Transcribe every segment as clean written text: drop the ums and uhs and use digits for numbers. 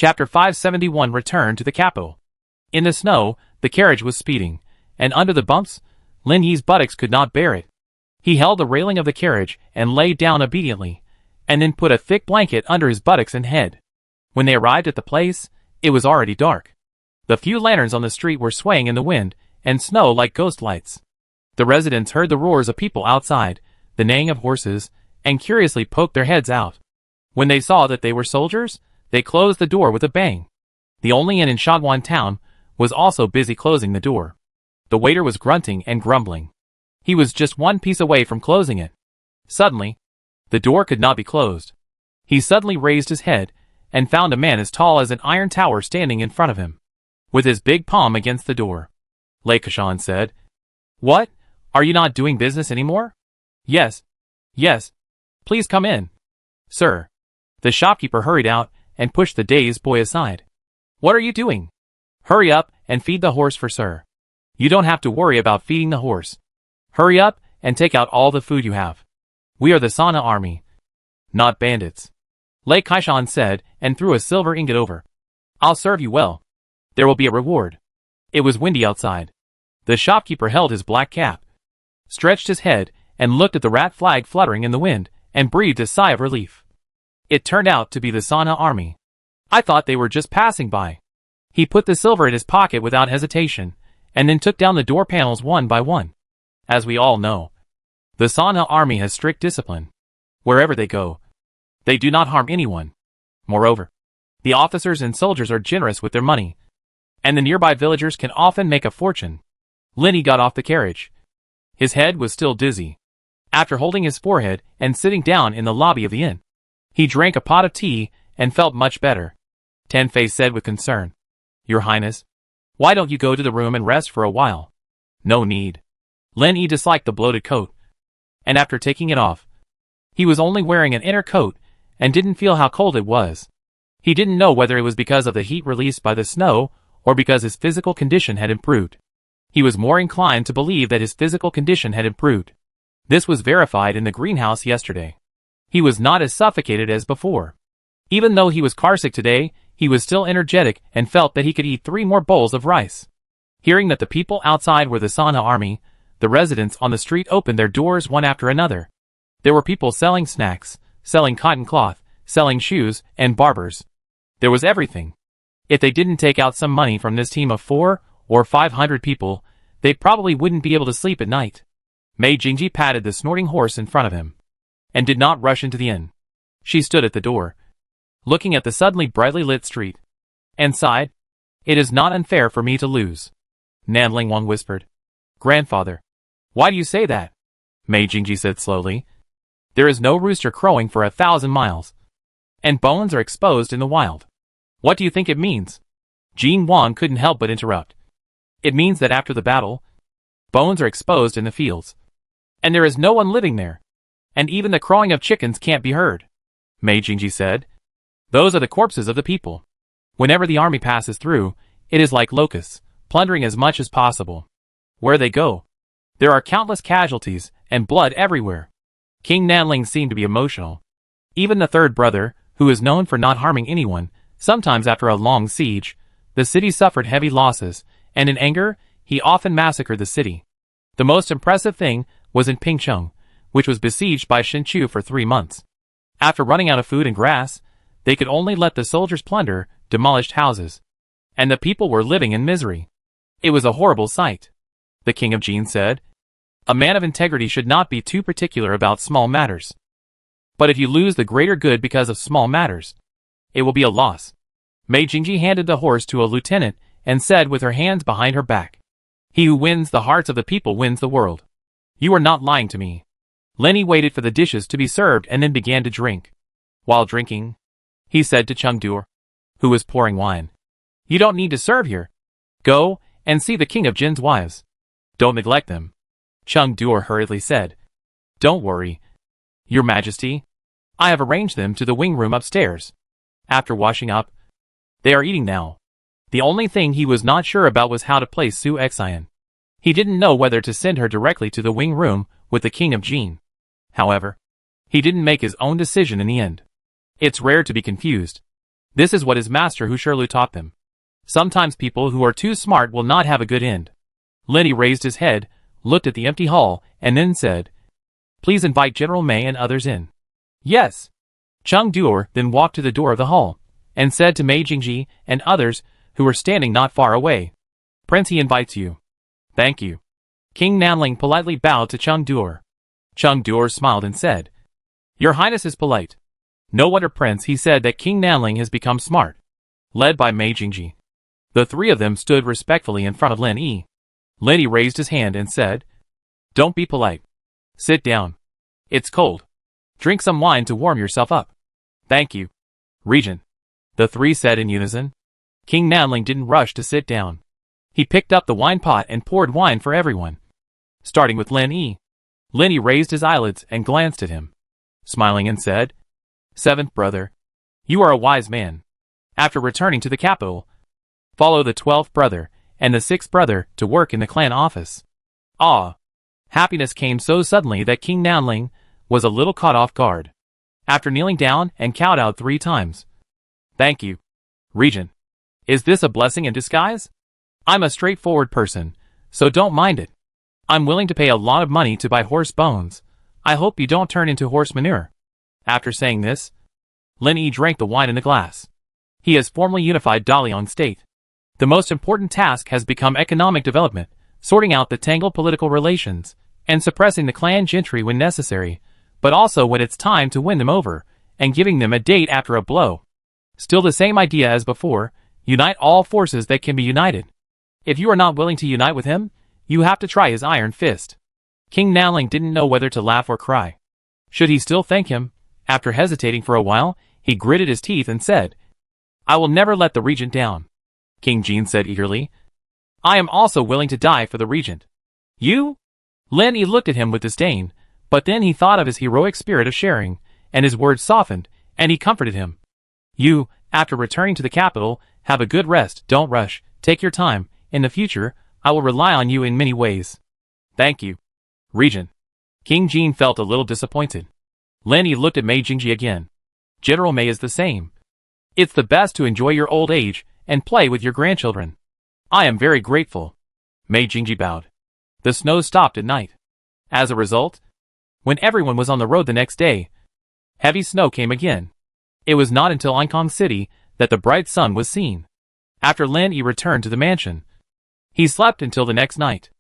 Chapter 571 Return to the capital. In the snow, the carriage was speeding, and under the bumps, Lin Yi's buttocks could not bear it. He held the railing of the carriage and lay down obediently, and then put a thick blanket under his buttocks and head. When they arrived at the place, it was already dark. The few lanterns on the street were swaying in the wind, and snow like ghost lights. The residents heard the roars of people outside, the neighing of horses, and curiously poked their heads out. When they saw that they were soldiers, they closed the door with a bang. The only inn in Shangwan town was also busy closing the door. The waiter was grunting and grumbling. He was just one piece away from closing it. Suddenly, the door could not be closed. He suddenly raised his head and found a man as tall as an iron tower standing in front of him, with his big palm against the door. Lei Kashan said, "What? Are you not doing business anymore?" Yes. Please come in." "Sir." The shopkeeper hurried out and pushed the dazed boy aside. "What are you doing? Hurry up and feed the horse for sir." "You don't have to worry about feeding the horse. Hurry up and take out all the food you have. We are the Sana army, not bandits," Lei Kaishan said and threw a silver ingot over. "I'll serve you well. There will be a reward." It was windy outside. The shopkeeper held his black cap, stretched his head, and looked at the rat flag fluttering in the wind, and breathed a sigh of relief. It turned out to be the Sana army. "I thought they were just passing by." He put the silver in his pocket without hesitation, and then took down the door panels one by one. As we all know, the Sana army has strict discipline. Wherever they go, they do not harm anyone. Moreover, the officers and soldiers are generous with their money, and the nearby villagers can often make a fortune. Linny got off the carriage. His head was still dizzy. After holding his forehead and sitting down in the lobby of the inn, he drank a pot of tea and felt much better. Tenfei said with concern, "Your Highness, why don't you go to the room and rest for a while?" "No need." Lin Yi disliked the bloated coat, and after taking it off, he was only wearing an inner coat and didn't feel how cold it was. He didn't know whether it was because of the heat released by the snow or because his physical condition had improved. He was more inclined to believe that his physical condition had improved. This was verified in the greenhouse yesterday. He was not as suffocated as before. Even though he was carsick today, he was still energetic and felt that he could eat 3 more bowls of rice. Hearing that the people outside were the Sana army, the residents on the street opened their doors one after another. There were people selling snacks, selling cotton cloth, selling shoes, and barbers. There was everything. If they didn't take out some money from this team of 400 or 500 people, they probably wouldn't be able to sleep at night. Mei Jingji patted the snorting horse in front of him, and did not rush into the inn. She stood at the door, looking at the suddenly brightly lit street, and sighed. "It is not unfair for me to lose," Nanling Wang whispered. "Grandfather, why do you say that?" Mei Jingji said slowly. "There is no rooster crowing for 1,000 miles, and bones are exposed in the wild." "What do you think it means?" Jin Wang couldn't help but interrupt. "It means that after the battle, bones are exposed in the fields, and there is no one living there, and even the crowing of chickens can't be heard," Mei Jingji said. "Those are the corpses of the people. Whenever the army passes through, it is like locusts, plundering as much as possible. Where they go, there are countless casualties and blood everywhere." King Nanling seemed to be emotional. Even the third brother, who is known for not harming anyone, sometimes after a long siege, the city suffered heavy losses, and in anger, he often massacred the city. The most impressive thing was in Pingcheng, which was besieged by Shinchu for 3 months. After running out of food and grass, they could only let the soldiers plunder demolished houses, and the people were living in misery. It was a horrible sight. The king of Jin said, "A man of integrity should not be too particular about small matters. But if you lose the greater good because of small matters, it will be a loss." Mei Jingji handed the horse to a lieutenant and said with her hands behind her back, "He who wins the hearts of the people wins the world. You are not lying to me." Lenny waited for the dishes to be served and then began to drink. While drinking, he said to Chengdu, who was pouring wine, "You don't need to serve here. Go and see the king of Jin's wives. Don't neglect them." Chengdu hurriedly said, "Don't worry, Your Majesty. I have arranged them to the wing room upstairs. After washing up, they are eating now." The only thing he was not sure about was how to place Su Xian. He didn't know whether to send her directly to the wing room with the king of Jin. However, he didn't make his own decision in the end. It's rare to be confused. This is what his master Hushirlu taught them. Sometimes people who are too smart will not have a good end. Lenny raised his head, looked at the empty hall, and then said, "Please invite General Mei and others in." "Yes." Chung Duer then walked to the door of the hall, and said to Mei Jingji and others who were standing not far away, "Prince, he invites you." "Thank you." King Nanling politely bowed to Chung Duer. Chung Duer smiled and said, "Your Highness is polite." "No wonder, Prince," he said, "that King Nanling has become smart." Led by Mei Jingji, the three of them stood respectfully in front of Lin Yi. Lin Yi raised his hand and said, "Don't be polite. Sit down. It's cold. Drink some wine to warm yourself up." "Thank you, Regent," the three said in unison. King Nanling didn't rush to sit down. He picked up the wine pot and poured wine for everyone. Starting with Lin Yi. Lin Yi raised his eyelids and glanced at him, smiling and said, "Seventh brother, you are a wise man. After returning to the capital, follow the 12th brother and the 6th brother to work in the clan office." Ah! Happiness came so suddenly that King Nanling was a little caught off guard. After kneeling down and kowtowed 3 times. "Thank you, Regent. Is this a blessing in disguise? I'm a straightforward person, so don't mind it. I'm willing to pay a lot of money to buy horse bones. I hope you don't turn into horse manure." After saying this, Lin Yi drank the wine in the glass. He has formally unified Dalian state. The most important task has become economic development, sorting out the tangled political relations, and suppressing the clan gentry when necessary, but also when it's time to win them over, and giving them a date after a blow. Still the same idea as before, unite all forces that can be united. If you are not willing to unite with him, you have to try his iron fist. King Nanling didn't know whether to laugh or cry. Should he still thank him? After hesitating for a while, he gritted his teeth and said, "I will never let the regent down." King Jin said eagerly, "I am also willing to die for the regent." "You?" Lin Yi looked at him with disdain, but then he thought of his heroic spirit of sharing, and his words softened, and he comforted him. "You, after returning to the capital, have a good rest, don't rush, take your time. In the future, I will rely on you in many ways." "Thank you, Regent." King Jin felt a little disappointed. Lin Yi looked at Mei Jingji again. "General Mei is the same. It's the best to enjoy your old age and play with your grandchildren." "I am very grateful." Mei Jingji bowed. The snow stopped at night. As a result, when everyone was on the road the next day, heavy snow came again. It was not until Ankong City that the bright sun was seen. After Lin Yi returned to the mansion, he slept until the next night.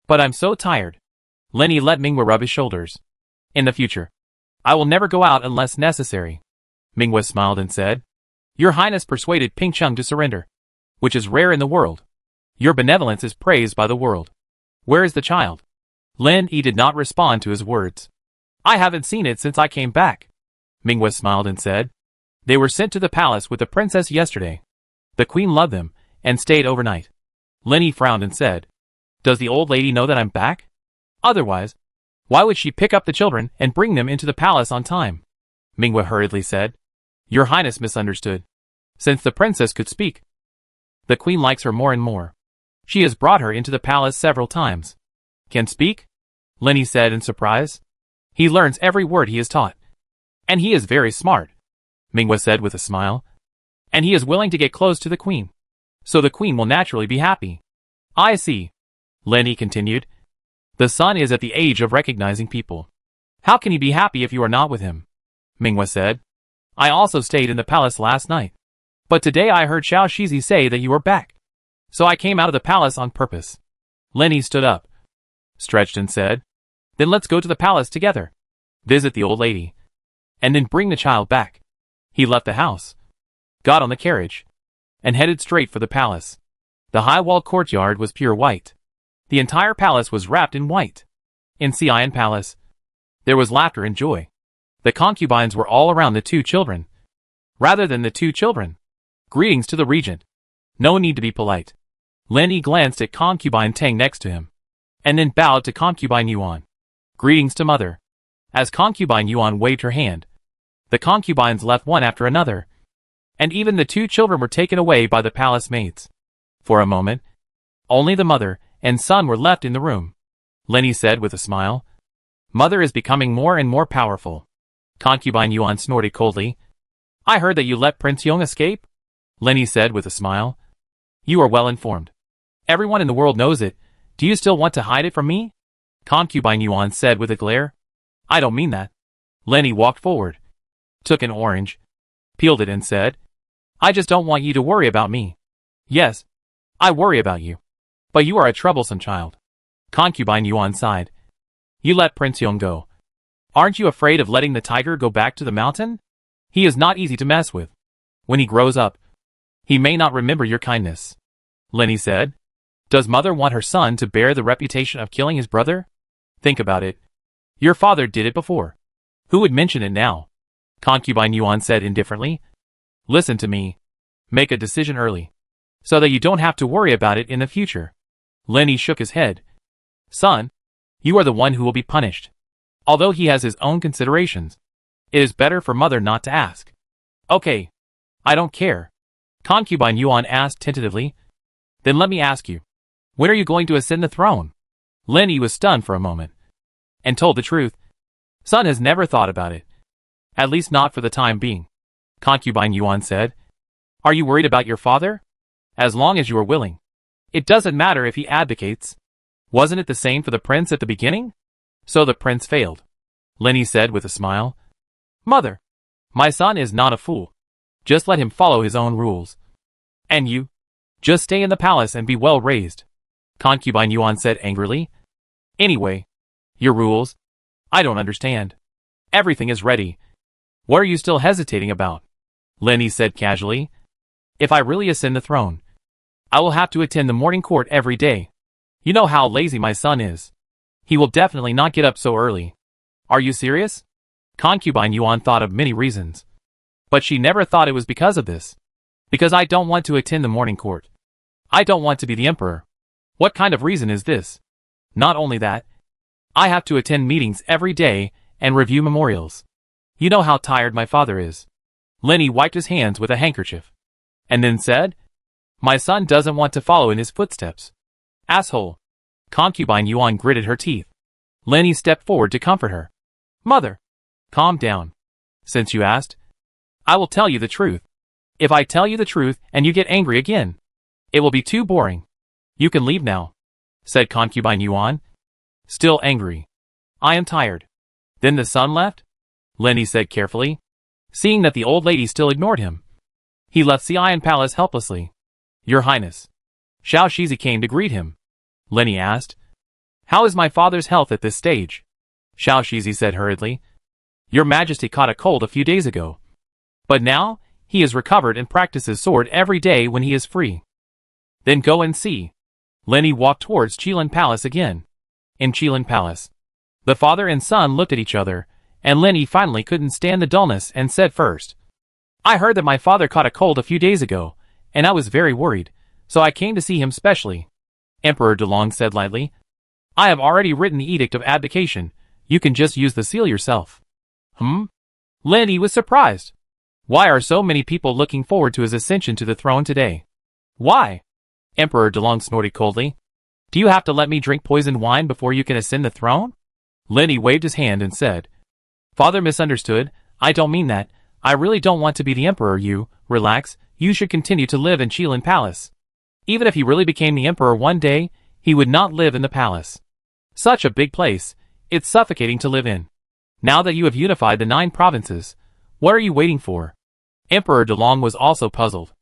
"But I'm so tired." Lin Yi let Mingwa rub his shoulders. "In the future, I will never go out unless necessary." Mingwa smiled and said, "Your Highness persuaded Ping Chung to surrender, which is rare in the world. Your benevolence is praised by the world. Where is the child?" Lin Yi did not respond to his words. "I haven't seen it since I came back." Mingwa smiled and said, "They were sent to the palace with the princess yesterday. The queen loved them, and stayed overnight." Lin Yi frowned and said, "Does the old lady know that I'm back? Otherwise, why would she pick up the children and bring them into the palace on time?" Mingwa hurriedly said, "Your Highness misunderstood. Since the princess could speak, the queen likes her more and more. She has brought her into the palace several times." "Can speak?" Lin Yi said in surprise. "He learns every word he is taught. And he is very smart," Mingwa said with a smile. "And he is willing to get close to the queen. So the queen will naturally be happy." "I see," Lin Yi continued. "The son is at the age of recognizing people. How can he be happy if you are not with him?" Mingwa said, "I also stayed in the palace last night. But today I heard Xiao Shizi say that you were back. So I came out of the palace on purpose." Lin Yi stood up, stretched and said, "Then let's go to the palace together. Visit the old lady. And then bring the child back." He left the house, got on the carriage, and headed straight for the palace. The high-walled courtyard was pure white. The entire palace was wrapped in white. In Xi'an Palace, there was laughter and joy. The concubines were all around the 2 children. Rather than the 2 children. "Greetings to the regent." No need to be polite. Lin Yi glanced at concubine Tang next to him, and then bowed to concubine Yuan. "Greetings to mother." As concubine Yuan waved her hand, the concubines left one after another, and even the 2 children were taken away by the palace maids. For a moment, only the mother and son were left in the room. Lin Yi said with a smile, "Mother is becoming more and more powerful." Concubine Yuan snorted coldly. I heard that you let Prince Yong escape? Lenny said with a smile. You are well informed. Everyone in the world knows it. Do you still want to hide it from me? Concubine Yuan said with a glare. I don't mean that. Lenny walked forward, took an orange, peeled it and said, I just don't want you to worry about me. Yes, I worry about you. But you are a troublesome child. Concubine Yuan sighed. You let Prince Yong go. Aren't you afraid of letting the tiger go back to the mountain? He is not easy to mess with. When he grows up, he may not remember your kindness. Lenny said. Does mother want her son to bear the reputation of killing his brother? Think about it. Your father did it before. Who would mention it now? Concubine Yuan said indifferently. Listen to me. Make a decision early, so that you don't have to worry about it in the future. Lenny shook his head. Son, you are the one who will be punished. Although he has his own considerations, it is better for mother not to ask. Okay. I don't care. Concubine Yuan asked tentatively. Then let me ask you. When are you going to ascend the throne? Lenny was stunned for a moment, and told the truth. Son has never thought about it. At least not for the time being. Concubine Yuan said. Are you worried about your father? As long as you are willing. It doesn't matter if he abdicates. Wasn't it the same for the prince at the beginning? So the prince failed. Lenny said with a smile. Mother, my son is not a fool. Just let him follow his own rules. And you? Just stay in the palace and be well raised. Concubine Yuan said angrily. Anyway, your rules? I don't understand. Everything is ready. What are you still hesitating about? Lenny said casually. If I really ascend the throne, I will have to attend the morning court every day. You know how lazy my son is. He will definitely not get up so early. Are you serious? Concubine Yuan thought of many reasons. But she never thought it was because of this. Because I don't want to attend the morning court. I don't want to be the emperor. What kind of reason is this? Not only that, I have to attend meetings every day and review memorials. You know how tired my father is. Lenny wiped his hands with a handkerchief. And then said, my son doesn't want to follow in his footsteps. Asshole. Concubine Yuan gritted her teeth. Lenny stepped forward to comfort her. Mother, calm down. Since you asked, I will tell you the truth. If I tell you the truth and you get angry again, it will be too boring. You can leave now, said Concubine Yuan. Still angry. I am tired. Then the son left? Lenny said carefully, seeing that the old lady still ignored him. He left the Iron Palace helplessly. Your Highness. Xiao Shizi came to greet him. Lenny asked. How is my father's health at this stage? Xiao Shizi said hurriedly. Your Majesty caught a cold a few days ago. But now, he is recovered and practices sword every day when he is free. Then go and see. Lenny walked towards Qilin Palace again. In Qilin Palace, the father and son looked at each other, and Lenny finally couldn't stand the dullness and said first. I heard that my father caught a cold a few days ago, and I was very worried, so I came to see him specially. Emperor Delong said lightly. I have already written the edict of abdication. You can just use the seal yourself. Lenny was surprised. Why are so many people looking forward to his ascension to the throne today? Why? Emperor Delong snorted coldly. Do you have to let me drink poisoned wine before you can ascend the throne? Lenny waved his hand and said. Father misunderstood. I don't mean that. I really don't want to be the emperor. You, relax. You should continue to live in Qilin Palace. Even if he really became the emperor one day, he would not live in the palace. Such a big place. It's suffocating to live in. Now that you have unified the 9 provinces, what are you waiting for? Emperor Delong was also puzzled.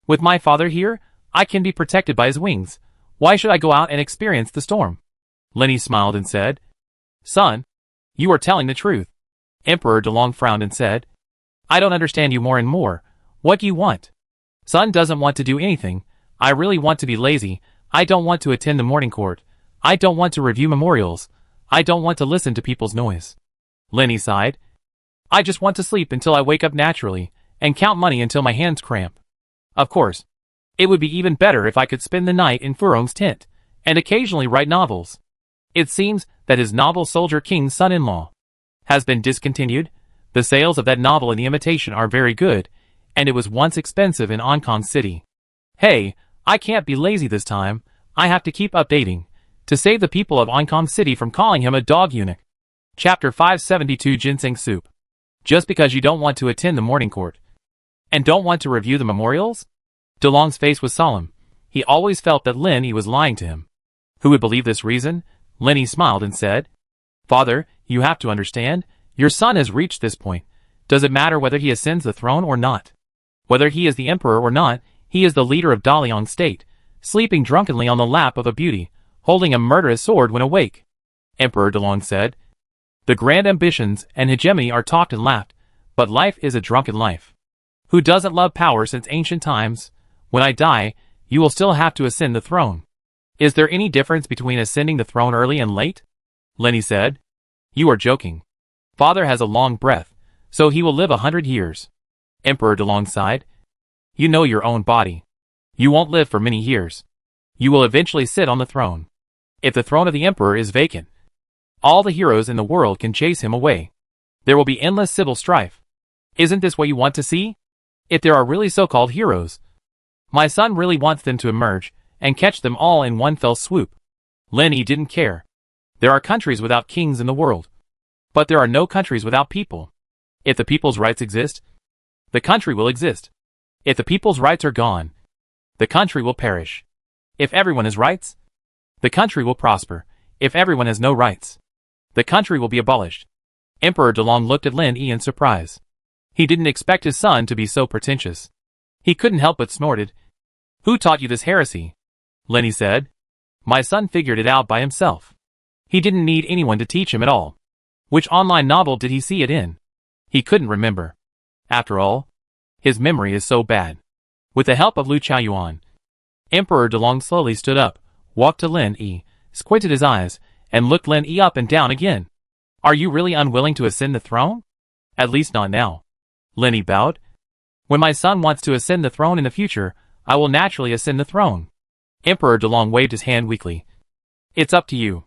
With my father here, I can be protected by his wings. Why should I go out and experience the storm? Lenny smiled and said. Son, you are telling the truth. Emperor Delong frowned and said. I don't understand you more and more. What do you want? Son doesn't want to do anything. I really want to be lazy. I don't want to attend the morning court. I don't want to review memorials. I don't want to listen to people's noise. Lenny sighed. I just want to sleep until I wake up naturally, and count money until my hands cramp. Of course, it would be even better if I could spend the night in Furong's tent, and occasionally write novels. It seems that his novel Soldier King's Son-in-Law has been discontinued. The sales of that novel and the imitation are very good, and it was once expensive in Ankong City. Hey, I can't be lazy this time. I have to keep updating, to save the people of Ankong City from calling him a dog eunuch. Chapter 572 Ginseng Soup. Just because you don't want to attend the morning court, And don't want to review the memorials? DeLong's face was solemn. He always felt that Lin Yi was lying to him. Who would believe this reason? Lin Yi smiled and said, Father, you have to understand, your son has reached this point. Does it matter whether he ascends the throne or not? Whether he is the emperor or not, he is the leader of Daliang state, sleeping drunkenly on the lap of a beauty, holding a murderous sword when awake. Emperor DeLong said, The grand ambitions and hegemony are talked and laughed, but life is a drunken life. Who doesn't love power since ancient times? When I die, you will still have to ascend the throne. Is there any difference between ascending the throne early and late? Lin Yi said. You are joking. Father has a long breath, so he will live 100 years. Emperor DeLong sighed. You know your own body. You won't live for many years. You will eventually sit on the throne. If the throne of the emperor is vacant, all the heroes in the world can chase him away. There will be endless civil strife. Isn't this what you want to see? If there are really so-called heroes, my son really wants them to emerge and catch them all in one fell swoop. Lin Yi didn't care. There are countries without kings in the world, but there are no countries without people. If the people's rights exist, the country will exist. If the people's rights are gone, the country will perish. If everyone has rights, the country will prosper. If everyone has no rights, the country will be abolished. Emperor DeLong looked at Lin Yi in surprise. He didn't expect his son to be so pretentious. He couldn't help but snorted. Who taught you this heresy? Lin Yi said. My son figured it out by himself. He didn't need anyone to teach him at all. Which online novel did he see it in? He couldn't remember. After all, his memory is so bad. With the help of Lu Chaoyuan, Emperor DeLong slowly stood up, walked to Lin Yi, squinted his eyes, and looked Lin Yi up and down again. Are you really unwilling to ascend the throne? At least not now. Lin Yi bowed. When my son wants to ascend the throne in the future, I will naturally ascend the throne. Emperor DeLong waved his hand weakly. It's up to you.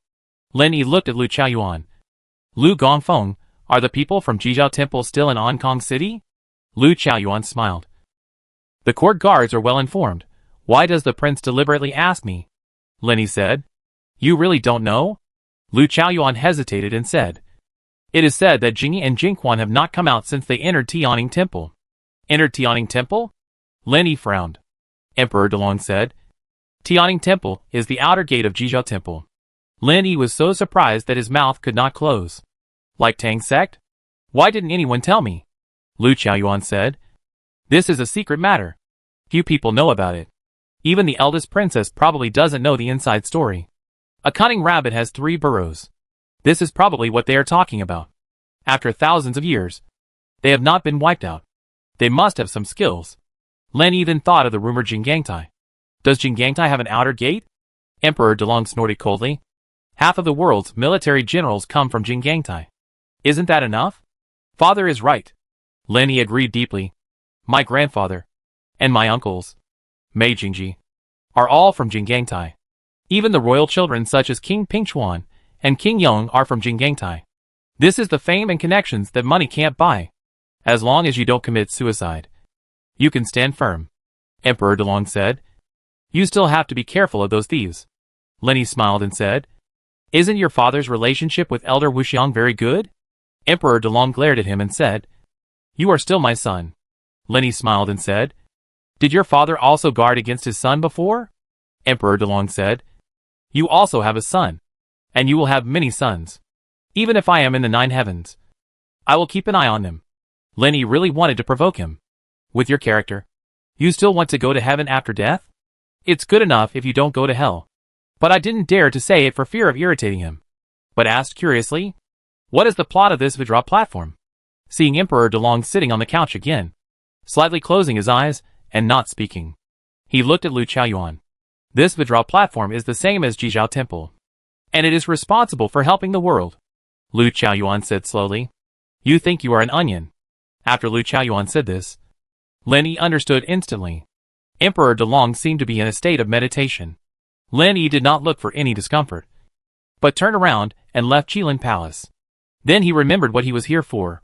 Lin Yi looked at Lu Chaoyuan. Lu Gongfeng, are the people from Jizhao Temple still in Ankong City? Lu Chaoyuan smiled. The court guards are well informed. Why does the prince deliberately ask me? Lin Yi said. You really don't know? Lu Chaoyuan hesitated and said. It is said that Jingyi and Jingquan have not come out since they entered Tianning Temple. Entered Tianning Temple? Lin Yi frowned. Emperor DeLong said. Tianning Temple is the outer gate of Jizhao Temple. Lin Yi was so surprised that his mouth could not close. Like Tang sect? Why didn't anyone tell me? Lu Chaoyuan said. This is a secret matter. Few people know about it. Even the eldest princess probably doesn't know the inside story. A cunning rabbit has 3 burrows. This is probably what they are talking about. After thousands of years, they have not been wiped out. They must have some skills. Lin Yi then thought of the rumored Jingangtai. Does Jingangtai have an outer gate? Emperor DeLong snorted coldly. Half of the world's military generals come from Jingangtai. Isn't that enough? Father is right. Lin Yi agreed deeply. My grandfather, and my uncles, Mei Jingji, are all from Jingangtai. Even the royal children such as King Pingchuan and King Yong are from Jingangtai. This is the fame and connections that money can't buy. As long as you don't commit suicide, you can stand firm. Emperor DeLong said. You still have to be careful of those thieves. Lin Yi smiled and said. Isn't your father's relationship with Elder Wuxiang very good? Emperor DeLong glared at him and said. You are still my son. Lin Yi smiled and said. Did your father also guard against his son before? Emperor DeLong said. You also have a son. And you will have many sons. Even if I am in the 9 heavens, I will keep an eye on them. Lin Yi really wanted to provoke him. With your character, you still want to go to heaven after death? It's good enough if you don't go to hell. But I didn't dare to say it for fear of irritating him. But asked curiously, what is the plot of this Vidra platform? Seeing Emperor DeLong sitting on the couch again, slightly closing his eyes and not speaking, he looked at Lu Chaoyuan. This Vidra platform is the same as Jizhao Temple, and it is responsible for helping the world. Lu Chaoyuan said slowly. You think you are an onion. After Lu Chaoyuan said this, Lin Yi understood instantly. Emperor DeLong seemed to be in a state of meditation. Lin Yi did not look for any discomfort, but turned around and left Qilin Palace. Then he remembered what he was here for.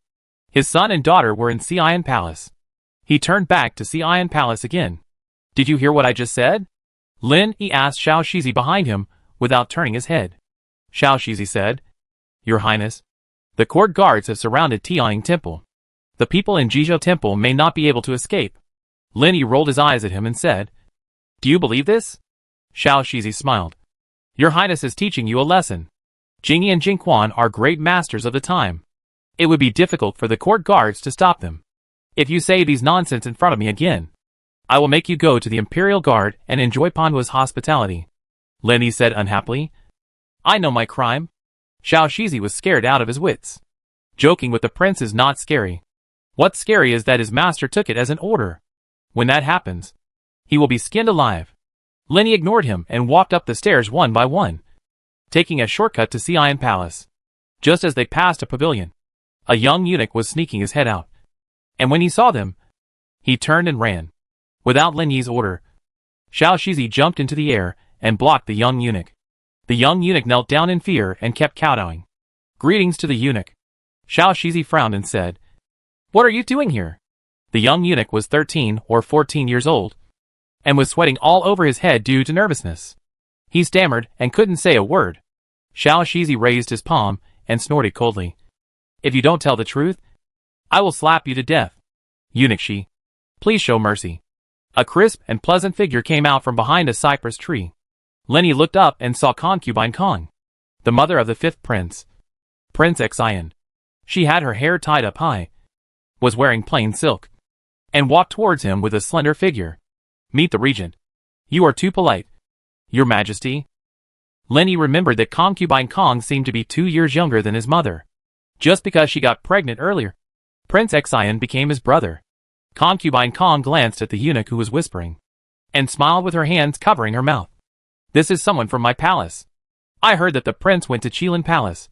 His son and daughter were in Xi'an Palace. He turned back to Xi'an Palace again. Did you hear what I just said? Lin Yi asked Xiao Shizi behind him without turning his head. Xiao Shizi said, Your Highness, the court guards have surrounded Tianning Temple. The people in Jizhou Temple may not be able to escape. Lin Yi rolled his eyes at him and said, "Do you believe this?" Xiao Shizi smiled. "Your Highness is teaching you a lesson. Jingyi and Jingquan are great masters of the time. It would be difficult for the court guards to stop them. If you say these nonsense in front of me again, I will make you go to the Imperial Guard and enjoy Panhua's hospitality," Lin Yi said unhappily. "I know my crime." Xiao Shizi was scared out of his wits. Joking with the prince is not scary. What's scary is that his master took it as an order. When that happens, he will be skinned alive. Lin Yi ignored him and walked up the stairs one by one, taking a shortcut to Xi'an Palace. Just as they passed a pavilion, a young eunuch was sneaking his head out. And when he saw them, he turned and ran. Without Lin Yi's order, Xiao Shizi jumped into the air and blocked the young eunuch. The young eunuch knelt down in fear and kept kowtowing. "Greetings to the eunuch." Xiao Shizi frowned and said, "What are you doing here?" The young eunuch was 13 or 14 years old, and was sweating all over his head due to nervousness. He stammered and couldn't say a word. Xiao Shizi raised his palm and snorted coldly. "If you don't tell the truth, I will slap you to death. Eunuch Shi, please show mercy." A crisp and pleasant figure came out from behind a cypress tree. Lin Yi looked up and saw concubine Kong, the mother of the fifth prince, Prince Xian. She had her hair tied up high, was wearing plain silk, and walked towards him with a slender figure. "Meet the regent." "You are too polite, Your Majesty." Lin Yi remembered that concubine Kong seemed to be 2 years younger than his mother. Just because she got pregnant earlier, Prince Xian became his brother. Concubine Kong glanced at the eunuch who was whispering, and smiled with her hands covering her mouth. "This is someone from my palace. I heard that the prince went to Qilin Palace,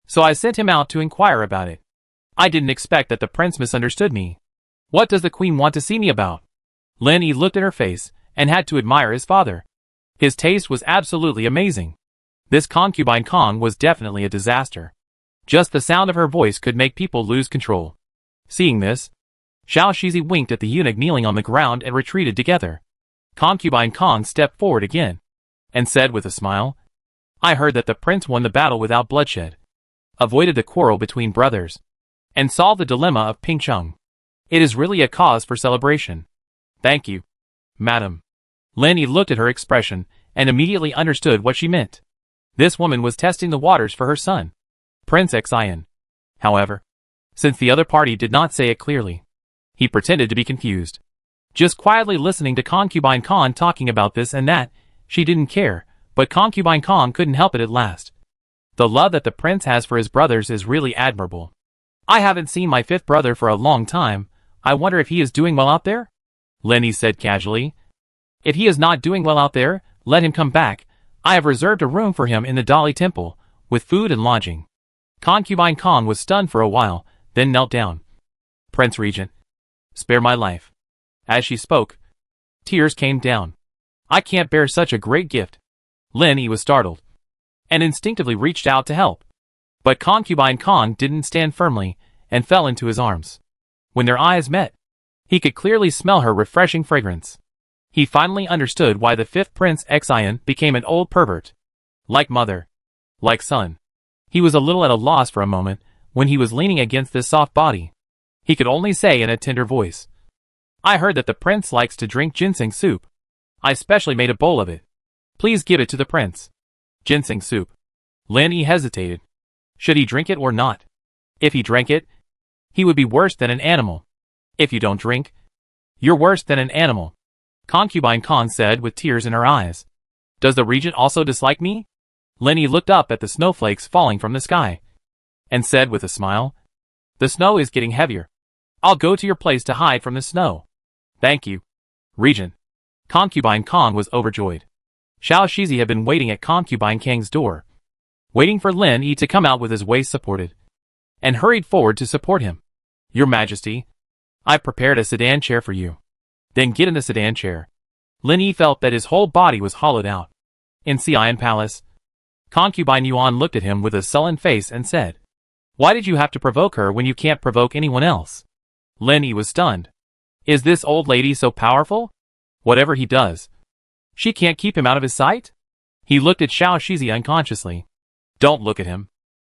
so I sent him out to inquire about it. I didn't expect that the prince misunderstood me. What does the queen want to see me about?" Lin Yi looked at her face and had to admire his father. His taste was absolutely amazing. This concubine Kong was definitely a disaster. Just the sound of her voice could make people lose control. Seeing this, Xiao Shizi winked at the eunuch kneeling on the ground and retreated together. Concubine Kong stepped forward again, and said with a smile, "I heard that the prince won the battle without bloodshed, avoided the quarrel between brothers, and solved the dilemma of Pingcheng. It is really a cause for celebration. Thank you, madam." Lin Yi looked at her expression and immediately understood what she meant. This woman was testing the waters for her son, Prince Xian. However, since the other party did not say it clearly, he pretended to be confused. Just quietly listening to concubine Kong talking about this and that, she didn't care, but concubine Kong couldn't help it at last. The love that the prince has for his brothers is really admirable. "I haven't seen my fifth brother for a long time. I wonder if he is doing well out there?" Lin Yi said casually. "If he is not doing well out there, let him come back. I have reserved a room for him in the Dali Temple, with food and lodging." Concubine Kong was stunned for a while, then knelt down. "Prince Regent, spare my life." As she spoke, tears came down. "I can't bear such a great gift." Lin Yi was startled, and instinctively reached out to help. But concubine Kong didn't stand firmly, and fell into his arms. When their eyes met, he could clearly smell her refreshing fragrance. He finally understood why the fifth Prince Xian became an old pervert. Like mother, like son. He was a little at a loss for a moment, when he was leaning against this soft body. He could only say in a tender voice, "I heard that the prince likes to drink ginseng soup. I specially made a bowl of it. Please give it to the prince." Ginseng soup. Lin Yi hesitated. Should he drink it or not? If he drank it, he would be worse than an animal. If you don't drink, you're worse than an animal. Concubine Kong said with tears in her eyes. "Does the regent also dislike me?" Lin Yi looked up at the snowflakes falling from the sky, and said with a smile, "The snow is getting heavier. I'll go to your place to hide from the snow." "Thank you, regent." Concubine Kong was overjoyed. Xiao Shizi had been waiting at Concubine Kang's door, waiting for Lin Yi to come out with his waist supported, and hurried forward to support him. "Your Majesty, I've prepared a sedan chair for you." "Then get in the sedan chair." Lin Yi felt that his whole body was hollowed out. In Xi'an Palace, Concubine Yuan looked at him with a sullen face and said, "Why did you have to provoke her when you can't provoke anyone else?" Lin Yi was stunned. Is this old lady so powerful? Whatever he does, she can't keep him out of his sight? He looked at Xiao Shizi unconsciously. "Don't look at him."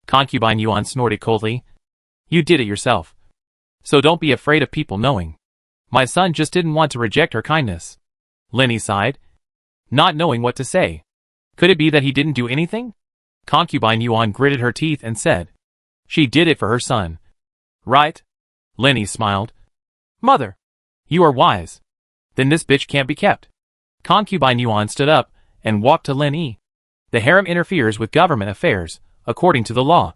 Concubine Yuan snorted coldly. "You did it yourself." So don't be afraid of people knowing. My son just didn't want to reject her kindness. Lenny sighed, not knowing what to say. Could it be that he didn't do anything? Concubine Yuan gritted her teeth and said, she did it for her son. Right? Lenny smiled. Mother, you are wise. Then this bitch can't be kept. Concubine Yuan stood up and walked to Lin Yi. The harem interferes with government affairs, according to the law.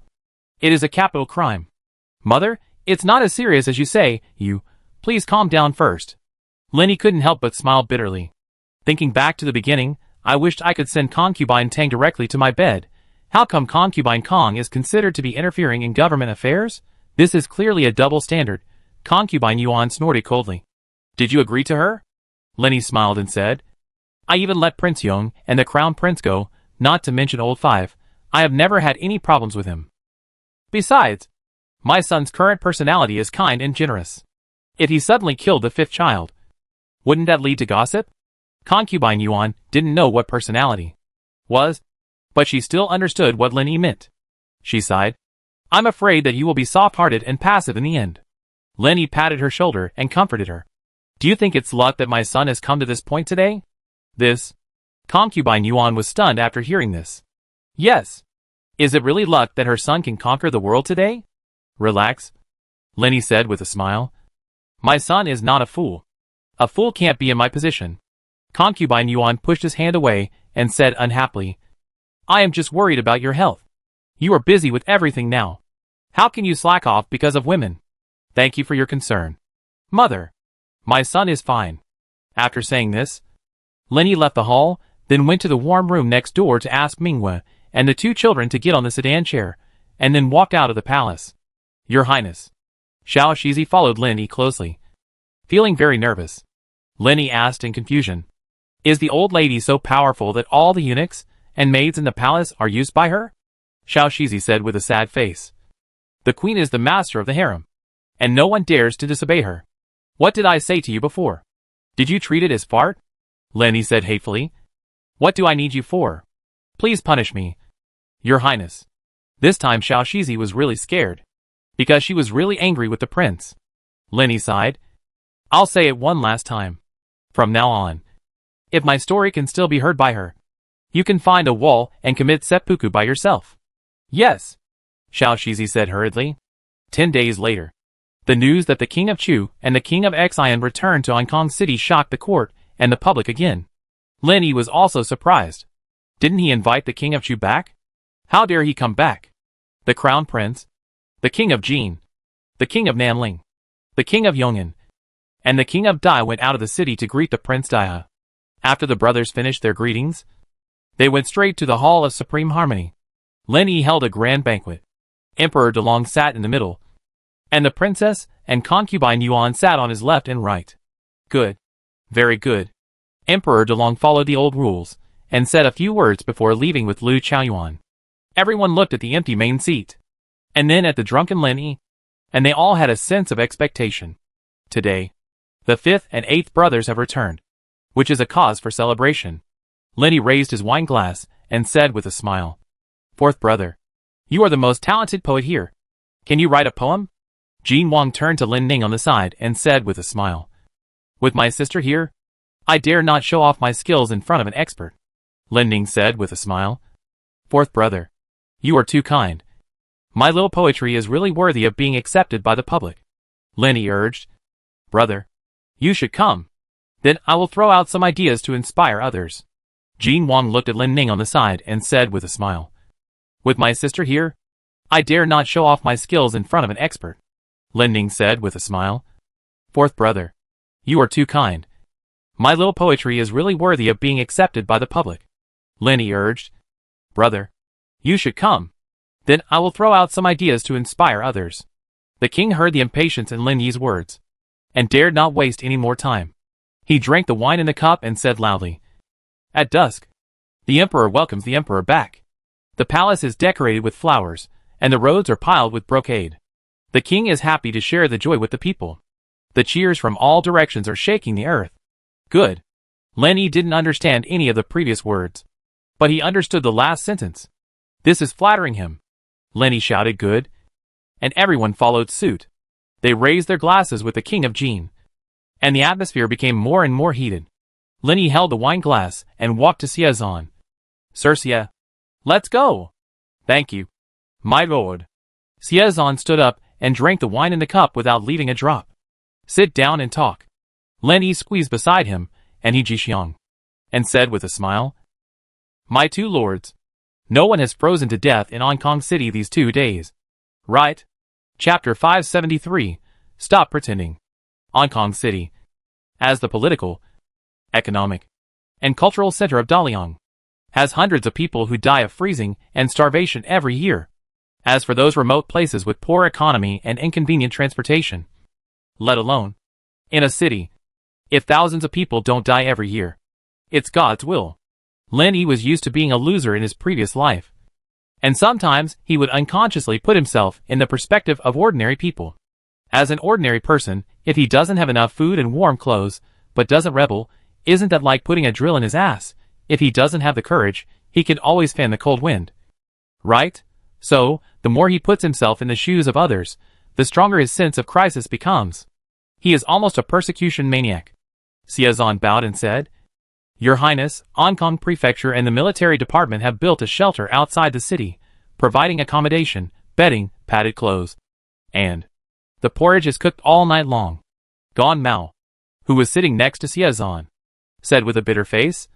It is a capital crime. Mother, it's not as serious as you say, please calm down first. Lin Yi couldn't help but smile bitterly. Thinking back to the beginning, I wished I could send Concubine Tang directly to my bed. How come Concubine Kong is considered to be interfering in government affairs? This is clearly a double standard. Concubine Yuan snorted coldly. Did you agree to her? Lin Yi smiled and said, I even let Prince Yong and the Crown Prince go, not to mention Old Five. I have never had any problems with him. Besides, my son's current personality is kind and generous. If he suddenly killed the fifth child, wouldn't that lead to gossip? Concubine Yuan didn't know what personality was, but she still understood what Lin Yi meant. She sighed. I'm afraid that you will be soft-hearted and passive in the end. Lin Yi patted her shoulder and comforted her. Do you think it's luck that my son has come to this point today? This? Concubine Yuan was stunned after hearing this. Yes. Is it really luck that her son can conquer the world today? Relax, Lin Yi said with a smile. My son is not a fool. A fool can't be in my position. Concubine Yuan pushed his hand away and said unhappily, I am just worried about your health. You are busy with everything now. How can you slack off because of women? Thank you for your concern. Mother, my son is fine. After saying this, Lin Yi left the hall, then went to the warm room next door to ask Mingwe and the two children to get on the sedan chair, and then walked out of the palace. Your Highness. Xiao Shizi followed Lin Yi closely. Feeling very nervous, Lin Yi asked in confusion. Is the old lady so powerful that all the eunuchs and maids in the palace are used by her? Xiao Shizi said with a sad face. The queen is the master of the harem, and no one dares to disobey her. What did I say to you before? Did you treat it as fart? Lin Yi said hatefully. What do I need you for? Please punish me. Your Highness. This time Xiao Shizi was really scared, because she was really angry with the prince. Lin Yi sighed. I'll say it one last time. From now on, if my story can still be heard by her, you can find a wall and commit seppuku by yourself. Yes, Xiao Shizi said hurriedly. 10 days later, the news that the King of Chu and the King of Xian returned to Hong Kong City shocked the court and the public again. Lin Yi was also surprised. Didn't he invite the King of Chu back? How dare he come back? The Crown Prince, the King of Jin, the King of Nanling, the King of Yong'an, and the King of Dai went out of the city to greet the Prince Daiha. After the brothers finished their greetings, they went straight to the Hall of Supreme Harmony. Lin Yi held a grand banquet. Emperor Delong sat in the middle, and the princess and concubine Yuan sat on his left and right. Good. Very good. Emperor Delong followed the old rules, and said a few words before leaving with Liu Chaoyuan. Everyone looked at the empty main seat, and then at the drunken Lin Yi, and they all had a sense of expectation. Today, the fifth and eighth brothers have returned, which is a cause for celebration. Lin Yi raised his wine glass and said with a smile, Fourth brother, you are the most talented poet here. Can you write a poem? Jin Wang turned to Lin Ning on the side and said with a smile, With my sister here, I dare not show off my skills in front of an expert. Lin Ning said with a smile, Fourth brother, you are too kind. My little poetry is really worthy of being accepted by the public. Lin Yi urged, Brother, you should come. Then I will throw out some ideas to inspire others. Jin Wang looked at Lin Ning on the side and said with a smile, With my sister here, I dare not show off my skills in front of an expert. Lin Ning said with a smile, Fourth brother, you are too kind. My little poetry is really worthy of being accepted by the public. Lin Yi urged, Brother, you should come. Then I will throw out some ideas to inspire others. The king heard the impatience in Lin Yi's words, and dared not waste any more time. He drank the wine in the cup and said loudly, At dusk, the emperor welcomes the emperor back. The palace is decorated with flowers, and the roads are piled with brocade. The king is happy to share the joy with the people. The cheers from all directions are shaking the earth. Good. Lin Yi didn't understand any of the previous words, but he understood the last sentence. This is flattering him. Lin Yi shouted good, and everyone followed suit. They raised their glasses with the king of Jin. And the atmosphere became more and more heated. Lin Yi held the wine glass and walked to Xiazan. Sir Xie. Let's go. Thank you. My lord. Xiazan stood up and drank the wine in the cup without leaving a drop. Sit down and talk. Lin Yi squeezed beside him, and he Jixiang. And said with a smile. My two lords. No one has frozen to death in Hong Kong City these 2 days. Right? Chapter 573. Stop pretending. Hong Kong City. As the political, economic, and cultural center of Daliang, has hundreds of people who die of freezing and starvation every year. As for those remote places with poor economy and inconvenient transportation, let alone in a city, if thousands of people don't die every year, it's God's will. Lin Yi was used to being a loser in his previous life, and sometimes he would unconsciously put himself in the perspective of ordinary people. As an ordinary person, if he doesn't have enough food and warm clothes, but doesn't rebel, isn't that like putting a drill in his ass? If he doesn't have the courage, he can always fan the cold wind. Right? So, the more he puts himself in the shoes of others, the stronger his sense of crisis becomes. He is almost a persecution maniac. Xiazan bowed and said, Your Highness, Hong Kong Prefecture and the military department have built a shelter outside the city, providing accommodation, bedding, padded clothes, and the porridge is cooked all night long. Gan Mao, who was sitting next to Xiazan, said with a bitter face,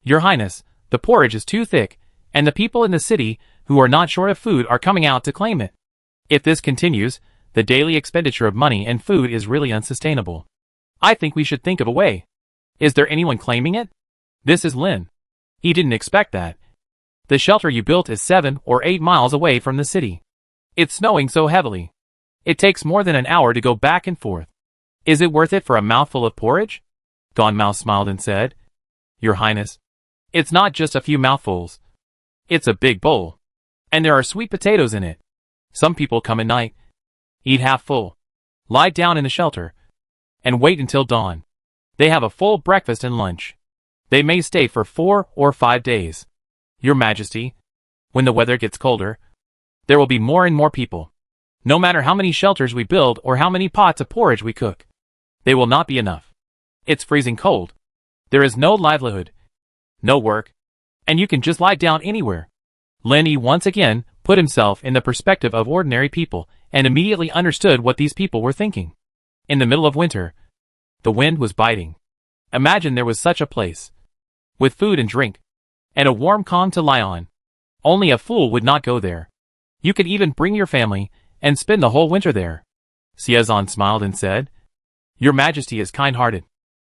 Your Highness, the porridge is too thick, and the people in the city who are not short of food are coming out to claim it. If this continues, the daily expenditure of money and food is really unsustainable. I think we should think of a way. Is there anyone claiming it? This is Lin. He didn't expect that. The shelter you built is 7 or 8 miles away from the city. It's snowing so heavily. It takes more than an hour to go back and forth. Is it worth it for a mouthful of porridge? Gan Mao smiled and said, Your Highness, it's not just a few mouthfuls. It's a big bowl. And there are sweet potatoes in it. Some people come at night, eat half full, lie down in the shelter, and wait until dawn. They have a full breakfast and lunch. They may stay for 4 or 5 days. Your Majesty, when the weather gets colder, there will be more and more people. No matter how many shelters we build or how many pots of porridge we cook, they will not be enough. It's freezing cold. There is no livelihood, no work, and you can just lie down anywhere. Lin Yi once again put himself in the perspective of ordinary people and immediately understood what these people were thinking. In the middle of winter, the wind was biting. Imagine there was such a place, with food and drink, and a warm calm to lie on. Only a fool would not go there. You could even bring your family and spend the whole winter there. Xiazan smiled and said, Your Majesty is kind-hearted.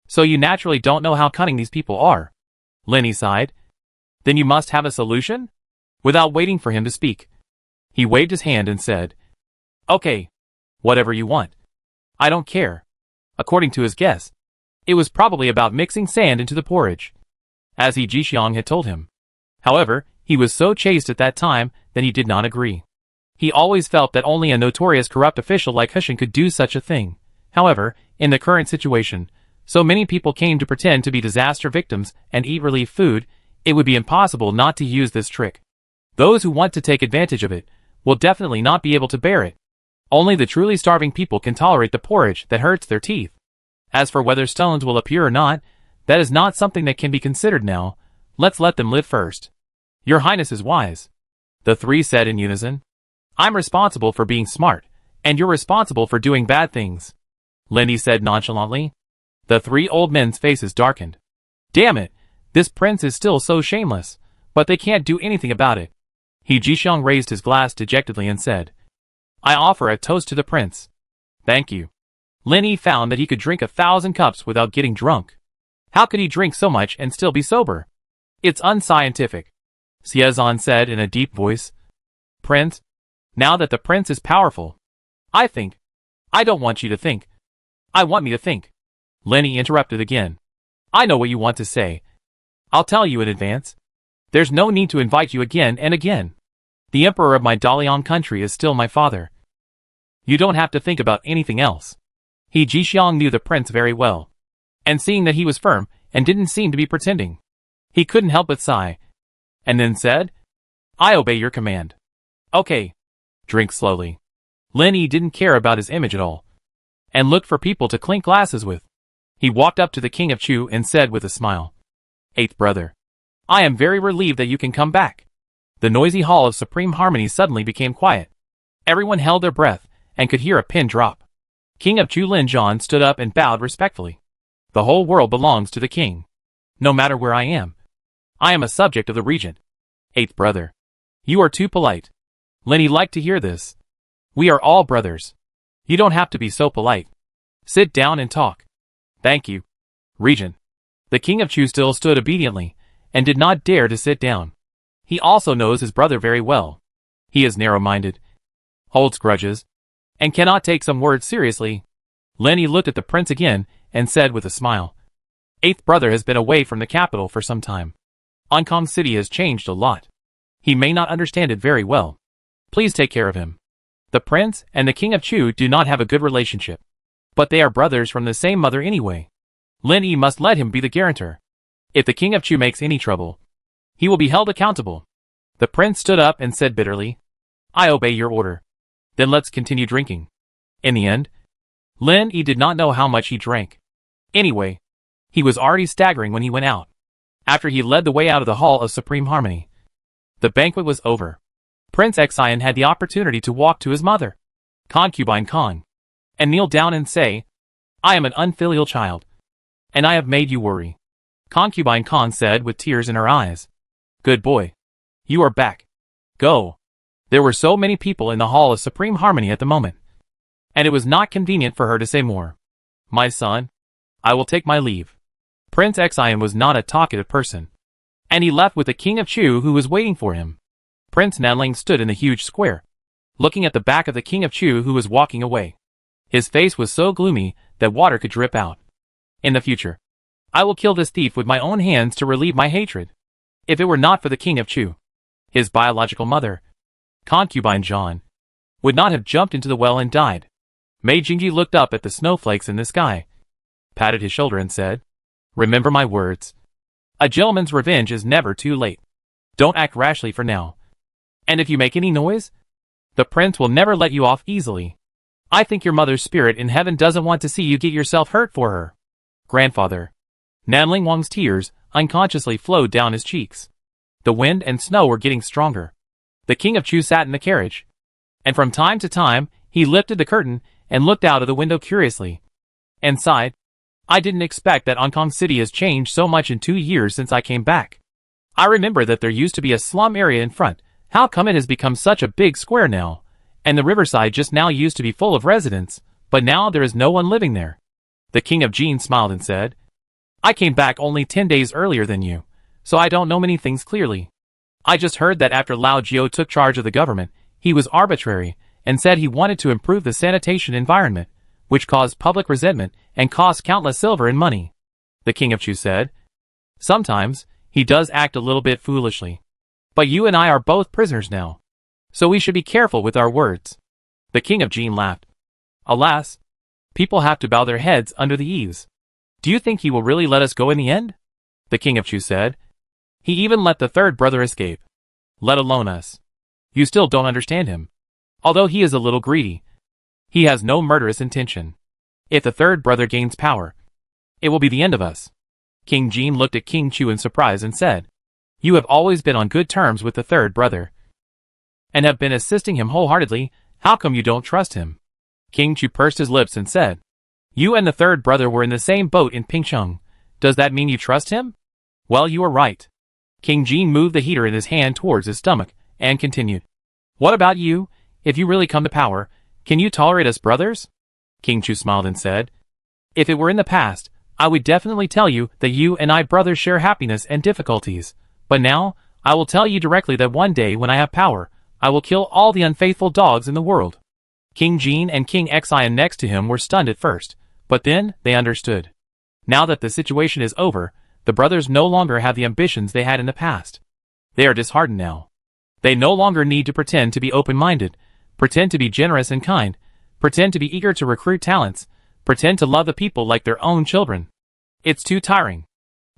So you naturally don't know how cunning these people are. Lin Yi sighed. Then you must have a solution? Without waiting for him to speak, he waved his hand and said, Okay, whatever you want. I don't care. According to his guess, it was probably about mixing sand into the porridge, as he Jixiang had told him. However, he was so chaste at that time that he did not agree. He always felt that only a notorious corrupt official like Hushin could do such a thing. However, in the current situation, so many people came to pretend to be disaster victims and eat relief food, it would be impossible not to use this trick. Those who want to take advantage of it will definitely not be able to bear it. Only the truly starving people can tolerate the porridge that hurts their teeth. As for whether stones will appear or not, that is not something that can be considered now. Let's let them live first. Your Highness is wise, the three said in unison. I'm responsible for being smart, and you're responsible for doing bad things, Lin Yi said nonchalantly. The 3 old men's faces darkened. Damn it, this prince is still so shameless, but they can't do anything about it. He Jixiang raised his glass dejectedly and said, I offer a toast to the prince. Thank you. Lin Yi found that he could drink 1,000 cups without getting drunk. How could he drink so much and still be sober? It's unscientific, Xiazan said in a deep voice. Prince, now that the prince is powerful, I think. I don't want you to think. I want me to think. Lin Yi interrupted again. I know what you want to say. I'll tell you in advance. There's no need to invite you again and again. The emperor of my Daliang country is still my father. You don't have to think about anything else. He Jixiang knew the prince very well. And seeing that he was firm and didn't seem to be pretending, he couldn't help but sigh. And then said, I obey your command. Okay. Drink slowly. Lin Yi didn't care about his image at all. and looked for people to clink glasses with. He walked up to the king of Chu and said with a smile, "Eighth brother, I am very relieved that you can come back." The noisy hall of Supreme Harmony suddenly became quiet. Everyone held their breath and could hear a pin drop. King of Chu Lin John stood up and bowed respectfully. "The whole world belongs to the king. No matter where I am a subject of the regent." "Eighth brother, you are too polite." Lenny liked to hear this. "We are all brothers. You don't have to be so polite. Sit down and talk." "Thank you, Regent." The king of Chu still stood obediently, and did not dare to sit down. He also knows his brother very well. He is narrow-minded, holds grudges, and cannot take some words seriously. Lenny looked at the prince again, and said with a smile, "Eighth brother has been away from the capital for some time. Ankong City has changed a lot. He may not understand it very well. Please take care of him." The prince and the king of Chu do not have a good relationship, but they are brothers from the same mother anyway. Lin Yi must let him be the guarantor. If the king of Chu makes any trouble, he will be held accountable. The prince stood up and said bitterly, "I obey your order. Then let's continue drinking." In the end, Lin Yi did not know how much he drank. Anyway, he was already staggering when he went out, after he led the way out of the Hall of Supreme Harmony. The banquet was over. Prince Xian had the opportunity to walk to his mother, Concubine Kong, and kneel down and say, "I am an unfilial child, and I have made you worry." Concubine Kong said with tears in her eyes, "Good boy. You are back. Go." There were so many people in the Hall of Supreme Harmony at the moment, and it was not convenient for her to say more. "My son, I will take my leave." Prince Xian was not a talkative person, and he left with the king of Chu who was waiting for him. Prince Nanling stood in the huge square, looking at the back of the king of Chu who was walking away. His face was so gloomy that water could drip out. "In the future, I will kill this thief with my own hands to relieve my hatred. If it were not for the king of Chu, his biological mother, Concubine John, would not have jumped into the well and died." Mei Jingji looked up at the snowflakes in the sky, patted his shoulder and said, "Remember my words. A gentleman's revenge is never too late. Don't act rashly for now. And if you make any noise, the prince will never let you off easily. I think your mother's spirit in heaven doesn't want to see you get yourself hurt for her." "Grandfather." Nanling Wang's tears unconsciously flowed down his cheeks. The wind and snow were getting stronger. The king of Chu sat in the carriage, and from time to time, he lifted the curtain and looked out of the window curiously, and sighed, "I didn't expect that Ankong City has changed so much in 2 years since I came back. I remember that there used to be a slum area in front. How come it has become such a big square now? And the riverside just now used to be full of residents, but now there is no one living there." The king of Jin smiled and said, "I came back only 10 days earlier than you, so I don't know many things clearly. I just heard that after Lao Jiao took charge of the government, he was arbitrary and said he wanted to improve the sanitation environment, which caused public resentment and cost countless silver and money." The king of Chu said, "Sometimes, he does act a little bit foolishly. But you and I are both prisoners now, so we should be careful with our words." The king of Jin laughed. "Alas, people have to bow their heads under the eaves. Do you think he will really let us go in the end?" The king of Chu said, "He even let the third brother escape, let alone us. You still don't understand him. Although he is a little greedy, he has no murderous intention. If the third brother gains power, it will be the end of us." King Jin looked at King Chu in surprise and said, "You have always been on good terms with the third brother, and have been assisting him wholeheartedly. How come you don't trust him?" King Chu pursed his lips and said, "You and the third brother were in the same boat in Pingcheng. Does that mean you trust him?" "Well, you are right." King Jin moved the heater in his hand towards his stomach, and continued, "What about you? If you really come to power, can you tolerate us brothers?" King Chu smiled and said, "If it were in the past, I would definitely tell you that you and I brothers share happiness and difficulties. But now, I will tell you directly that one day when I have power, I will kill all the unfaithful dogs in the world." King Jin and King Xian next to him were stunned at first, but then they understood. Now that the situation is over, the brothers no longer have the ambitions they had in the past. They are disheartened now. They no longer need to pretend to be open-minded, pretend to be generous and kind, pretend to be eager to recruit talents, pretend to love the people like their own children. It's too tiring.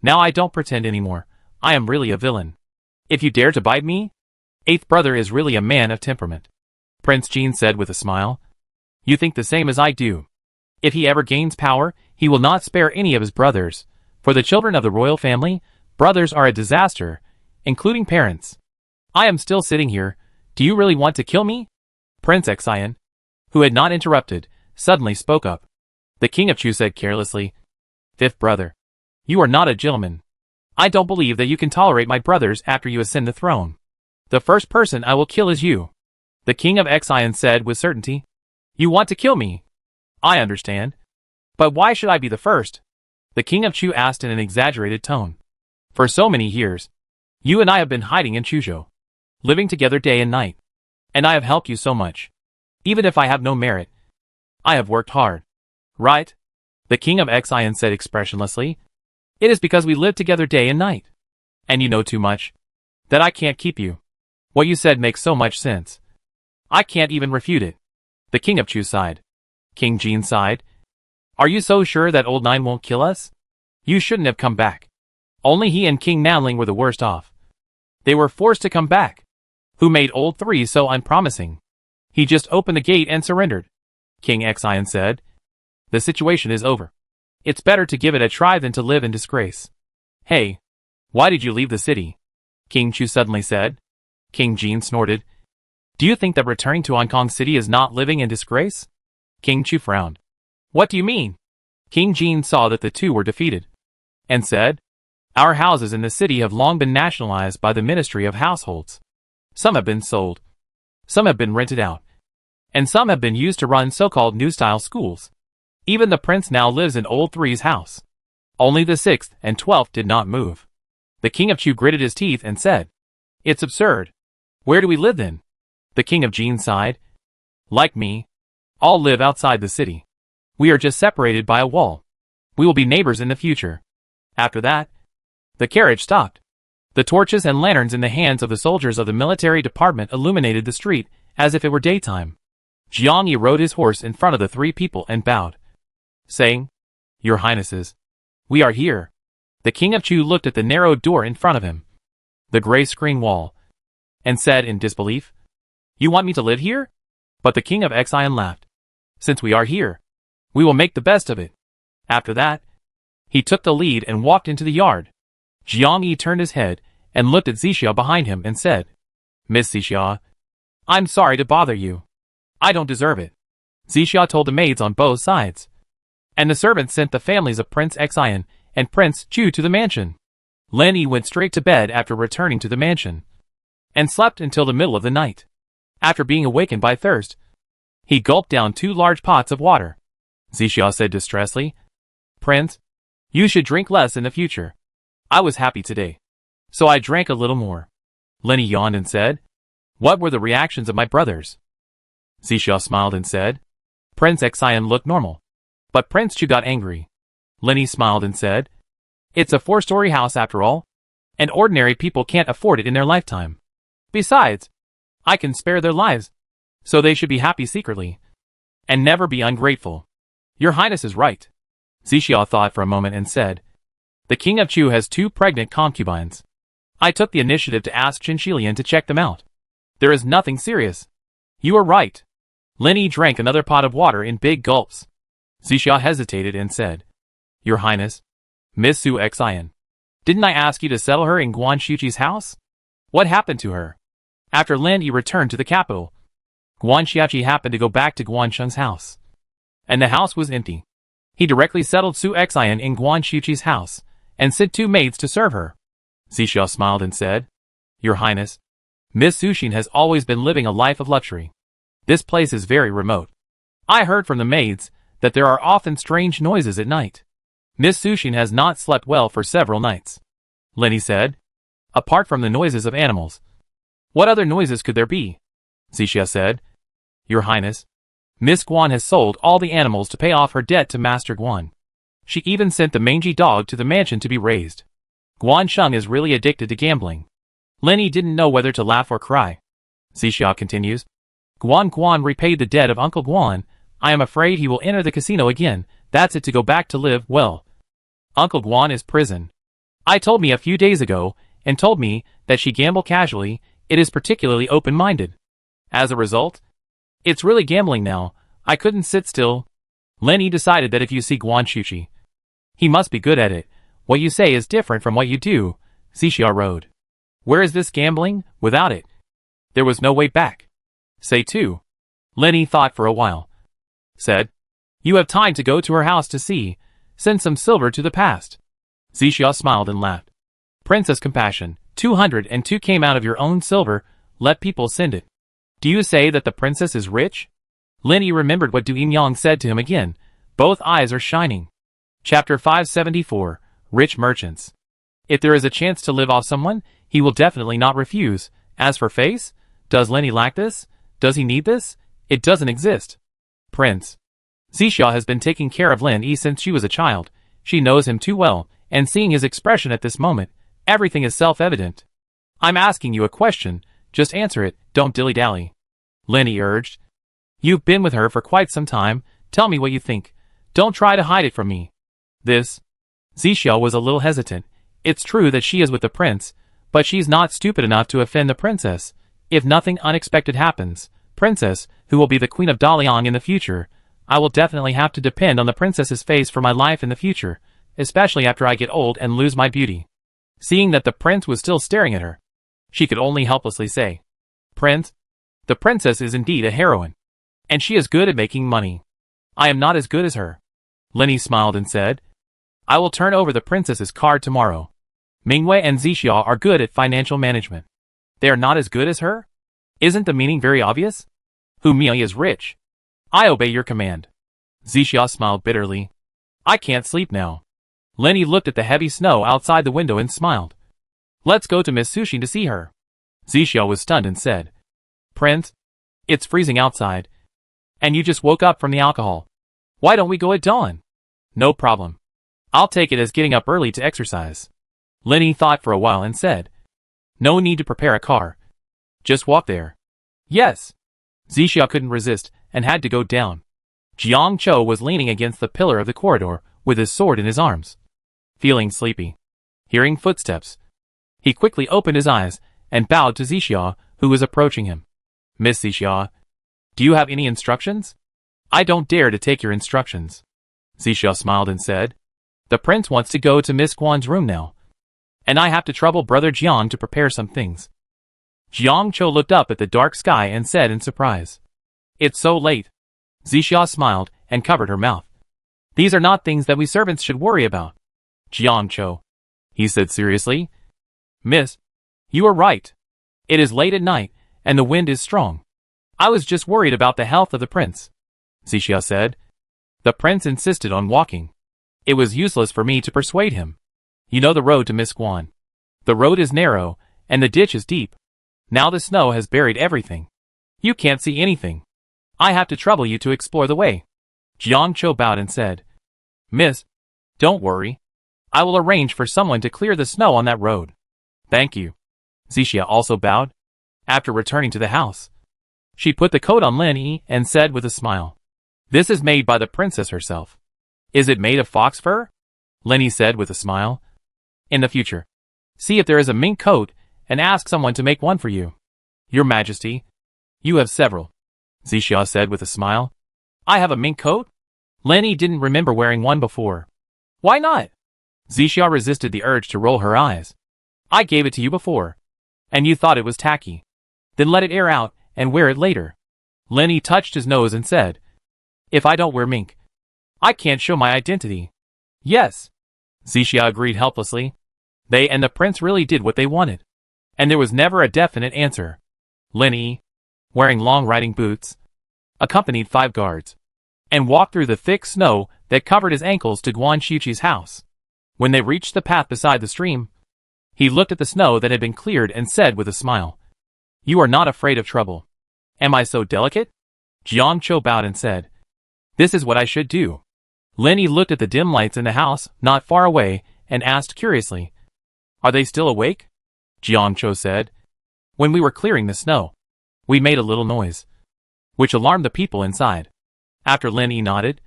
Now I don't pretend anymore. I am really a villain. If you dare to bite me, eighth brother is really a man of temperament." Prince Jin said with a smile. "You think the same as I do. If he ever gains power, he will not spare any of his brothers. For the children of the royal family, brothers are a disaster, including parents. I am still sitting here. Do you really want to kill me? Prince Xian, who had not interrupted, suddenly spoke up. The king of Chu said carelessly, "Fifth brother, you are not a gentleman. I don't believe that you can tolerate my brothers after you ascend the throne. The first person I will kill is you." The king of Xian said with certainty. "You want to kill me? I understand. But why should I be the first?" The king of Chu asked in an exaggerated tone. "For so many years, you and I have been hiding in Chuzhou, living together day and night. And I have helped you so much. Even if I have no merit, I have worked hard. Right?" The king of Xian said expressionlessly. "It is because we live together day and night. And you know too much, that I can't keep you. What you said makes so much sense. I can't even refute it." The king of Chu sighed. King Jin sighed. "Are you so sure that old Nine won't kill us? You shouldn't have come back. Only he and King Nanling were the worst off. They were forced to come back. Who made old Three so unpromising? He just opened the gate and surrendered." King Xian said. "The situation is over. It's better to give it a try than to live in disgrace." "Hey, why did you leave the city?" King Chu suddenly said. King Jin snorted. "Do you think that returning to Hong Kong City is not living in disgrace?" King Chu frowned. "What do you mean?" King Jin saw that the two were defeated, and said, "Our houses in the city have long been nationalized by the Ministry of Households. Some have been sold, some have been rented out, and some have been used to run so-called new-style schools. Even the prince now lives in old Three's house. Only the 6th and 12th did not move." The king of Chu gritted his teeth and said, "It's absurd. Where do we live then?" The king of Jin sighed. "Like me, all live outside the city. We are just separated by a wall. We will be neighbors in the future." After that, the carriage stopped. The torches and lanterns in the hands of the soldiers of the military department illuminated the street as if it were daytime. Jiang Yi rode his horse in front of the three people and bowed, saying, "Your Highnesses, we are here." The king of Chu looked at the narrow door in front of him, the gray screen wall, and said in disbelief, "You want me to live here?" But the king of Xian laughed. "Since we are here, we will make the best of it." After that, he took the lead and walked into the yard. Jiang Yi turned his head and looked at Zixia behind him and said, "Miss Zixia, I'm sorry to bother you. I don't deserve it." Zixia told the maids on both sides, and the servants sent the families of Prince Xian and Prince Chu to the mansion. Lin Yi went straight to bed after returning to the mansion, and slept until the middle of the night. After being awakened by thirst, he gulped down 2 large pots of water. Zixia said distressfully, "Prince, you should drink less in the future. I was happy today, so I drank a little more." Lin Yi yawned and said, "What were the reactions of my brothers?" Zixia smiled and said, "Prince Xian looked normal, but Prince Chu got angry." Lin Yi smiled and said, "It's a 4-story house after all, and ordinary people can't afford it in their lifetime. Besides, I can spare their lives, so they should be happy secretly, and never be ungrateful." "Your Highness is right." Zixia thought for a moment and said, "The king of Chu has 2 pregnant concubines. I took the initiative to ask Qin Shilian to check them out. There is nothing serious." "You are right." Lin Yi drank another pot of water in big gulps. Zixia hesitated and said, "Your Highness, Miss Su Xian, didn't I ask you to settle her in Guan Shuqi's house? What happened to her?" After Lin Yi returned to the capital, Guan Xiaqi happened to go back to Guan Sheng's house, and the house was empty. He directly settled Su Xian in Guan Shuqi's house, and sent 2 maids to serve her. Zixia smiled and said, "Your Highness, Miss Sushin has always been living a life of luxury. This place is very remote. I heard from the maids that there are often strange noises at night. Miss Sushin has not slept well for several nights." Lin Yi said, "Apart from the noises of animals, what other noises could there be?" Zixia said, "Your Highness, Miss Guan has sold all the animals to pay off her debt to Master Guan. She even sent the mangy dog to the mansion to be raised. Guan Sheng is really addicted to gambling." Lin Yi didn't know whether to laugh or cry. Zixia continues, Guan repaid the debt of Uncle Guan. I am afraid he will enter the casino again. That's it, to go back to live well. Uncle Guan is prison. I told me a few days ago, and told me that she gamble casually. It is particularly open-minded. As a result, it's really gambling now. I couldn't sit still. Lin Yi decided that if you see Guan Xuqi, he must be good at it. What you say is different from what you do, Zixia rode. Where is this gambling? Without it, there was no way back. Say too. Lin Yi thought for a while. Said, you have time to go to her house to see. Send some silver to the past. Zixia smiled and laughed. Princess Compassion, 202 came out of your own silver, let people send it. Do you say that the princess is rich? Lin Yi remembered what Du Yingyang said to him again. Both eyes are shining. Chapter 574, Rich Merchants. If there is a chance to live off someone, he will definitely not refuse. As for face, does Lin Yi lack this? Does he need this? It doesn't exist. Prince. Zixia has been taking care of Lin Yi since she was a child. She knows him too well, and seeing his expression at this moment, everything is self-evident. I'm asking you a question, just answer it, don't dilly-dally. Lin Yi urged. You've been with her for quite some time, tell me what you think. Don't try to hide it from me. This. Zixia was a little hesitant. It's true that she is with the prince, but she's not stupid enough to offend the princess. If nothing unexpected happens, princess, who will be the queen of Daliang in the future, I will definitely have to depend on the princess's face for my life in the future, especially after I get old and lose my beauty. Seeing that the prince was still staring at her, she could only helplessly say, Prince, the princess is indeed a heroine, and she is good at making money. I am not as good as her. Lin Yi smiled and said, I will turn over the princess's card tomorrow. Mingwei and Zixia are good at financial management. They are not as good as her? Isn't the meaning very obvious? Hu Mei is rich. I obey your command. Zixia smiled bitterly. I can't sleep now. Lin Yi looked at the heavy snow outside the window and smiled. Let's go to Miss Sushi to see her. Zixia was stunned and said, Prince, it's freezing outside, and you just woke up from the alcohol. Why don't we go at dawn? No problem. I'll take it as getting up early to exercise. Lin Yi thought for a while and said, No need to prepare a car. Just walk there. Yes. Zixia couldn't resist and had to go down. Jiang Chou was leaning against the pillar of the corridor with his sword in his arms. Feeling sleepy. Hearing footsteps, he quickly opened his eyes and bowed to Zixia, who was approaching him. Miss Zixia, do you have any instructions? I don't dare to take your instructions. Zixia smiled and said, The prince wants to go to Miss Guan's room now, and I have to trouble Brother Jiang to prepare some things. Jiang Chou looked up at the dark sky and said in surprise, It's so late. Zixia smiled and covered her mouth. These are not things that we servants should worry about. Jiang Chou, he said seriously. Miss, you are right. It is late at night, and the wind is strong. I was just worried about the health of the prince. Zixia said. The prince insisted on walking. It was useless for me to persuade him. You know the road to Miss Guan. The road is narrow, and the ditch is deep. Now the snow has buried everything. You can't see anything. I have to trouble you to explore the way. Jiang Chou bowed and said, Miss, don't worry. I will arrange for someone to clear the snow on that road. Thank you. Zixia also bowed. After returning to the house, she put the coat on Lin Yi and said with a smile, This is made by the princess herself. Is it made of fox fur? Lin Yi said with a smile. In the future, see if there is a mink coat and ask someone to make one for you. Your Majesty, you have several. Zixia said with a smile. I have a mink coat? Lin Yi didn't remember wearing one before. Why not? Zixia resisted the urge to roll her eyes. I gave it to you before, and you thought it was tacky. Then let it air out and wear it later. Lin Yi touched his nose and said, If I don't wear mink, I can't show my identity. Yes. Zixia agreed helplessly. They and the prince really did what they wanted, and there was never a definite answer. Lin Yi, wearing long riding boots, accompanied 5 guards, and walked through the thick snow that covered his ankles to Guan Xuqi's house. When they reached the path beside the stream, he looked at the snow that had been cleared and said with a smile, You are not afraid of trouble. Am I so delicate? Jiang Chou bowed and said, This is what I should do. Lin Yi looked at the dim lights in the house not far away and asked curiously, Are they still awake? Jiang Chou said, When we were clearing the snow, we made a little noise, which alarmed the people inside. After Lin Yi nodded,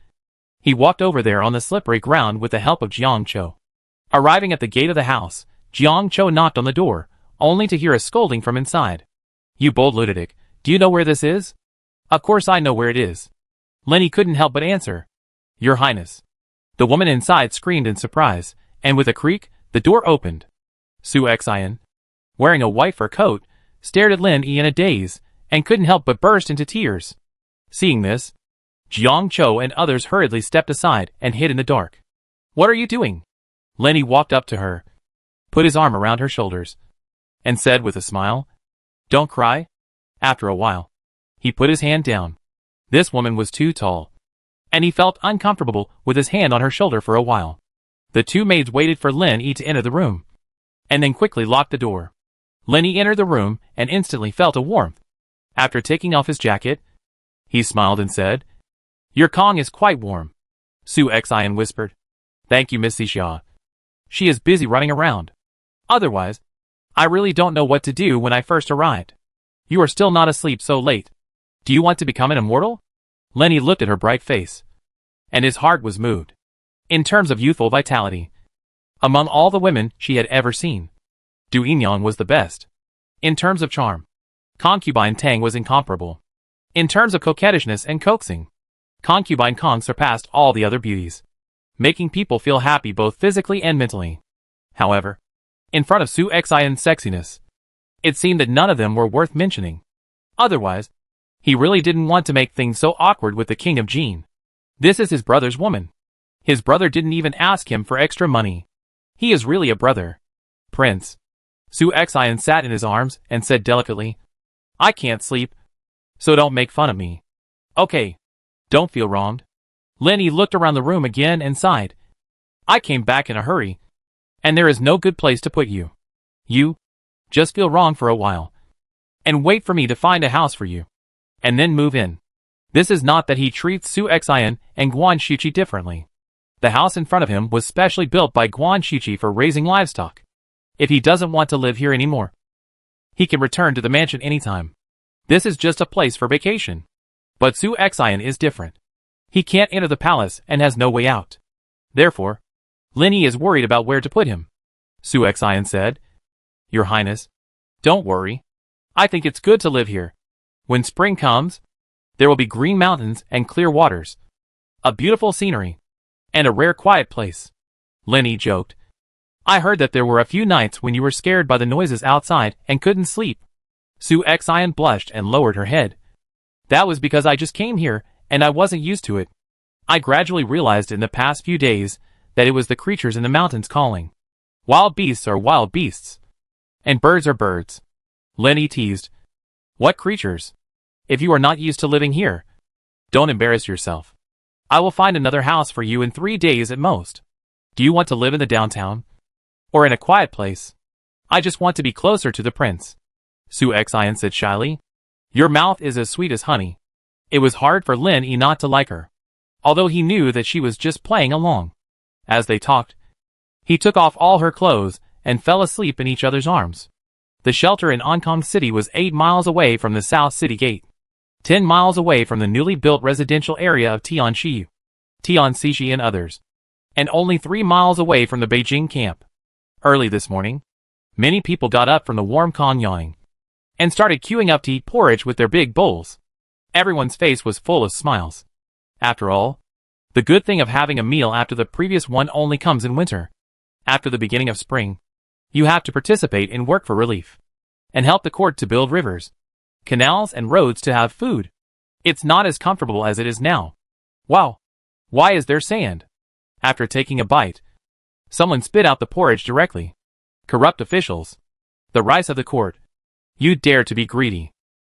he walked over there on the slippery ground with the help of Jiang Chou. Arriving at the gate of the house, Jiang Chou knocked on the door, only to hear a scolding from inside. You bold lunatic, do you know where this is? Of course I know where it is. Lin Yi couldn't help but answer. Your Highness. The woman inside screamed in surprise, and with a creak, the door opened. Su Xian, wearing a white fur coat, stared at Lin Yi in a daze, and couldn't help but burst into tears. Seeing this, Jiang Chou and others hurriedly stepped aside and hid in the dark. What are you doing? Lin Yi walked up to her, put his arm around her shoulders, and said with a smile, Don't cry. After a while, he put his hand down. This woman was too tall, and he felt uncomfortable with his hand on her shoulder for a while. The two maids waited for Lin Yi to enter the room, and then quickly locked the door. Lin Yi entered the room and instantly felt a warmth. After taking off his jacket, he smiled and said, Your Kong is quite warm. Su Xian whispered, Thank you, Miss Xia. She is busy running around. Otherwise, I really don't know what to do when I first arrived. You are still not asleep so late. Do you want to become an immortal? Lin Yi looked at her bright face, and his heart was moved. In terms of youthful vitality, among all the women she had ever seen, Du Yinyang was the best. In terms of charm, concubine Tang was incomparable. In terms of coquettishness and coaxing, concubine Kong surpassed all the other beauties, making people feel happy both physically and mentally. However, in front of Su Xian's sexiness, it seemed that none of them were worth mentioning. Otherwise, he really didn't want to make things so awkward with the king of Jin. This is his brother's woman. His brother didn't even ask him for extra money. He is really a brother. Prince. Su Xian sat in his arms and said delicately, I can't sleep, so don't make fun of me. Okay. Don't feel wronged. Lin Yi looked around the room again and sighed. I came back in a hurry, and there is no good place to put you. You just feel wrong for a while, and wait for me to find a house for you, and then move in. This is not that he treats Su Xian and Guan Shiqi differently. The house in front of him was specially built by Guan Shiqi for raising livestock. If he doesn't want to live here anymore, he can return to the mansion anytime. This is just a place for vacation. But Su Xian is different. He can't enter the palace and has no way out. Therefore, Lin Yi is worried about where to put him. Su Xian said, Your Highness, don't worry. I think it's good to live here. When spring comes, there will be green mountains and clear waters, a beautiful scenery, and a rare quiet place. Lin Yi joked. I heard that there were a few nights when you were scared by the noises outside and couldn't sleep. Su Xian blushed and lowered her head. That was because I just came here and I wasn't used to it. I gradually realized in the past few days that it was the creatures in the mountains calling. Wild beasts are wild beasts, and birds are birds. Lin Yi teased. What creatures? If you are not used to living here, don't embarrass yourself. I will find another house for you in 3 days at most. Do you want to live in the downtown? Or in a quiet place? I just want to be closer to the prince. Su Xian said shyly. Your mouth is as sweet as honey. It was hard for Lin Yi not to like her, although he knew that she was just playing along. As they talked, he took off all her clothes and fell asleep in each other's arms. The shelter in Ankong City was 8 miles away from the South City Gate, 10 miles away from the newly built residential area of Tianxi, Tianxi and others, and only 3 miles away from the Beijing camp. Early this morning, many people got up from the warm Kong yawning and started queuing up to eat porridge with their big bowls. Everyone's face was full of smiles. After all, the good thing of having a meal after the previous one only comes in winter. After the beginning of spring, you have to participate in work for relief and help the court to build rivers, canals and roads to have food. It's not as comfortable as it is now. Wow! Why is there sand? After taking a bite, someone spit out the porridge directly. Corrupt officials. The rice of the court. You dare to be greedy.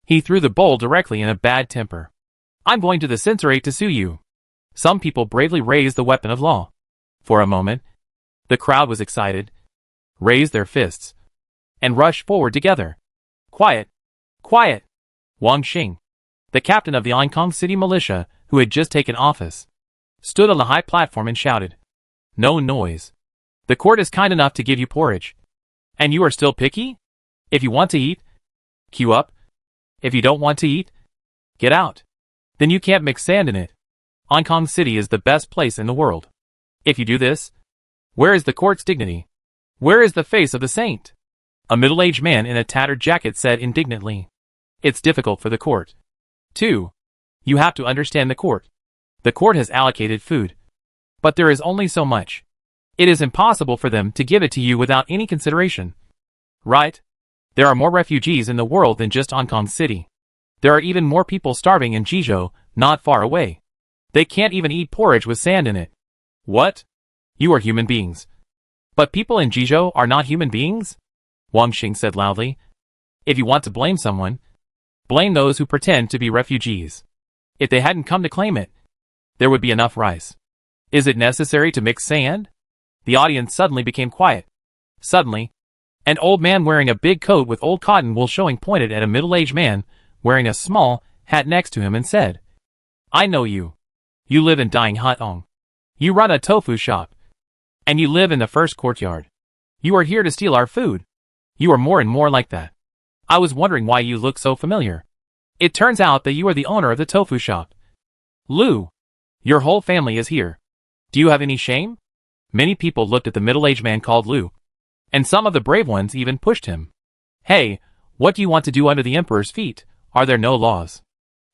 He threw the bowl directly in a bad temper. I'm going to the censorate to sue you. Some people bravely raised the weapon of law. For a moment, the crowd was excited, raised their fists, and rushed forward together. Quiet! Quiet! Wang Xing, the captain of the Ankong City militia, who had just taken office, stood on the high platform and shouted, No noise. The court is kind enough to give you porridge. And you are still picky? If you want to eat, queue up. If you don't want to eat, get out. Then you can't mix sand in it. Ankong City is the best place in the world. If you do this, where is the court's dignity? Where is the face of the saint? A middle-aged man in a tattered jacket said indignantly. It's difficult for the court. 2. You have to understand the court. The court has allocated food. But there is only so much. It is impossible for them to give it to you without any consideration. Right? There are more refugees in the world than just Hong Kong City. There are even more people starving in Jizhou, not far away. They can't even eat porridge with sand in it. What? You are human beings. But people in Jizhou are not human beings? Wang Xing said loudly. If you want to blame someone, blame those who pretend to be refugees. If they hadn't come to claim it, there would be enough rice. Is it necessary to mix sand? The audience suddenly became quiet. Suddenly, an old man wearing a big coat with old cotton wool showing pointed at a middle-aged man wearing a small hat next to him and said, I know you. You live in Dying Hutong. You run a tofu shop. And you live in the first courtyard. You are here to steal our food. You are more and more like that. I was wondering why you look so familiar. It turns out that you are the owner of the tofu shop. Lu, your whole family is here. Do you have any shame? Many people looked at the middle-aged man called Lu. And some of the brave ones even pushed him. Hey, what do you want to do under the emperor's feet? Are there no laws?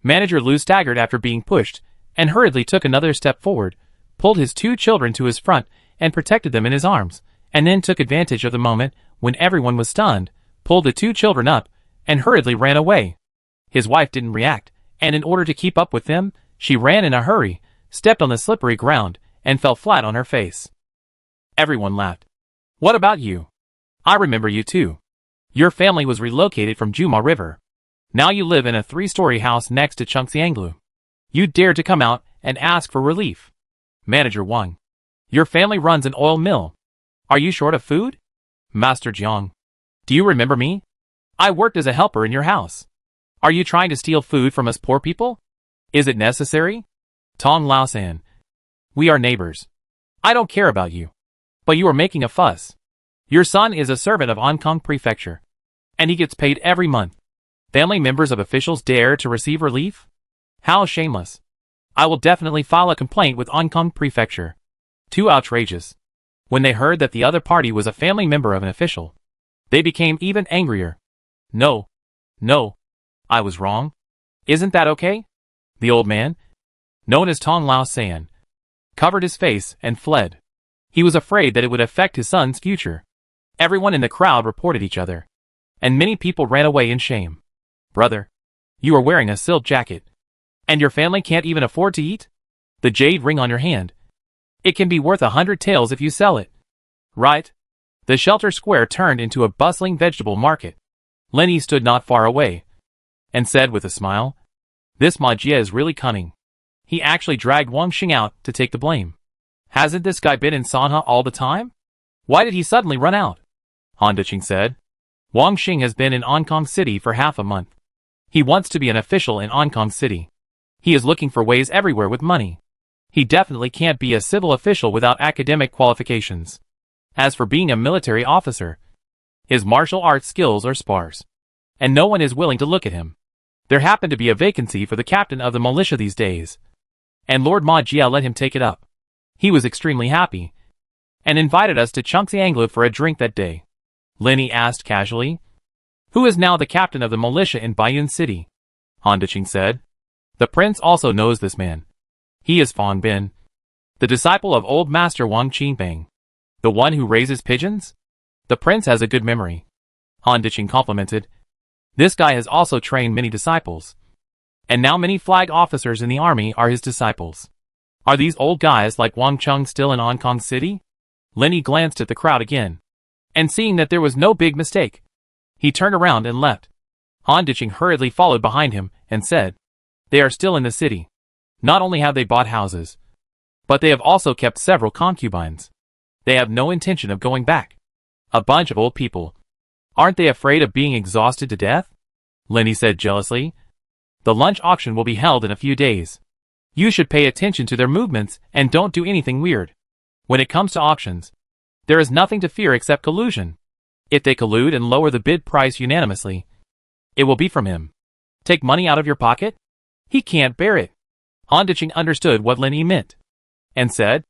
Manager Lu staggered after being pushed, and hurriedly took another step forward, pulled his 2 children to his front, and protected them in his arms, and then took advantage of the moment when everyone was stunned, pulled the 2 children up, and hurriedly ran away. His wife didn't react, and in order to keep up with them, she ran in a hurry, stepped on the slippery ground, and fell flat on her face. Everyone laughed. What about you? I remember you too. Your family was relocated from Juma River. Now you live in a 3-story house next to Chungxianglu. You dared to come out and ask for relief. Manager Wang. Your family runs an oil mill. Are you short of food? Master Jiang. Do you remember me? I worked as a helper in your house. Are you trying to steal food from us poor people? Is it necessary? Tong Laosan. We are neighbors. I don't care about you. But you are making a fuss. Your son is a servant of Hong Kong Prefecture. And he gets paid every month. Family members of officials dare to receive relief? How shameless. I will definitely file a complaint with Hong Kong Prefecture. Too outrageous. When they heard that the other party was a family member of an official, they became even angrier. No. I was wrong. Isn't that okay? The old man, known as Tong Lao San, covered his face and fled. He was afraid that it would affect his son's future. Everyone in the crowd reported each other, and many people ran away in shame. Brother, you are wearing a silk jacket, and your family can't even afford to eat? The jade ring on your hand. It can be worth 100 taels if you sell it. Right? The shelter square turned into a bustling vegetable market. Lenny stood not far away, and said with a smile, This Ma Jie is really cunning. He actually dragged Wang Xing out to take the blame. Hasn't this guy been in Sanha all the time? Why did he suddenly run out? Han Deqing said. Wang Xing has been in Hong Kong City for half a month. He wants to be an official in Hong Kong City. He is looking for ways everywhere with money. He definitely can't be a civil official without academic qualifications. As for being a military officer, his martial arts skills are sparse, and no one is willing to look at him. There happened to be a vacancy for the captain of the militia these days, and Lord Ma Jia let him take it up. He was extremely happy, and invited us to Chungxianglu for a drink that day. Lenny asked casually, Who is now the captain of the militia in Baiyun City? Han Deqing said. The prince also knows this man. He is Fan Bin, the disciple of old master Wang Qingbang, the one who raises pigeons? The prince has a good memory. Han Deqing complimented. This guy has also trained many disciples. And now many flag officers in the army are his disciples. Are these old guys like Wang Chung still in Hong Kong City? Lenny glanced at the crowd again, and seeing that there was no big mistake, he turned around and left. Han Deqing hurriedly followed behind him and said, They are still in the city. Not only have they bought houses, but they have also kept several concubines. They have no intention of going back. A bunch of old people. Aren't they afraid of being exhausted to death? Lenny said jealously. The lunch auction will be held in a few days. You should pay attention to their movements and don't do anything weird. When it comes to auctions, there is nothing to fear except collusion. If they collude and lower the bid price unanimously, it will be from him. Take money out of your pocket? He can't bear it. Han Deqing understood what Lenny meant, and said,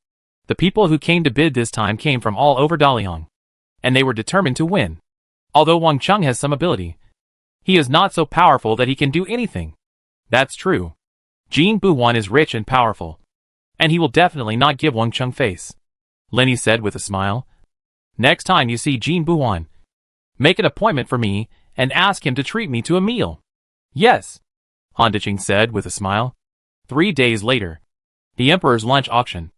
The people who came to bid this time came from all over Daliang, and they were determined to win. Although Wang Chung has some ability, he is not so powerful that he can do anything. That's true. Jin Buwan is rich and powerful, And he will definitely not give Wang Chung face. Lenny said with a smile. Next time you see Jin Buwan, make an appointment for me and ask him to treat me to a meal. Yes, Han Diqing said with a smile. 3 days later, the emperor's lunch auction,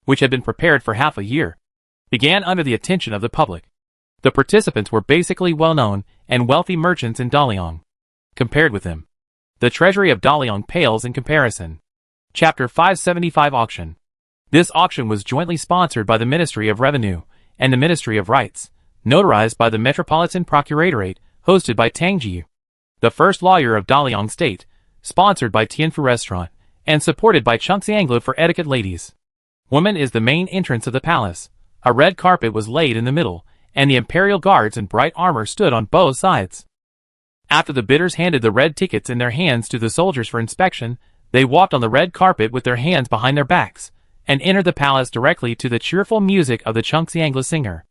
which had been prepared for half a year, began under the attention of the public. The participants were basically well-known and wealthy merchants in Daliang. Compared with them, the treasury of Daliang pales in comparison. Chapter 575 Auction. This auction was jointly sponsored by the Ministry of Revenue and the Ministry of Rights, notarized by the Metropolitan Procuratorate, hosted by Tang Jiu, the first lawyer of Daliang State, sponsored by Tianfu Restaurant, and supported by Chungxianglu for Etiquette Ladies. Woman is the main entrance of the palace. A red carpet was laid in the middle, and the imperial guards in bright armor stood on both sides. After the bidders handed the red tickets in their hands to the soldiers for inspection, they walked on the red carpet with their hands behind their backs, and entered the palace directly to the cheerful music of the Chungxianglu singer.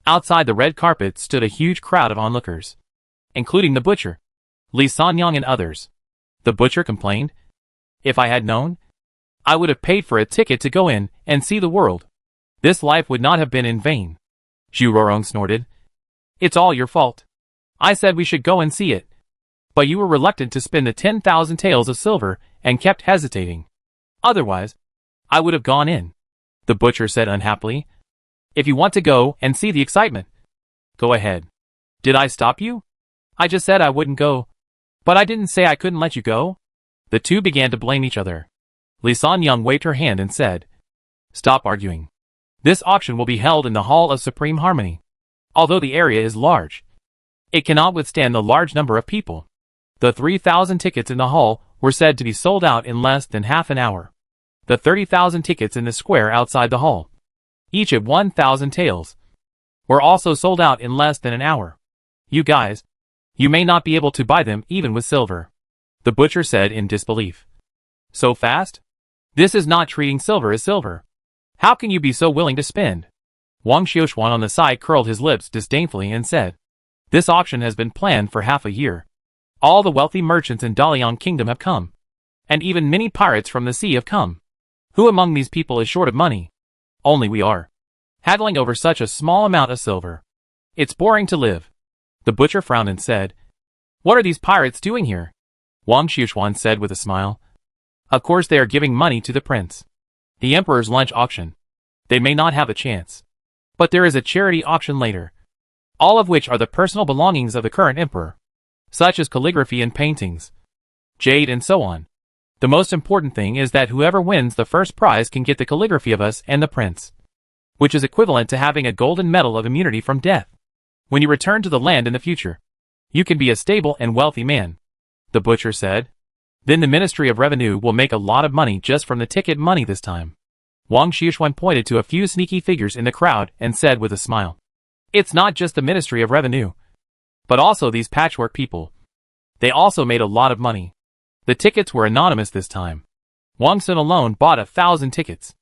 Outside the red carpet stood a huge crowd of onlookers, including the butcher, Li Sanyang and others. The butcher complained, "If I had known, I would have paid for a ticket to go in and see the world. This life would not have been in vain." Zhu Rorong snorted, "It's all your fault. I said we should go and see it. But you were reluctant to spend the 10,000 taels of silver and kept hesitating. Otherwise, I would have gone in." The butcher said unhappily, "If you want to go and see the excitement, go ahead. Did I stop you? I just said I wouldn't go. But I didn't say I couldn't let you go." The two began to blame each other. Li Sanyang waved her hand and said, "Stop arguing. This auction will be held in the Hall of Supreme Harmony. Although the area is large, it cannot withstand the large number of people. The 3,000 tickets in the hall were said to be sold out in less than half an hour. The 30,000 tickets in the square outside the hall, each at 1,000 taels, were also sold out in less than an hour. You guys, you may not be able to buy them even with silver." The butcher said in disbelief. "So fast? This is not treating silver as silver. How can you be so willing to spend?" Wang Xiuxuan on the side curled his lips disdainfully and said, "This auction has been planned for half a year. All the wealthy merchants in Daliang Kingdom have come. And even many pirates from the sea have come. Who among these people is short of money? Only we are. Haggling over such a small amount of silver. It's boring to live." The butcher frowned and said, "What are these pirates doing here?" Wang Xiuxuan said with a smile, "Of course they are giving money to the prince. The emperor's lunch auction. They may not have a chance. But there is a charity auction later. All of which are the personal belongings of the current emperor, such as calligraphy and paintings, jade and so on. The most important thing is that whoever wins the first prize can get the calligraphy of us and the prince, which is equivalent to having a golden medal of immunity from death. When you return to the land in the future, you can be a stable and wealthy man," the butcher said. "Then the Ministry of Revenue will make a lot of money just from the ticket money this time." Wang Xiuxuan pointed to a few sneaky figures in the crowd and said with a smile, "It's not just the Ministry of Revenue, but also these patchwork people. They also made a lot of money. The tickets were anonymous this time. Wang Sun alone bought 1,000 tickets.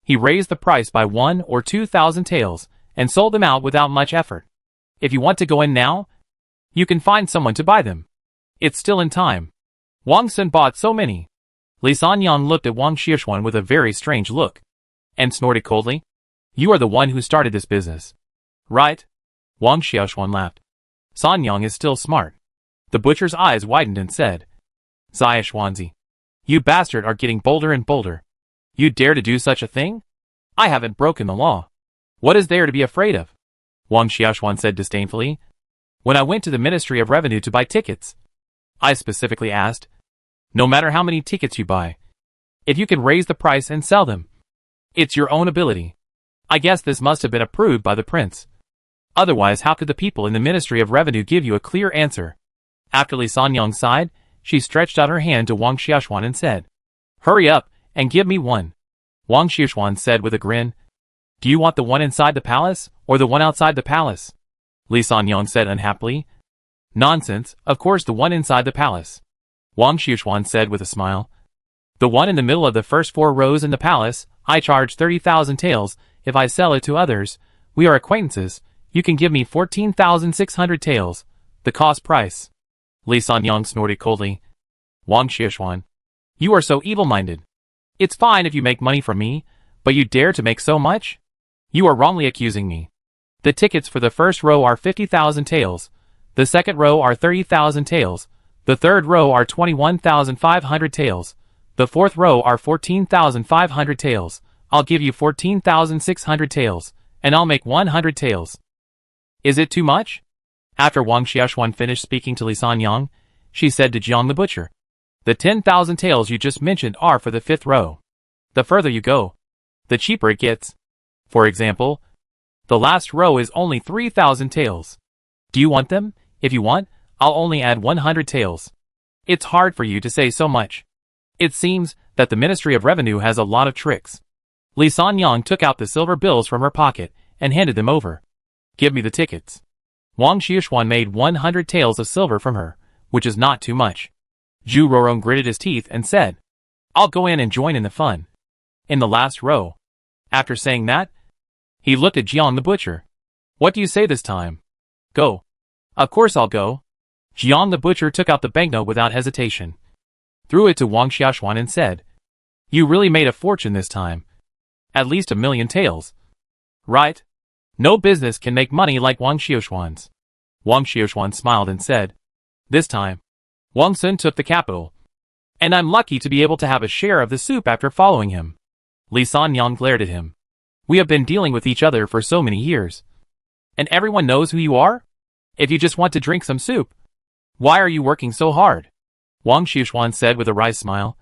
He raised the price by 1 or 2,000 taels and sold them out without much effort. If you want to go in now, you can find someone to buy them. It's still in time." Wang Sun bought so many. Li Sanyang looked at Wang Xiuxuan with a very strange look, and snorted coldly, "You are the one who started this business, right?" Wang Xiuxuan laughed. "Sanyang is still smart." The butcher's eyes widened and said, "Zaya Xuanzi, you bastard are getting bolder and bolder. You dare to do such a thing? I haven't broken the law. What is there to be afraid of?" Wang Xiuxuan said disdainfully, "When I went to the Ministry of Revenue to buy tickets, I specifically asked, no matter how many tickets you buy, if you can raise the price and sell them, it's your own ability. I guess this must have been approved by the prince. Otherwise, how could the people in the Ministry of Revenue give you a clear answer?" After Li Sanyang sighed, she stretched out her hand to Wang Xiuxuan and said, "Hurry up and give me one." Wang Xiuxuan said with a grin, "Do you want the one inside the palace or the one outside the palace?" Li Sanyang said unhappily, "Nonsense, of course the one inside the palace." Wang Xiuxuan said with a smile, "The one in the middle of the first 4 rows in the palace, I charge 30,000 taels. If I sell it to others, we are acquaintances, you can give me 14,600 taels, the cost price." Li Sanyang snorted coldly, "Wang Xiuxuan, you are so evil-minded. It's fine if you make money from me, but you dare to make so much? You are wrongly accusing me. The tickets for the first row are 50,000 taels, the second row are 30,000 taels, the third row are 21,500 taels, the fourth row are 14,500 taels. I'll give you 14,600 taels, and I'll make 100 taels. Is it too much? After Wang Xiaoshuan finished speaking to Li Sanyang, she said to Jiang the butcher, the 10,000 taels you just mentioned are for the fifth row. The further you go, the cheaper it gets. For example, the last row is only 3,000 taels. Do you want them? If you want, I'll only add 100 taels. It's hard for you to say so much. It seems that the Ministry of Revenue has a lot of tricks. Li Sanyang took out the silver bills from her pocket and handed them over. Give me the tickets. Wang Xiaoshuan made 100 taels of silver from her, which is not too much. Zhu Rorong gritted his teeth and said, I'll go in and join in the fun. In the last row. After saying that, he looked at Jiang the butcher. What do you say this time? Go. Of course I'll go. Jiang the butcher took out the banknote without hesitation, threw it to Wang Xiaoshuan and said, You really made a fortune this time. At least 1,000,000 taels. Right? No business can make money like Wang Xiaoshuan's. Wang Xiaoshuan smiled and said, This time, Wang Sun took the capital, and I'm lucky to be able to have a share of the soup after following him. Li Sanyang glared at him. We have been dealing with each other for so many years. And everyone knows who you are? If you just want to drink some soup, why are you working so hard? Wang Xiaoshuan said with a wry smile.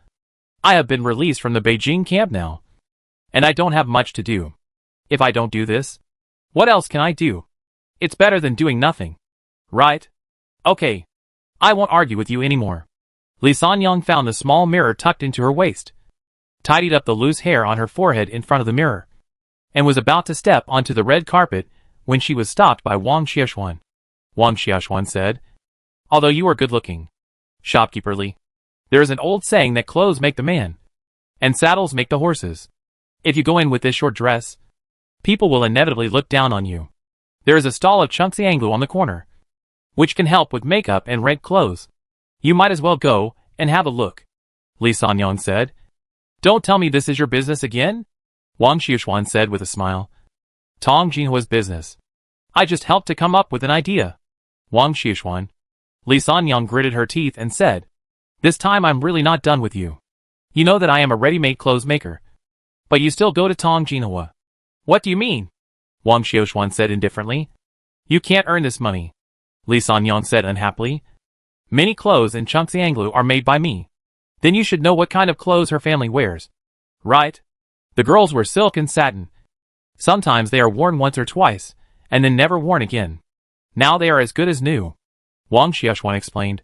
I have been released from the Beijing camp now, and I don't have much to do. If I don't do this, what else can I do? It's better than doing nothing. Right? Okay. I won't argue with you anymore. Li Sanyang found the small mirror tucked into her waist, tidied up the loose hair on her forehead in front of the mirror, and was about to step onto the red carpet when she was stopped by Wang Xiaoshuan. Wang Xiaoshuan said, Although you are good-looking, shopkeeper Li, there is an old saying that clothes make the man, and saddles make the horses. If you go in with this short dress, people will inevitably look down on you. There is a stall of Chungxianglu on the corner, which can help with makeup and red clothes. You might as well go and have a look. Li Sanyang said. Don't tell me this is your business again? Wang Xiaoshuan said with a smile. Tong Jinhua's business. I just helped to come up with an idea. Wang Xiaoshuan. Li Sanyang gritted her teeth and said, This time I'm really not done with you. You know that I am a ready-made clothes maker, but you still go to Tong Jinhua. What do you mean? Wang Xiaoshuan said indifferently. You can't earn this money. Li Sanyang said unhappily. Many clothes in Chungxianglu are made by me. Then you should know what kind of clothes her family wears. Right? The girls wear silk and satin. Sometimes they are worn once or twice, and then never worn again. Now they are as good as new. Wang Xiaoshuan explained.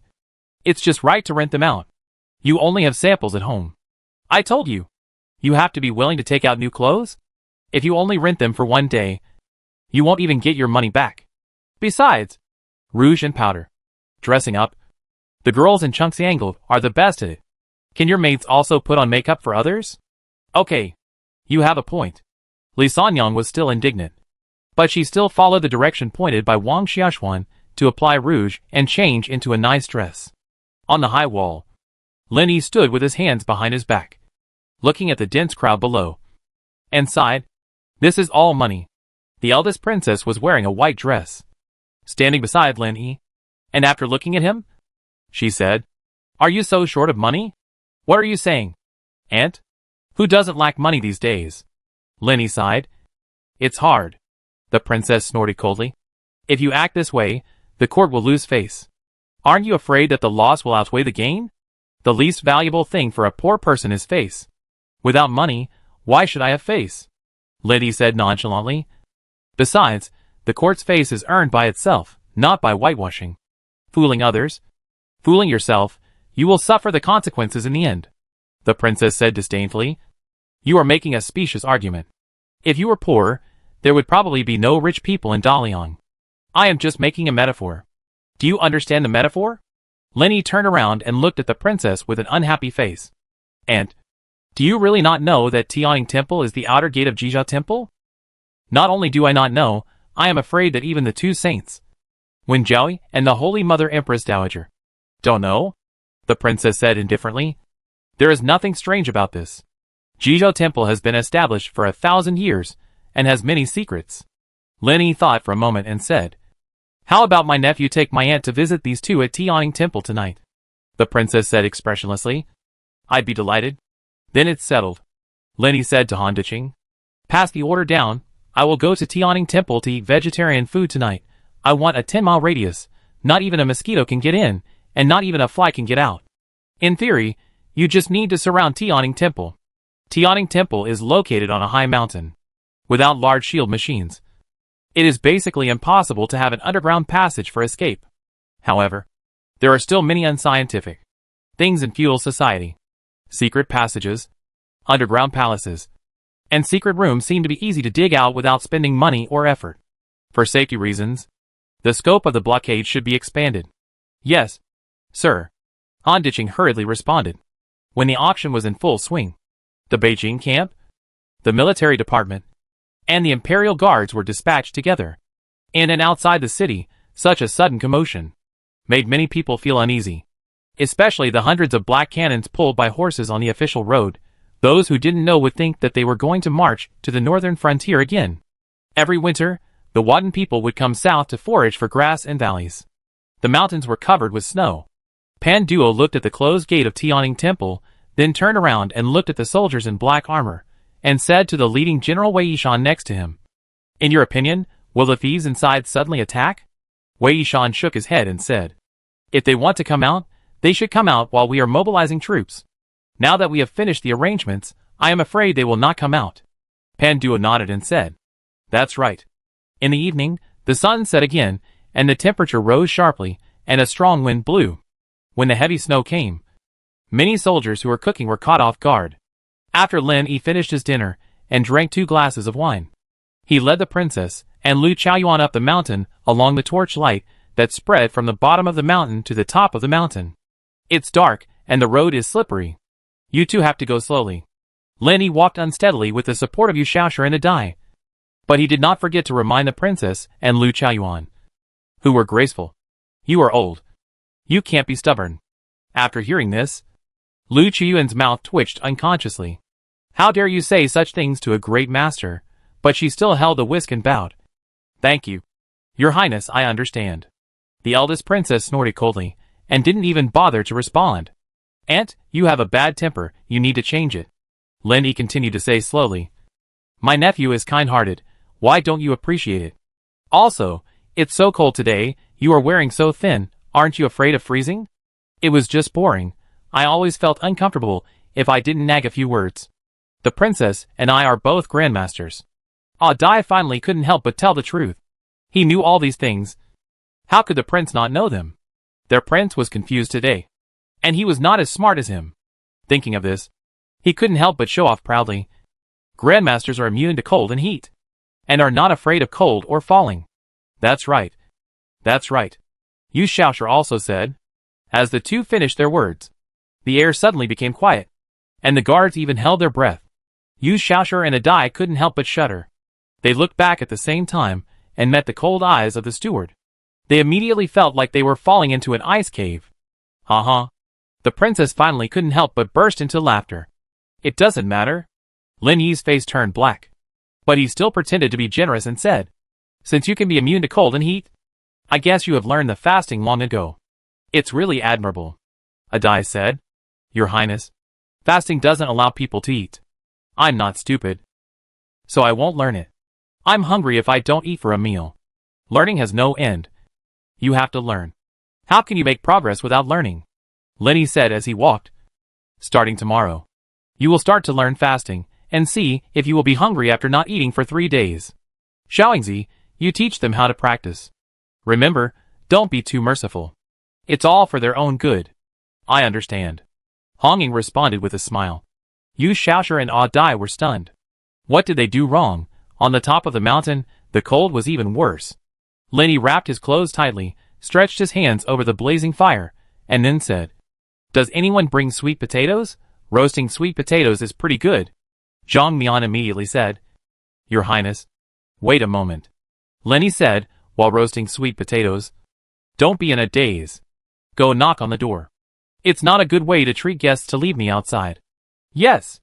It's just right to rent them out. You only have samples at home. I told you. You have to be willing to take out new clothes. If you only rent them for one day, you won't even get your money back. Besides, rouge and powder, dressing up, the girls in Chungxianglu are the best at it. Can your maids also put on makeup for others? Okay. You have a point. Li Sanyang was still indignant, but she still followed the direction pointed by Wang Xiaoshuan to apply rouge and change into a nice dress. On the high wall, Lin Yi stood with his hands behind his back, looking at the dense crowd below, and sighed. This is all money. The eldest princess was wearing a white dress, standing beside Lin Yi, and after looking at him, she said, Are you so short of money? What are you saying, Aunt? Who doesn't lack money these days? Lin Yi sighed. It's hard. The princess snorted coldly. If you act this way, the court will lose face. Aren't you afraid that the loss will outweigh the gain? The least valuable thing for a poor person is face. Without money, why should I have face? Lin Yi said nonchalantly. Besides, the court's face is earned by itself, not by whitewashing. Fooling others, fooling yourself, you will suffer the consequences in the end. The princess said disdainfully. You are making a specious argument. If you were poor, there would probably be no rich people in Daliang. I am just making a metaphor. Do you understand the metaphor? Lin Yi turned around and looked at the princess with an unhappy face. Aunt, do you really not know that Tianning Temple is the outer gate of Jizha Temple? Not only do I not know, I am afraid that even the two saints, Wen Jiaoyi and the Holy Mother Empress Dowager, don't know? The princess said indifferently. There is nothing strange about this. Jizhou Temple has been established for 1,000 years and has many secrets. Lin Yi thought for a moment and said, "How about my nephew take my aunt to visit these two at Tianing Temple tonight?" The princess said expressionlessly. "I'd be delighted." "Then it's settled," Lin Yi said to Han Diqing. "Pass the order down. I will go to Tianing Temple to eat vegetarian food tonight. I want a 10-mile radius. Not even a mosquito can get in, and not even a fly can get out. In theory, you just need to surround Tianing Temple. Tianing Temple is located on a high mountain. Without large shield machines, it is basically impossible to have an underground passage for escape. However, there are still many unscientific things in feudal society. Secret passages, underground palaces, and secret rooms seem to be easy to dig out without spending money or effort. For safety reasons, the scope of the blockade should be expanded." "Yes, sir," Han Diqing hurriedly responded. When the auction was in full swing, the Beijing camp, the military department, and the imperial guards were dispatched together. In and outside the city, such a sudden commotion made many people feel uneasy, especially the hundreds of black cannons pulled by horses on the official road. Those who didn't know would think that they were going to march to the northern frontier again. Every winter, the Watan people would come south to forage for grass and valleys. The mountains were covered with snow. Pan Duo looked at the closed gate of Tianing Temple, then turned around and looked at the soldiers in black armor, and said to the leading General Wei Yishan next to him, "In your opinion, will the thieves inside suddenly attack?" Wei Yishan shook his head and said, "If they want to come out, they should come out while we are mobilizing troops. Now that we have finished the arrangements, I am afraid they will not come out." Pan Duo nodded and said, "That's right." In the evening, the sun set again, and the temperature rose sharply, and a strong wind blew. When the heavy snow came, many soldiers who were cooking were caught off guard. After Lin Yi finished his dinner and drank 2 glasses of wine, he led the princess and Lu Chaoyuan up the mountain along the torch light that spread from the bottom of the mountain to the top of the mountain. "It's dark, and the road is slippery. You two have to go slowly." Lin Yi walked unsteadily with the support of Yu Shaoshi and Adai, but he did not forget to remind the princess and Lu Chaoyuan, who were graceful. "You are old. You can't be stubborn." After hearing this, Lu Chaoyuan's mouth twitched unconsciously. How dare you say such things to a great master? But she still held the whisk and bowed. "Thank you, Your Highness, I understand." The eldest princess snorted coldly, and didn't even bother to respond. "Aunt, you have a bad temper, you need to change it." Lin Yi continued to say slowly, "My nephew is kind-hearted, why don't you appreciate it? Also, it's so cold today, you are wearing so thin, aren't you afraid of freezing?" It was just boring. I always felt uncomfortable if I didn't nag a few words. The princess and I are both grandmasters. Dai finally couldn't help but tell the truth. He knew all these things. How could the prince not know them? Their prince was confused today, and he was not as smart as him. Thinking of this, he couldn't help but show off proudly. Grandmasters are immune to cold and heat, and are not afraid of cold or falling. That's right. That's right. Yu Shaoshi also said. As the two finished their words, the air suddenly became quiet, and the guards even held their breath. Yu Shaoshi and Adai couldn't help but shudder. They looked back at the same time, and met the cold eyes of the steward. They immediately felt like they were falling into an ice cave. Ha. The princess finally couldn't help but burst into laughter. "It doesn't matter." Lin Yi's face turned black, but he still pretended to be generous and said, "Since you can be immune to cold and heat, I guess you have learned the fasting long ago. It's really admirable." Adai said, "Your Highness, fasting doesn't allow people to eat. I'm not stupid, so I won't learn it. I'm hungry if I don't eat for a meal. Learning has no end. You have to learn. How can you make progress without learning?" Lin Yi said as he walked. "Starting tomorrow, you will start to learn fasting, and see if you will be hungry after not eating for 3 days. Xiaoyingzi, you teach them how to practice. Remember, don't be too merciful. It's all for their own good." "I understand." Hong Ying responded with a smile. Yu Shaoshi and Dai were stunned. What did they do wrong? On the top of the mountain, the cold was even worse. Lin Yi wrapped his clothes tightly, stretched his hands over the blazing fire, and then said, "Does anyone bring sweet potatoes? Roasting sweet potatoes is pretty good." Zhang Mian immediately said, "Your Highness, wait a moment." Lin Yi said, while roasting sweet potatoes, "Don't be in a daze. Go knock on the door. It's not a good way to treat guests to leave me outside." "Yes."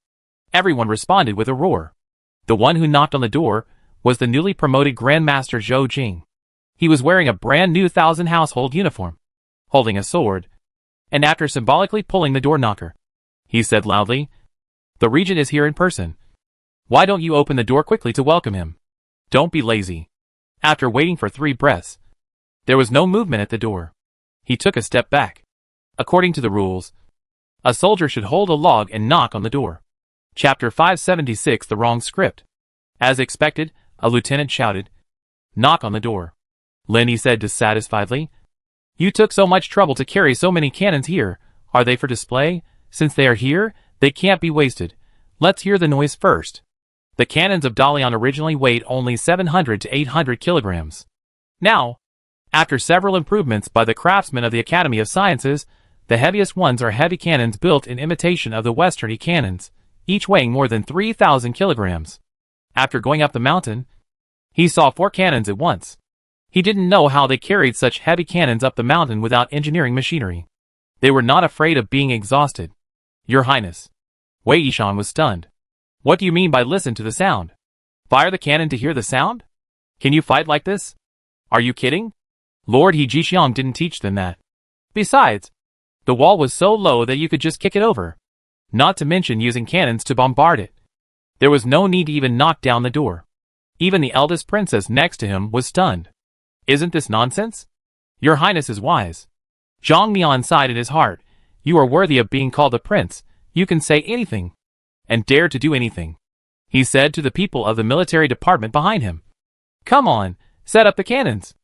Everyone responded with a roar. The one who knocked on the door was the newly promoted Grandmaster Zhou Jing. He was wearing a brand new 1,000 household uniform, holding a sword, and after symbolically pulling the door knocker, he said loudly, "The regent is here in person. Why don't you open the door quickly to welcome him? Don't be lazy." After waiting for 3 breaths, there was no movement at the door. He took a step back. According to the rules, a soldier should hold a log and knock on the door. Chapter 576, the wrong script. As expected, a lieutenant shouted, "Knock on the door." Lenny said dissatisfiedly, "You took so much trouble to carry so many cannons here. Are they for display? Since they are here, they can't be wasted. Let's hear the noise first." The cannons of Dalian originally weighed only 700 to 800 kilograms. Now, after several improvements by the craftsmen of the Academy of Sciences, the heaviest ones are heavy cannons built in imitation of the Western cannons, each weighing more than 3,000 kilograms. After going up the mountain, he saw 4 cannons at once. He didn't know how they carried such heavy cannons up the mountain without engineering machinery. They were not afraid of being exhausted. "Your Highness." Wei Yishan was stunned. "What do you mean by listen to the sound? Fire the cannon to hear the sound? Can you fight like this? Are you kidding? Lord He Jixiang didn't teach them that. Besides, the wall was so low that you could just kick it over. Not to mention using cannons to bombard it. There was no need to even knock down the door." Even the eldest princess next to him was stunned. "Isn't this nonsense? Your Highness is wise." Zhang Mian sighed in his heart. "You are worthy of being called a prince. You can say anything, and dare to do anything," he said to the people of the military department behind him. "Come on, set up the cannons."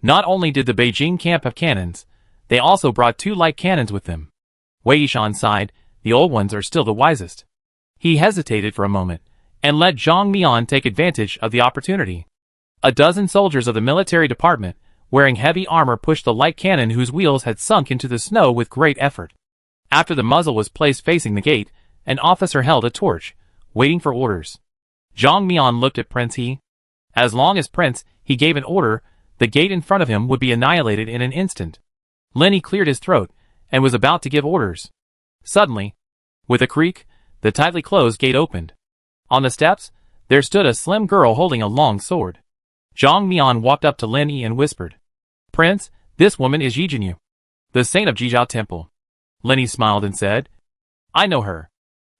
Not only did the Beijing camp have cannons, they also brought 2 light cannons with them. Wei Yishan sighed, "The old ones are still the wisest." He hesitated for a moment, and let Zhang Mian take advantage of the opportunity. A dozen soldiers of the military department, wearing heavy armor, pushed the light cannon whose wheels had sunk into the snow with great effort. After the muzzle was placed facing the gate, an officer held a torch, waiting for orders. Zhang Mian looked at Prince He. As long as Prince He gave an order, the gate in front of him would be annihilated in an instant. Lenny cleared his throat, and was about to give orders. Suddenly, with a creak, the tightly closed gate opened. On the steps, there stood a slim girl holding a long sword. Zhang Mian walked up to Lin Yi and whispered, "Prince, this woman is Yi Jinyu, the saint of Jijiao Temple." Lin Yi smiled and said, "I know her.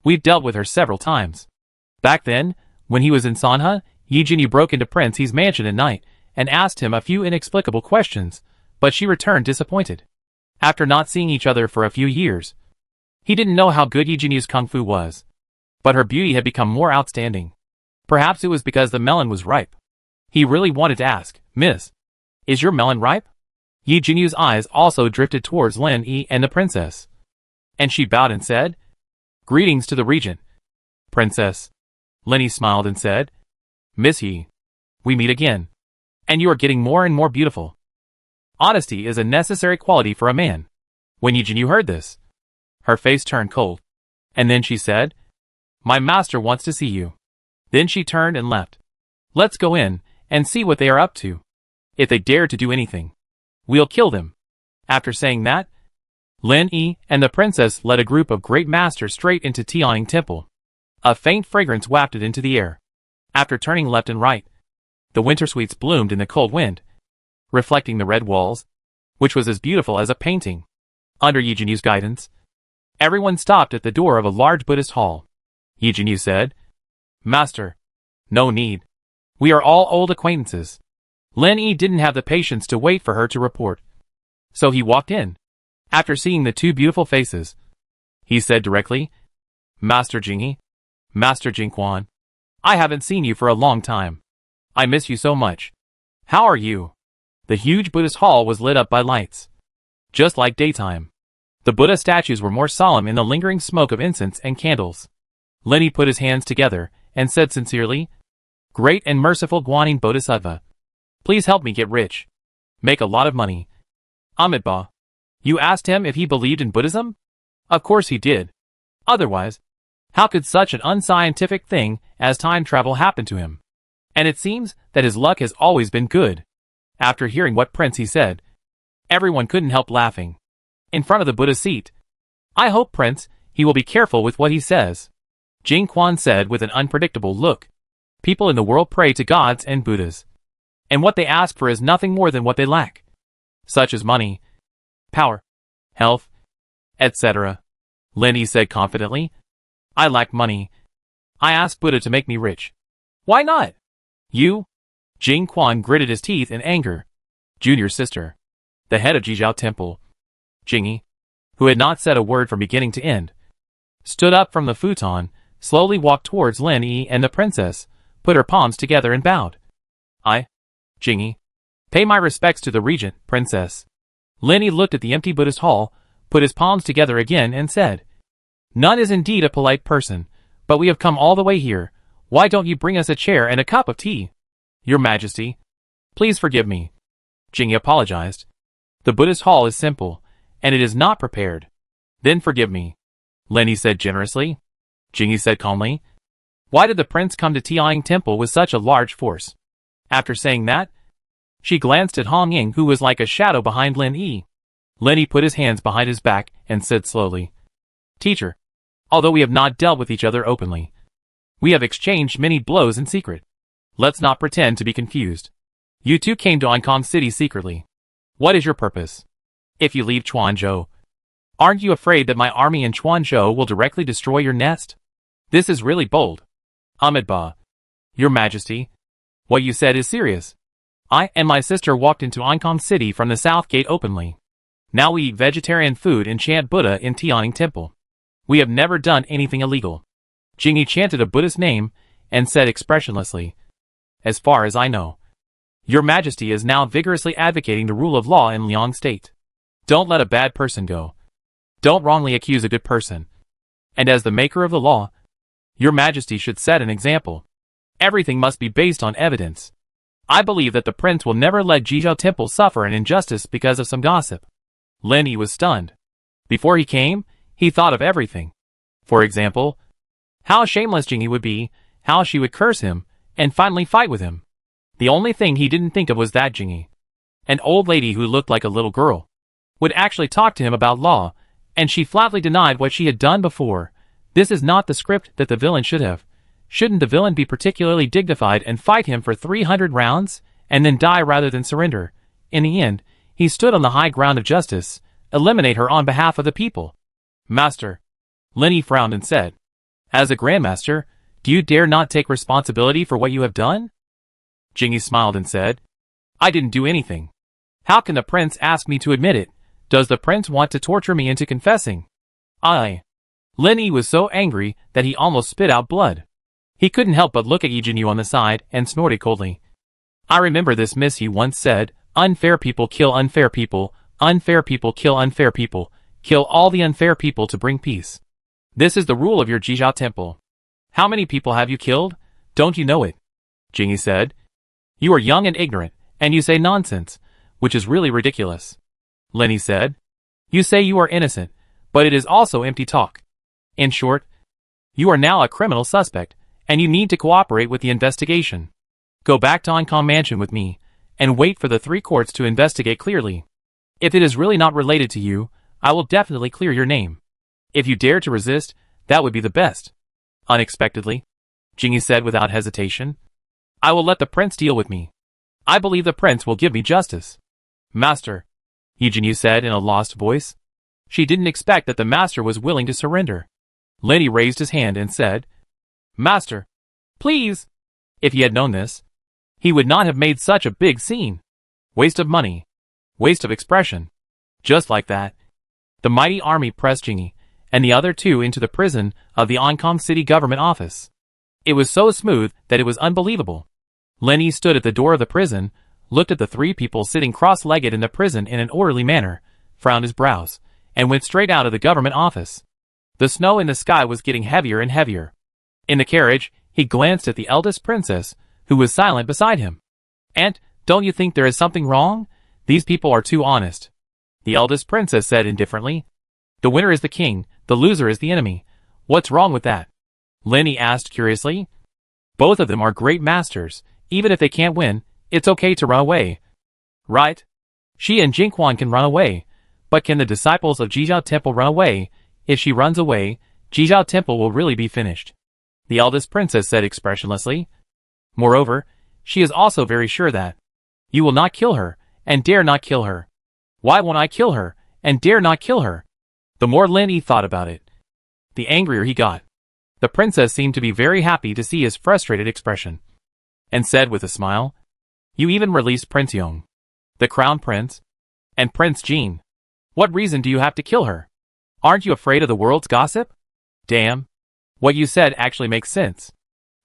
We've dealt with her several times. Back then, when he was in Sanhe, Yi Jinyu broke into Prince He's mansion at night and asked him a few inexplicable questions, but she returned disappointed. After not seeing each other for a few years, he didn't know how good Yi Jinyu's kung fu was, but her beauty had become more outstanding. Perhaps it was because the melon was ripe. He really wanted to ask, 'Miss, is your melon ripe?'" Yi Jinyu's eyes also drifted towards Lin Yi and the princess, and she bowed and said, "Greetings to the regent." "Princess." Lin Yi smiled and said, "Miss Yi, we meet again, and you are getting more and more beautiful. Honesty is a necessary quality for a man." When Yi Jinyu heard this, her face turned cold, and then she said, "My master wants to see you." Then she turned and left. "Let's go in and see what they are up to. If they dare to do anything, we'll kill them." After saying that, Lin Yi and the princess led a group of great masters straight into Tianning Temple. A faint fragrance wafted into the air. After turning left and right, the winter sweets bloomed in the cold wind, reflecting the red walls, which was as beautiful as a painting. Under Yi Jinyu's guidance, everyone stopped at the door of a large Buddhist hall. Yi Jinyu said, "Master, no need. We are all old acquaintances." Lin Yi didn't have the patience to wait for her to report, so he walked in. After seeing the 2 beautiful faces, he said directly, "Master Jingyi, Master Jingquan, I haven't seen you for a long time. I miss you so much. How are you?" The huge Buddhist hall was lit up by lights, just like daytime. The Buddha statues were more solemn in the lingering smoke of incense and candles. Lin Yi put his hands together and said sincerely, "Great and merciful Guanyin Bodhisattva, please help me get rich. Make a lot of money." "Amitabha, you asked him if he believed in Buddhism?" "Of course he did. Otherwise, how could such an unscientific thing as time travel happen to him? And it seems that his luck has always been good." After hearing what Prince He said, everyone couldn't help laughing. In front of the Buddha's seat, "I hope, Prince, he will be careful with what he says. Jing Quan said with an unpredictable look. People in the world pray to gods and Buddhas. And what they ask for is nothing more than what they lack. Such as money, power, health, etc. Lin Yi said confidently. I lack money. I asked Buddha to make me rich. Why not? You? Jing Quan gritted his teeth in anger. Junior sister. The head of Jizhao Temple. Jingyi, who had not said a word from beginning to end, stood up from the futon, slowly walked towards Lin Yi and the princess, put her palms together and bowed. I, Jingyi, pay my respects to the regent, princess. Lin Yi looked at the empty Buddhist hall, put his palms together again and said, None is indeed a polite person, but we have come all the way here. Why don't you bring us a chair and a cup of tea? Your Majesty, please forgive me. Jingyi apologized. The Buddhist hall is simple, and it is not prepared. Then forgive me. Lin Yi said generously. Jingyi said calmly. Why did the prince come to Tianying Temple with such a large force? After saying that, she glanced at Hong Ying, who was like a shadow behind Lin Yi. Lin Yi put his hands behind his back and said slowly, Teacher, although we have not dealt with each other openly, we have exchanged many blows in secret. Let's not pretend to be confused. You two came to Ancon City secretly. What is your purpose? If you leave Chuanzhou, aren't you afraid that my army in Chuanzhou will directly destroy your nest? This is really bold. Amitabha, Your Majesty, what you said is serious. I and my sister walked into Ancon City from the south gate openly. Now we eat vegetarian food and chant Buddha in Tianying Temple. We have never done anything illegal. Jingyi chanted a Buddhist name and said expressionlessly, As far as I know, Your Majesty is now vigorously advocating the rule of law in Liang State. Don't let a bad person go. Don't wrongly accuse a good person. And as the maker of the law, Your Majesty should set an example. Everything must be based on evidence. I believe that the prince will never let Jizhao Temple suffer an injustice because of some gossip. Lin Yi was stunned. Before he came, he thought of everything. For example, how shameless Jingyi would be, how she would curse him, and finally fight with him. The only thing he didn't think of was that Jingyi, an old lady who looked like a little girl, would actually talk to him about law, and she flatly denied what she had done before. This is not the script that the villain should have. Shouldn't the villain be particularly dignified and fight him for 300 rounds, and then die rather than surrender? In the end, he stood on the high ground of justice, eliminate her on behalf of the people. Master, Lin Yi frowned and said, As a grandmaster, do you dare not take responsibility for what you have done? Jingyi smiled and said, I didn't do anything. How can the prince ask me to admit it? Does the prince want to torture me into confessing? Lin Yi was so angry that he almost spit out blood. He couldn't help but look at Yi Jinyu on the side and snorted coldly. I remember this Miss Yi once said, Unfair people kill unfair people, unfair people kill unfair people, kill all the unfair people to bring peace. This is the rule of your Jizhao Temple. How many people have you killed? Don't you know it? Jingyi said. You are young and ignorant, and you say nonsense, which is really ridiculous. Lin Yi said. You say you are innocent, but it is also empty talk. In short, you are now a criminal suspect, and you need to cooperate with the investigation. Go back to Ancon Mansion with me, and wait for the 3 courts to investigate clearly. If it is really not related to you, I will definitely clear your name. If you dare to resist, that would be the best. Unexpectedly, Jingyi said without hesitation, I will let the prince deal with me. I believe the prince will give me justice. Master, Yi Jinyu said in a lost voice. She didn't expect that the master was willing to surrender. Lin Yi raised his hand and said, Master, please. If he had known this, he would not have made such a big scene. Waste of money. Waste of expression. Just like that, the mighty army pressed Jingyi and the other 2 into the prison of the Ancon City government office. It was so smooth that it was unbelievable. Lin Yi stood at the door of the prison, looked at the 3 people sitting cross-legged in the prison in an orderly manner, frowned his brows, and went straight out of the government office. The snow in the sky was getting heavier and heavier. In the carriage, he glanced at the eldest princess, who was silent beside him. Aunt, don't you think there is something wrong? These people are too honest. The eldest princess said indifferently. The winner is the king, the loser is the enemy. What's wrong with that? Lin Yi asked curiously. Both of them are great masters. Even if they can't win, it's okay to run away. Right? She and Jing Quan can run away. But can the disciples of Jizhao Temple run away? If she runs away, Jizhao Temple will really be finished. the eldest princess said expressionlessly. Moreover, she is also very sure that you will not kill her, and dare not kill her. Why won't I kill her, and dare not kill her? The more Lin Yi thought about it, the angrier he got. The princess seemed to be very happy to see his frustrated expression, and said with a smile, You even released Prince Yong, the crown prince, and Prince Jean. What reason do you have to kill her? Aren't you afraid of the world's gossip? Damn. What you said actually makes sense.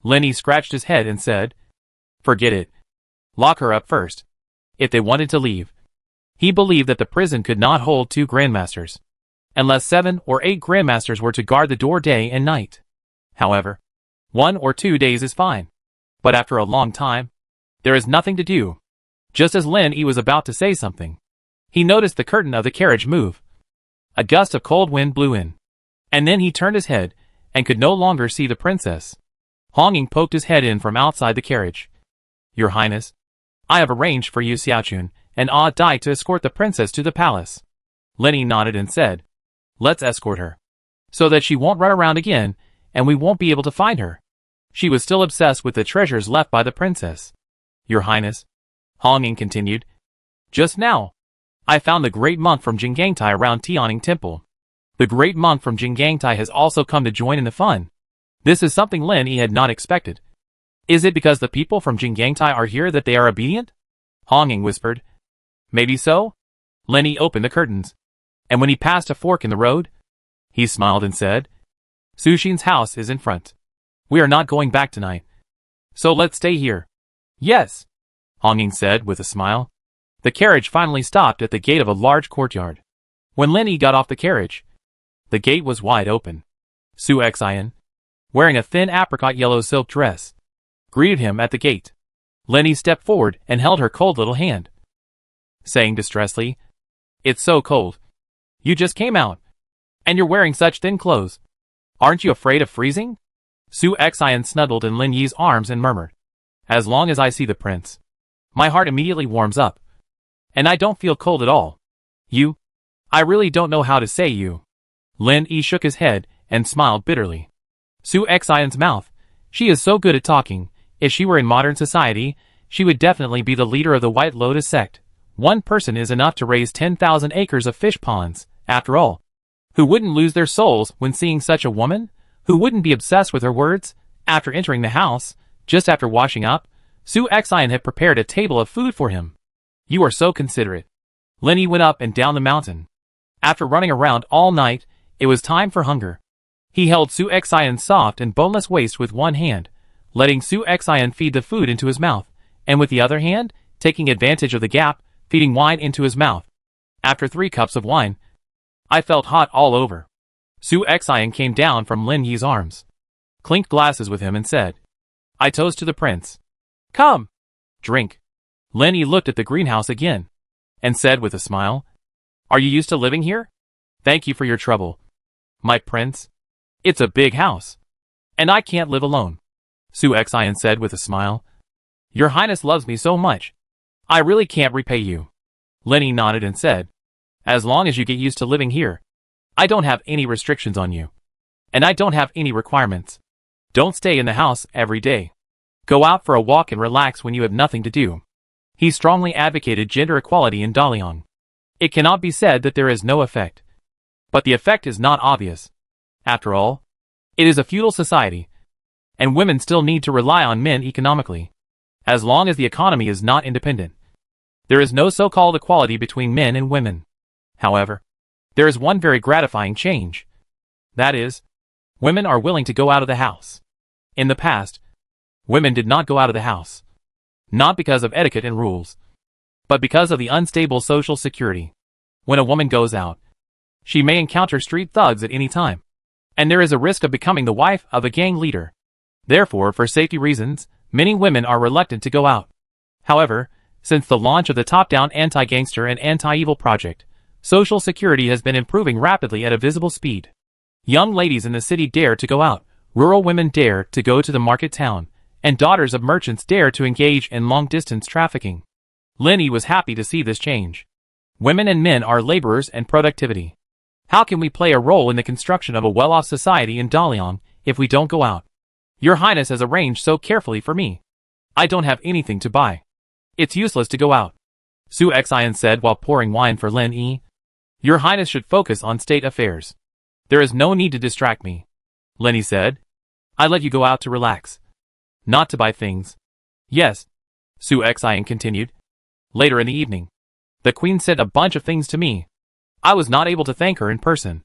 Lin Yi scratched his head and said, Forget it. Lock her up first. If they wanted to leave. He believed that the prison could not hold 2 grandmasters, unless 7 or 8 grandmasters were to guard the door day and night. However, 1 or 2 days is fine. But after a long time, there is nothing to do. Just as Lin Yi was about to say something, he noticed the curtain of the carriage move. A gust of cold wind blew in, and then he turned his head and could no longer see the princess. Hong Ying poked his head in from outside the carriage. Your Highness, I have arranged for Yu Xiaochun and Ah Dai to escort the princess to the palace. Lin Yi nodded and said, Let's escort her, so that she won't run around again and we won't be able to find her. She was still obsessed with the treasures left by the princess. Your Highness, Hong Ying continued, just now, I found the great monk from Jingangtai around Tianning Temple. The great monk from Jingangtai has also come to join in the fun. This is something Lin Yi had not expected. Is it because the people from Jingangtai are here that they are obedient? Hong Ying whispered. Maybe so? Lin Yi opened the curtains, and when he passed a fork in the road, he smiled and said, Su Xin's house is in front. We are not going back tonight, so let's stay here. Yes, Hong Ying said with a smile. The carriage finally stopped at the gate of a large courtyard. When Lin Yi got off the carriage, the gate was wide open. Su Xian, wearing a thin apricot yellow silk dress, greeted him at the gate. Lin Yi stepped forward and held her cold little hand, saying distressedly, It's so cold. You just came out, and you're wearing such thin clothes. Aren't you afraid of freezing? Su Xian snuggled in Lin Yi's arms and murmured, As long as I see the prince, my heart immediately warms up, and I don't feel cold at all. You? I really don't know how to say you. Lin Yi shook his head and smiled bitterly. Su Xian's mouth. She is so good at talking. If she were in modern society, she would definitely be the leader of the White Lotus sect. One person is enough to raise 10,000 acres of fish ponds, after all. Who wouldn't lose their souls when seeing such a woman? Who wouldn't be obsessed with her words? After entering the house, just after washing up, Su Xian had prepared a table of food for him. You are so considerate. Lin Yi went up and down the mountain. After running around all night, it was time for hunger. He held Su Xian's soft and boneless waist with one hand, letting Su Xian feed the food into his mouth, and with the other hand, taking advantage of the gap, feeding wine into his mouth. After 3 cups of wine, I felt hot all over. Su Xian came down from Lin Yi's arms, clinked glasses with him and said, I toast to the prince. Come, drink. Lin Yi looked at the greenhouse again, and said with a smile, Are you used to living here? Thank you for your trouble, my prince. It's a big house, and I can't live alone. Su Xian said with a smile, Your Highness loves me so much, I really can't repay you. Lin Yi nodded and said, As long as you get used to living here, I don't have any restrictions on you, and I don't have any requirements. Don't stay in the house every day. Go out for a walk and relax when you have nothing to do. He strongly advocated gender equality in Daliang. It cannot be said that there is no effect, but the effect is not obvious. After all, it is a feudal society, and women still need to rely on men economically. As long as the economy is not independent, there is no so-called equality between men and women. However, there is one very gratifying change. That is, women are willing to go out of the house. In the past, women did not go out of the house, not because of etiquette and rules, but because of the unstable social security. When a woman goes out, she may encounter street thugs at any time, and there is a risk of becoming the wife of a gang leader. Therefore, for safety reasons, many women are reluctant to go out. However, since the launch of the top-down anti-gangster and anti-evil project, social security has been improving rapidly at a visible speed. Young ladies in the city dare to go out, rural women dare to go to the market town, and daughters of merchants dare to engage in long-distance trafficking. Lin Yi was happy to see this change. Women and men are laborers and productivity. How can we play a role in the construction of a well-off society in Daliang if we don't go out? Your Highness has arranged so carefully for me. I don't have anything to buy. It's useless to go out, Su Xian said while pouring wine for Lin Yi. Your Highness should focus on state affairs. There is no need to distract me, Lin Yi said. I let you go out to relax, not to buy things. Yes, Su Xian continued. Later in the evening, the Queen sent a bunch of things to me. I was not able to thank her in person,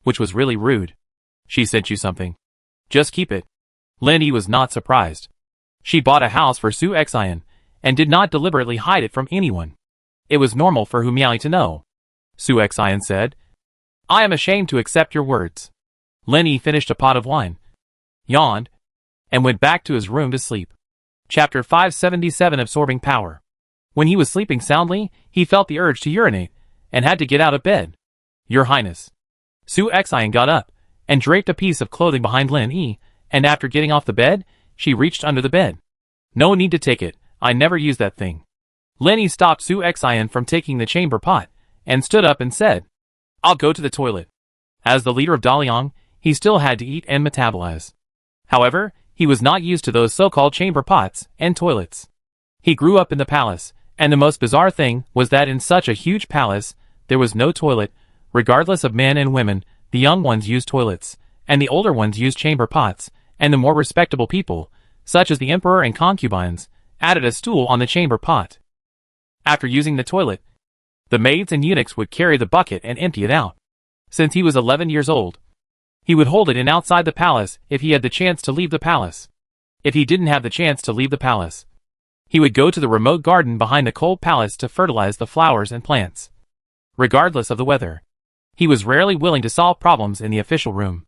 which was really rude. She sent you something. Just keep it. Lin Yi was not surprised. She bought a house for Su Xian, and did not deliberately hide it from anyone. It was normal for Hu Miao to know, Su Xian said. I am ashamed to accept your words. Lin Yi finished a pot of wine, yawned, and went back to his room to sleep. Chapter 577 Absorbing Power. When he was sleeping soundly, he felt the urge to urinate, and had to get out of bed. Your Highness. Su Xian got up, and draped a piece of clothing behind Lin Yi, and after getting off the bed, she reached under the bed. No need to take it, I never use that thing. Lin Yi stopped Su Xian from taking the chamber pot, and stood up and said, I'll go to the toilet. As the leader of Daliang, he still had to eat and metabolize. However, he was not used to those so-called chamber pots and toilets. He grew up in the palace, and the most bizarre thing was that in such a huge palace, there was no toilet. Regardless of men and women, the young ones used toilets, and the older ones used chamber pots, and the more respectable people, such as the emperor and concubines, added a stool on the chamber pot. After using the toilet, the maids and eunuchs would carry the bucket and empty it out. Since he was 11 years old, he would hold it in outside the palace if he had the chance to leave the palace. If he didn't have the chance to leave the palace, he would go to the remote garden behind the cold palace to fertilize the flowers and plants. Regardless of the weather, he was rarely willing to solve problems in the official room.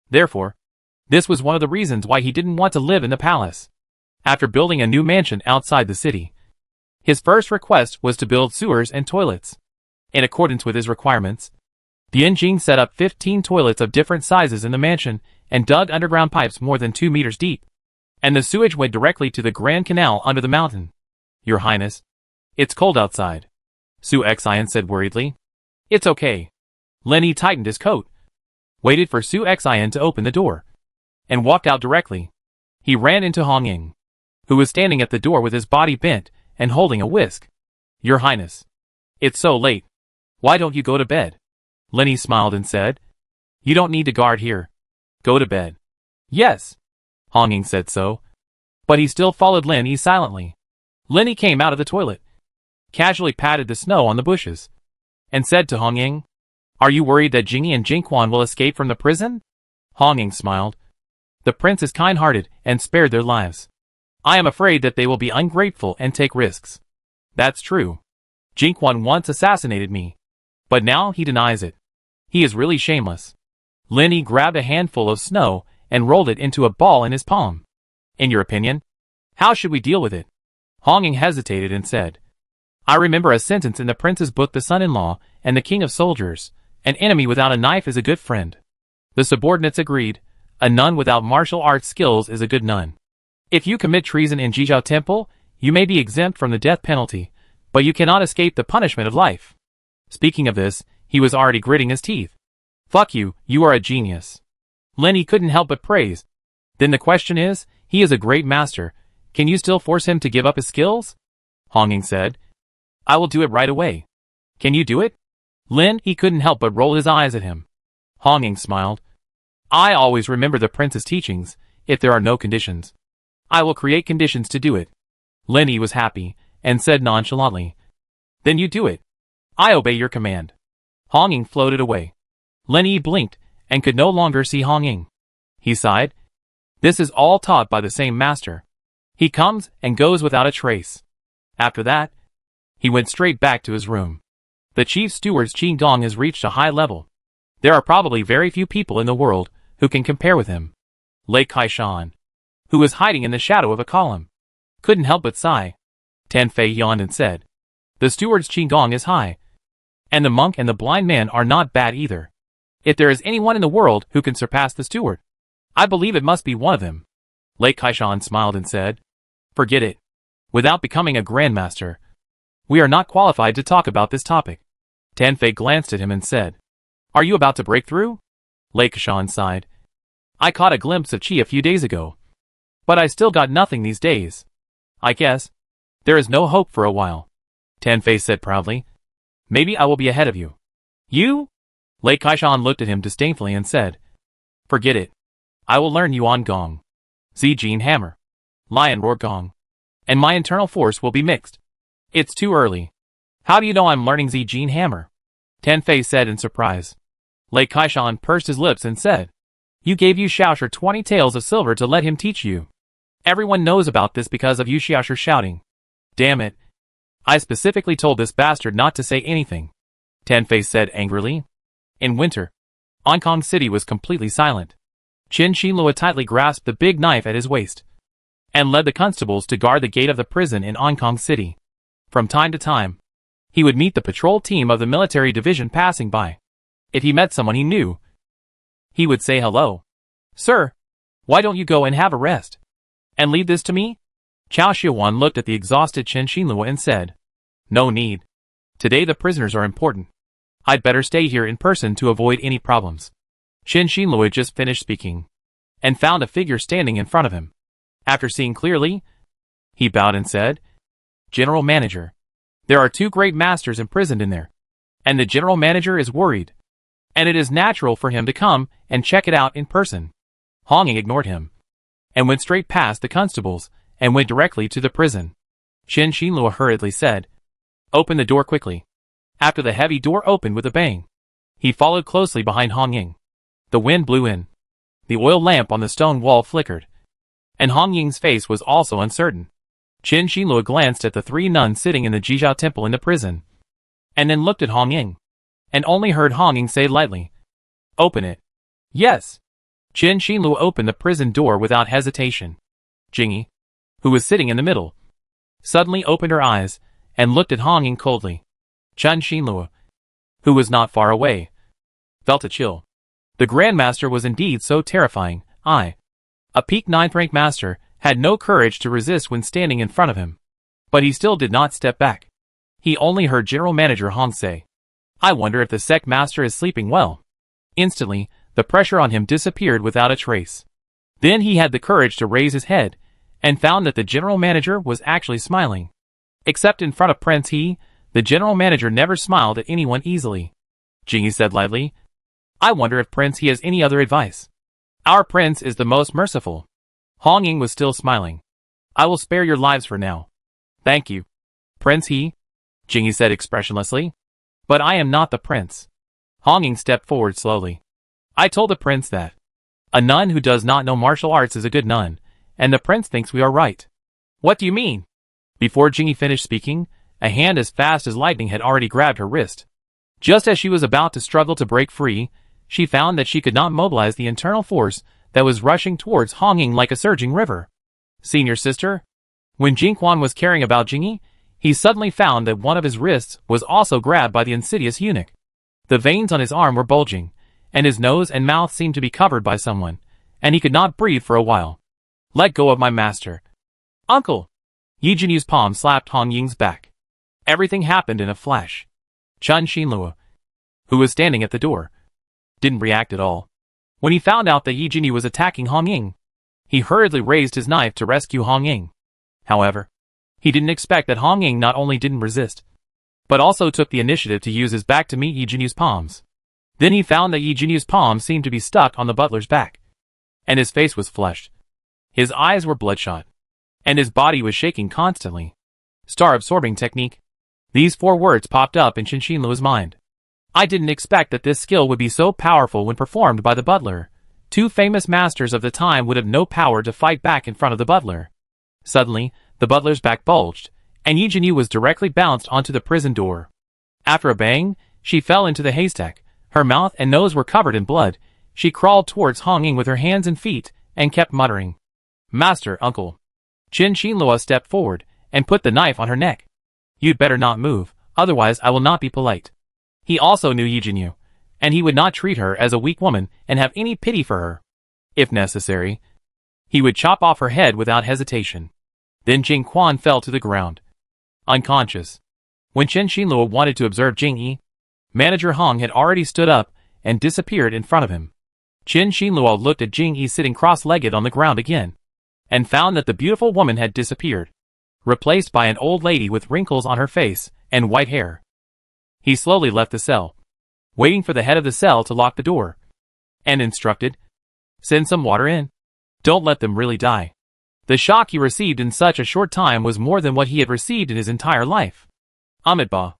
Therefore, this was one of the reasons why he didn't want to live in the palace. After building a new mansion outside the city, his first request was to build sewers and toilets. In accordance with his requirements, the engine set up 15 toilets of different sizes in the mansion and dug underground pipes more than 2 meters deep. And the sewage went directly to the Grand Canal under the mountain. Your Highness, it's cold outside, Su Xian said worriedly. It's okay. Lin Yi tightened his coat, waited for Su Xian to open the door, and walked out directly. He ran into Hong Ying, who was standing at the door with his body bent and holding a whisk. Your Highness, it's so late. Why don't you go to bed? Lin Yi smiled and said, You don't need to guard here. Go to bed. Yes. Hong Ying said so. But he still followed Lin Yi silently. Lin Yi came out of the toilet, casually patted the snow on the bushes, and said to Hong Ying, Are you worried that Jingyi and Jingquan will escape from the prison? Hong Ying smiled. The prince is kind-hearted and spared their lives. I am afraid that they will be ungrateful and take risks. That's true. Jingquan once assassinated me, but now he denies it. He is really shameless. Lin Yi grabbed a handful of snow and rolled it into a ball in his palm. In your opinion, how should we deal with it? Hong Ying hesitated and said, I remember a sentence in the prince's book The Son-in-Law and the King of Soldiers, An enemy without a knife is a good friend. The subordinates agreed, a nun without martial arts skills is a good nun. If you commit treason in Jijiao Temple, you may be exempt from the death penalty, but you cannot escape the punishment of life. Speaking of this, he was already gritting his teeth. Fuck you, you are a genius. Lin Yi couldn't help but praise. Then the question is, he is a great master. Can you still force him to give up his skills? Hong Ying said. I will do it right away. Can you do it? Lin Yi couldn't help but roll his eyes at him. Hong Ying smiled. I always remember the prince's teachings. If there are no conditions, I will create conditions to do it. Lin Yi was happy, and said nonchalantly, Then you do it. I obey your command. Hong Ying floated away. Lin Yi blinked, and could no longer see Hong Ying. He sighed. This is all taught by the same master. He comes and goes without a trace. After that, he went straight back to his room. The chief steward's qigong has reached a high level. There are probably very few people in the world who can compare with him. Lei Kaishan, who was hiding in the shadow of a column, couldn't help but sigh. Tan Fei yawned and said, The steward's qigong is high. And the monk and the blind man are not bad either. If there is anyone in the world who can surpass the steward, I believe it must be one of them. Lei Kaishan smiled and said, Forget it. Without becoming a grandmaster, we are not qualified to talk about this topic. Tan Fei glanced at him and said, Are you about to break through? Lei Kaishan sighed. I caught a glimpse of Qi a few days ago, But I still got nothing these days. I guess there is no hope for a while, Tan-Face said proudly. Maybe I will be ahead of you. You? Lei Kaishan looked at him disdainfully and said, Forget it. I will learn Yuan Gong, Zijin Hammer, Lion Roar Gong, and my internal force will be mixed. It's too early. How do you know I'm learning Zijin Hammer? Tan-Face said in surprise. Lei Kaishan pursed his lips and said, You gave Yu Xiaoshu 20 taels of silver to let him teach you. Everyone knows about this because of Yu Xiaoshu shouting. Damn it. I specifically told this bastard not to say anything, Tan-Face said angrily. In winter, Hong Kong City was completely silent. Qin Xinluo tightly grasped the big knife at his waist and led the constables to guard the gate of the prison in Hong Kong City. From time to time, he would meet the patrol team of the military division passing by. If he met someone he knew, he would say hello. Sir, why don't you go and have a rest and leave this to me? Chao Shiuan looked at the exhausted Qin Xinluo and said, No need. Today the prisoners are important. I'd better stay here in person to avoid any problems. Qin Xinluo had just finished speaking and found a figure standing in front of him. After seeing clearly, he bowed and said, General Manager, there are 2 great masters imprisoned in there, and the general manager is worried, and it is natural for him to come and check it out in person. Hong Ying ignored him and went straight past the constables and went directly to the prison. Qin Xinluo hurriedly said, Open the door quickly. After the heavy door opened with a bang, he followed closely behind Hong Ying. The wind blew in. The oil lamp on the stone wall flickered, and Hong Ying's face was also uncertain. Qin Xinluo glanced at the 3 nuns sitting in the Jizhao temple in the prison, and then looked at Hong Ying, and only heard Hong Ying say lightly, Open it. Yes. Qin Xinluo opened the prison door without hesitation. Jingyi, who was sitting in the middle, suddenly opened her eyes and looked at Hong Ying coldly. Qin Xinluo, who was not far away, felt a chill. The Grandmaster was indeed so terrifying. A peak 9th rank master, had no courage to resist when standing in front of him. But he still did not step back. He only heard General Manager Hong say, I wonder if the sect master is sleeping well. Instantly, the pressure on him disappeared without a trace. Then he had the courage to raise his head, and found that the General Manager was actually smiling. Except in front of Prince He, the General Manager never smiled at anyone easily. Jingyi said lightly, I wonder if Prince He has any other advice. Our prince is the most merciful. Hong Ying was still smiling. I will spare your lives for now. Thank you, Prince He, Jingyi said expressionlessly. But I am not the prince. Hong Ying stepped forward slowly. I told the prince that a nun who does not know martial arts is a good nun, and the prince thinks we are right. What do you mean? Before Jingyi finished speaking, a hand as fast as lightning had already grabbed her wrist. Just as she was about to struggle to break free, she found that she could not mobilize the internal force that was rushing towards Hong Ying like a surging river. Senior sister? When Jing Quan was caring about Jingyi, he suddenly found that one of his wrists was also grabbed by the insidious eunuch. The veins on his arm were bulging, and his nose and mouth seemed to be covered by someone, and he could not breathe for a while. Let go of my master. Uncle! Yi Jinyu's palm slapped Hong Ying's back. Everything happened in a flash. Qin Xinluo, who was standing at the door, didn't react at all. When he found out that Yi Jinyu was attacking Hong Ying, he hurriedly raised his knife to rescue Hong Ying. However, he didn't expect that Hong Ying not only didn't resist, but also took the initiative to use his back to meet Yi Jinyu's palms. Then he found that Yi Jinyu's palms seemed to be stuck on the butler's back, and his face was flushed. His eyes were bloodshot, and his body was shaking constantly. Star-absorbing technique. These 4 words popped up in Qin Xinluo's mind. I didn't expect that this skill would be so powerful when performed by the butler. 2 famous masters of the time would have no power to fight back in front of the butler. Suddenly, the butler's back bulged, and Yi Jinyu was directly bounced onto the prison door. After a bang, she fell into the haystack. Her mouth and nose were covered in blood. She crawled towards Hong Ying with her hands and feet, and kept muttering, Master, uncle. Qin Xinluo stepped forward, and put the knife on her neck. You'd better not move, otherwise I will not be polite. He also knew Yi Jinyu, and he would not treat her as a weak woman and have any pity for her. If necessary, he would chop off her head without hesitation. Then Jing Quan fell to the ground, unconscious. When Qin Xinluo wanted to observe Jingyi, Manager Hong had already stood up and disappeared in front of him. Qin Xinluo looked at Jingyi sitting cross-legged on the ground again. and found that the beautiful woman had disappeared, replaced by an old lady with wrinkles on her face and white hair. He slowly left the cell, waiting for the head of the cell to lock the door, and instructed, "Send some water in. Don't let them really die." The shock he received in such a short time was more than what he had received in his entire life. Amitabha.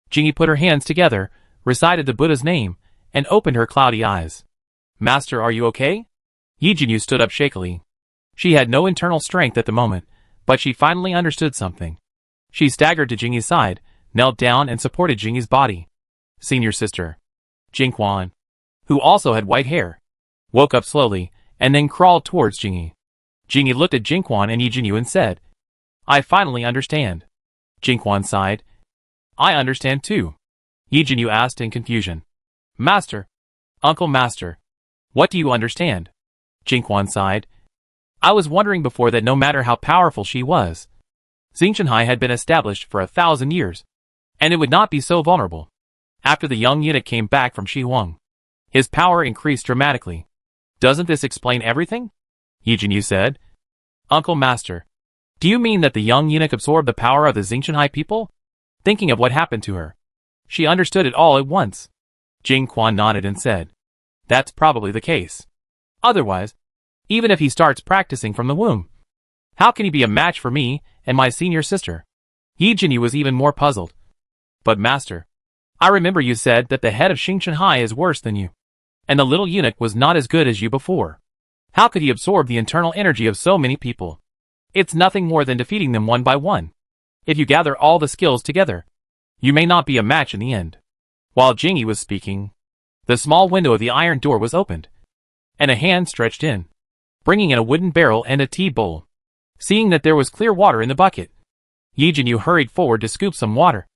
Jingyi put her hands together, recited the Buddha's name, and opened her cloudy eyes. "Master, are you okay?" Yi Jinyu stood up shakily. She had no internal strength at the moment, but she finally understood something. She staggered to Jingyi's side, knelt down and supported Jingyi's body. Senior sister, Jingquan, who also had white hair, woke up slowly, and then crawled towards Jingyi. Jingyi looked at Jingquan and Yi Jinyu and said, "I finally understand." Jingquan sighed. "I understand too." Yi Jinyu asked in confusion. "Master, Uncle Master, what do you understand?" Jingquan sighed. "I was wondering before that no matter how powerful she was, Xingqianhai had been established for 1,000 years, and it would not be so vulnerable. After the young eunuch came back from Shihuang, his power increased dramatically. Doesn't this explain everything?" Yi Jinyu said. "Uncle Master, do you mean that the young eunuch absorbed the power of the Xingqianhai people?" Thinking of what happened to her, she understood it all at once. Jingquan nodded and said, "That's probably the case. Otherwise, even if he starts practicing from the womb, how can he be a match for me and my senior sister?" Yi Jinyu was even more puzzled. "But Master, I remember you said that the head of Xingqianhai is worse than you, and the little eunuch was not as good as you before. How could he absorb the internal energy of so many people? It's nothing more than defeating them one by one. If you gather all the skills together, you may not be a match in the end." While Jingyi was speaking, the small window of the iron door was opened, and a hand stretched in, bringing in a wooden barrel and a tea bowl. Seeing that there was clear water in the bucket, Yi Jinyu hurried forward to scoop some water,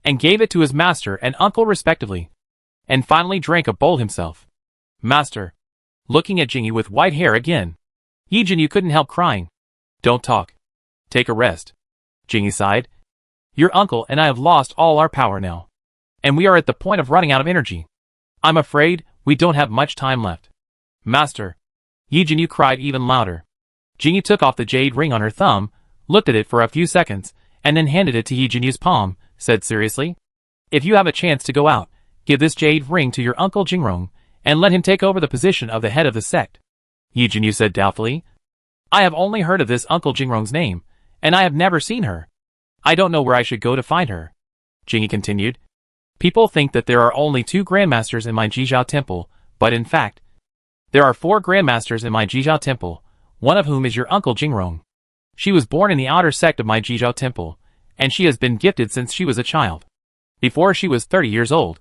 and gave it to his master and uncle respectively, and finally drank a bowl himself. "Master," looking at Jingyi with white hair again, Yi Jinyu couldn't help crying. "Don't talk. Take a rest." Jingyi sighed. "Your uncle and I have lost all our power now, and we are at the point of running out of energy. I'm afraid we don't have much time left." "Master," Yi Jinyu cried even louder. Jingyi took off the jade ring on her thumb, looked at it for a few seconds, and then handed it to Yi Jinyu's palm, said seriously, "If you have a chance to go out, give this jade ring to your uncle Jingrong, and let him take over the position of the head of the sect." Yi Jinyu said doubtfully, "I have only heard of this Uncle Jingrong's name, and I have never seen her. I don't know where I should go to find her." Jingyi continued, "People think that there are only 2 grandmasters in my Jizhao temple, but in fact, there are 4 grandmasters in my Jizhao temple, one of whom is your Uncle Jingrong. She was born in the outer sect of my Jizhao temple, and she has been gifted since she was a child. Before she was 30 years old,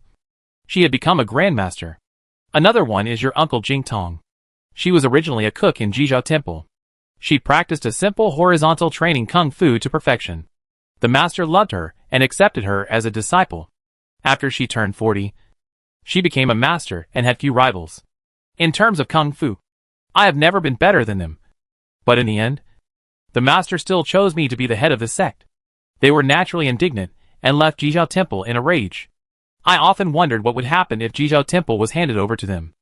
she had become a grandmaster. Another one is your Uncle Jingtong. She was originally a cook in Jizhao temple. She practiced a simple horizontal training kung fu to perfection. The master loved her and accepted her as a disciple. After she turned 40, she became a master and had few rivals. In terms of kung fu, I have never been better than them. But in the end, the master still chose me to be the head of the sect. They were naturally indignant and left Jizhao temple in a rage. I often wondered what would happen if Jizhao temple was handed over to them."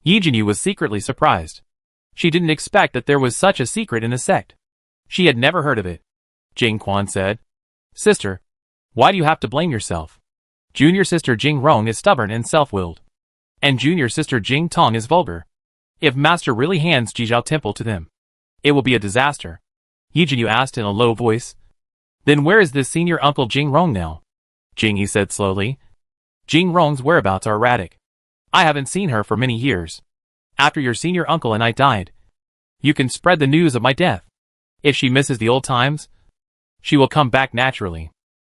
Yi Jinyu was secretly surprised. She didn't expect that there was such a secret in the sect. She had never heard of it. Jingquan said, "Sister, why do you have to blame yourself? Junior sister Jingrong is stubborn and self-willed, and junior sister Jingtong is vulgar. If master really hands Jizhao temple to them, it will be a disaster." Yi Jinyu asked in a low voice. "Then where is this senior uncle Jingrong now?" Jingyi said slowly. "Jingrong's whereabouts are erratic. I haven't seen her for many years. After your senior uncle and I died, you can spread the news of my death. If she misses the old times, she will come back naturally.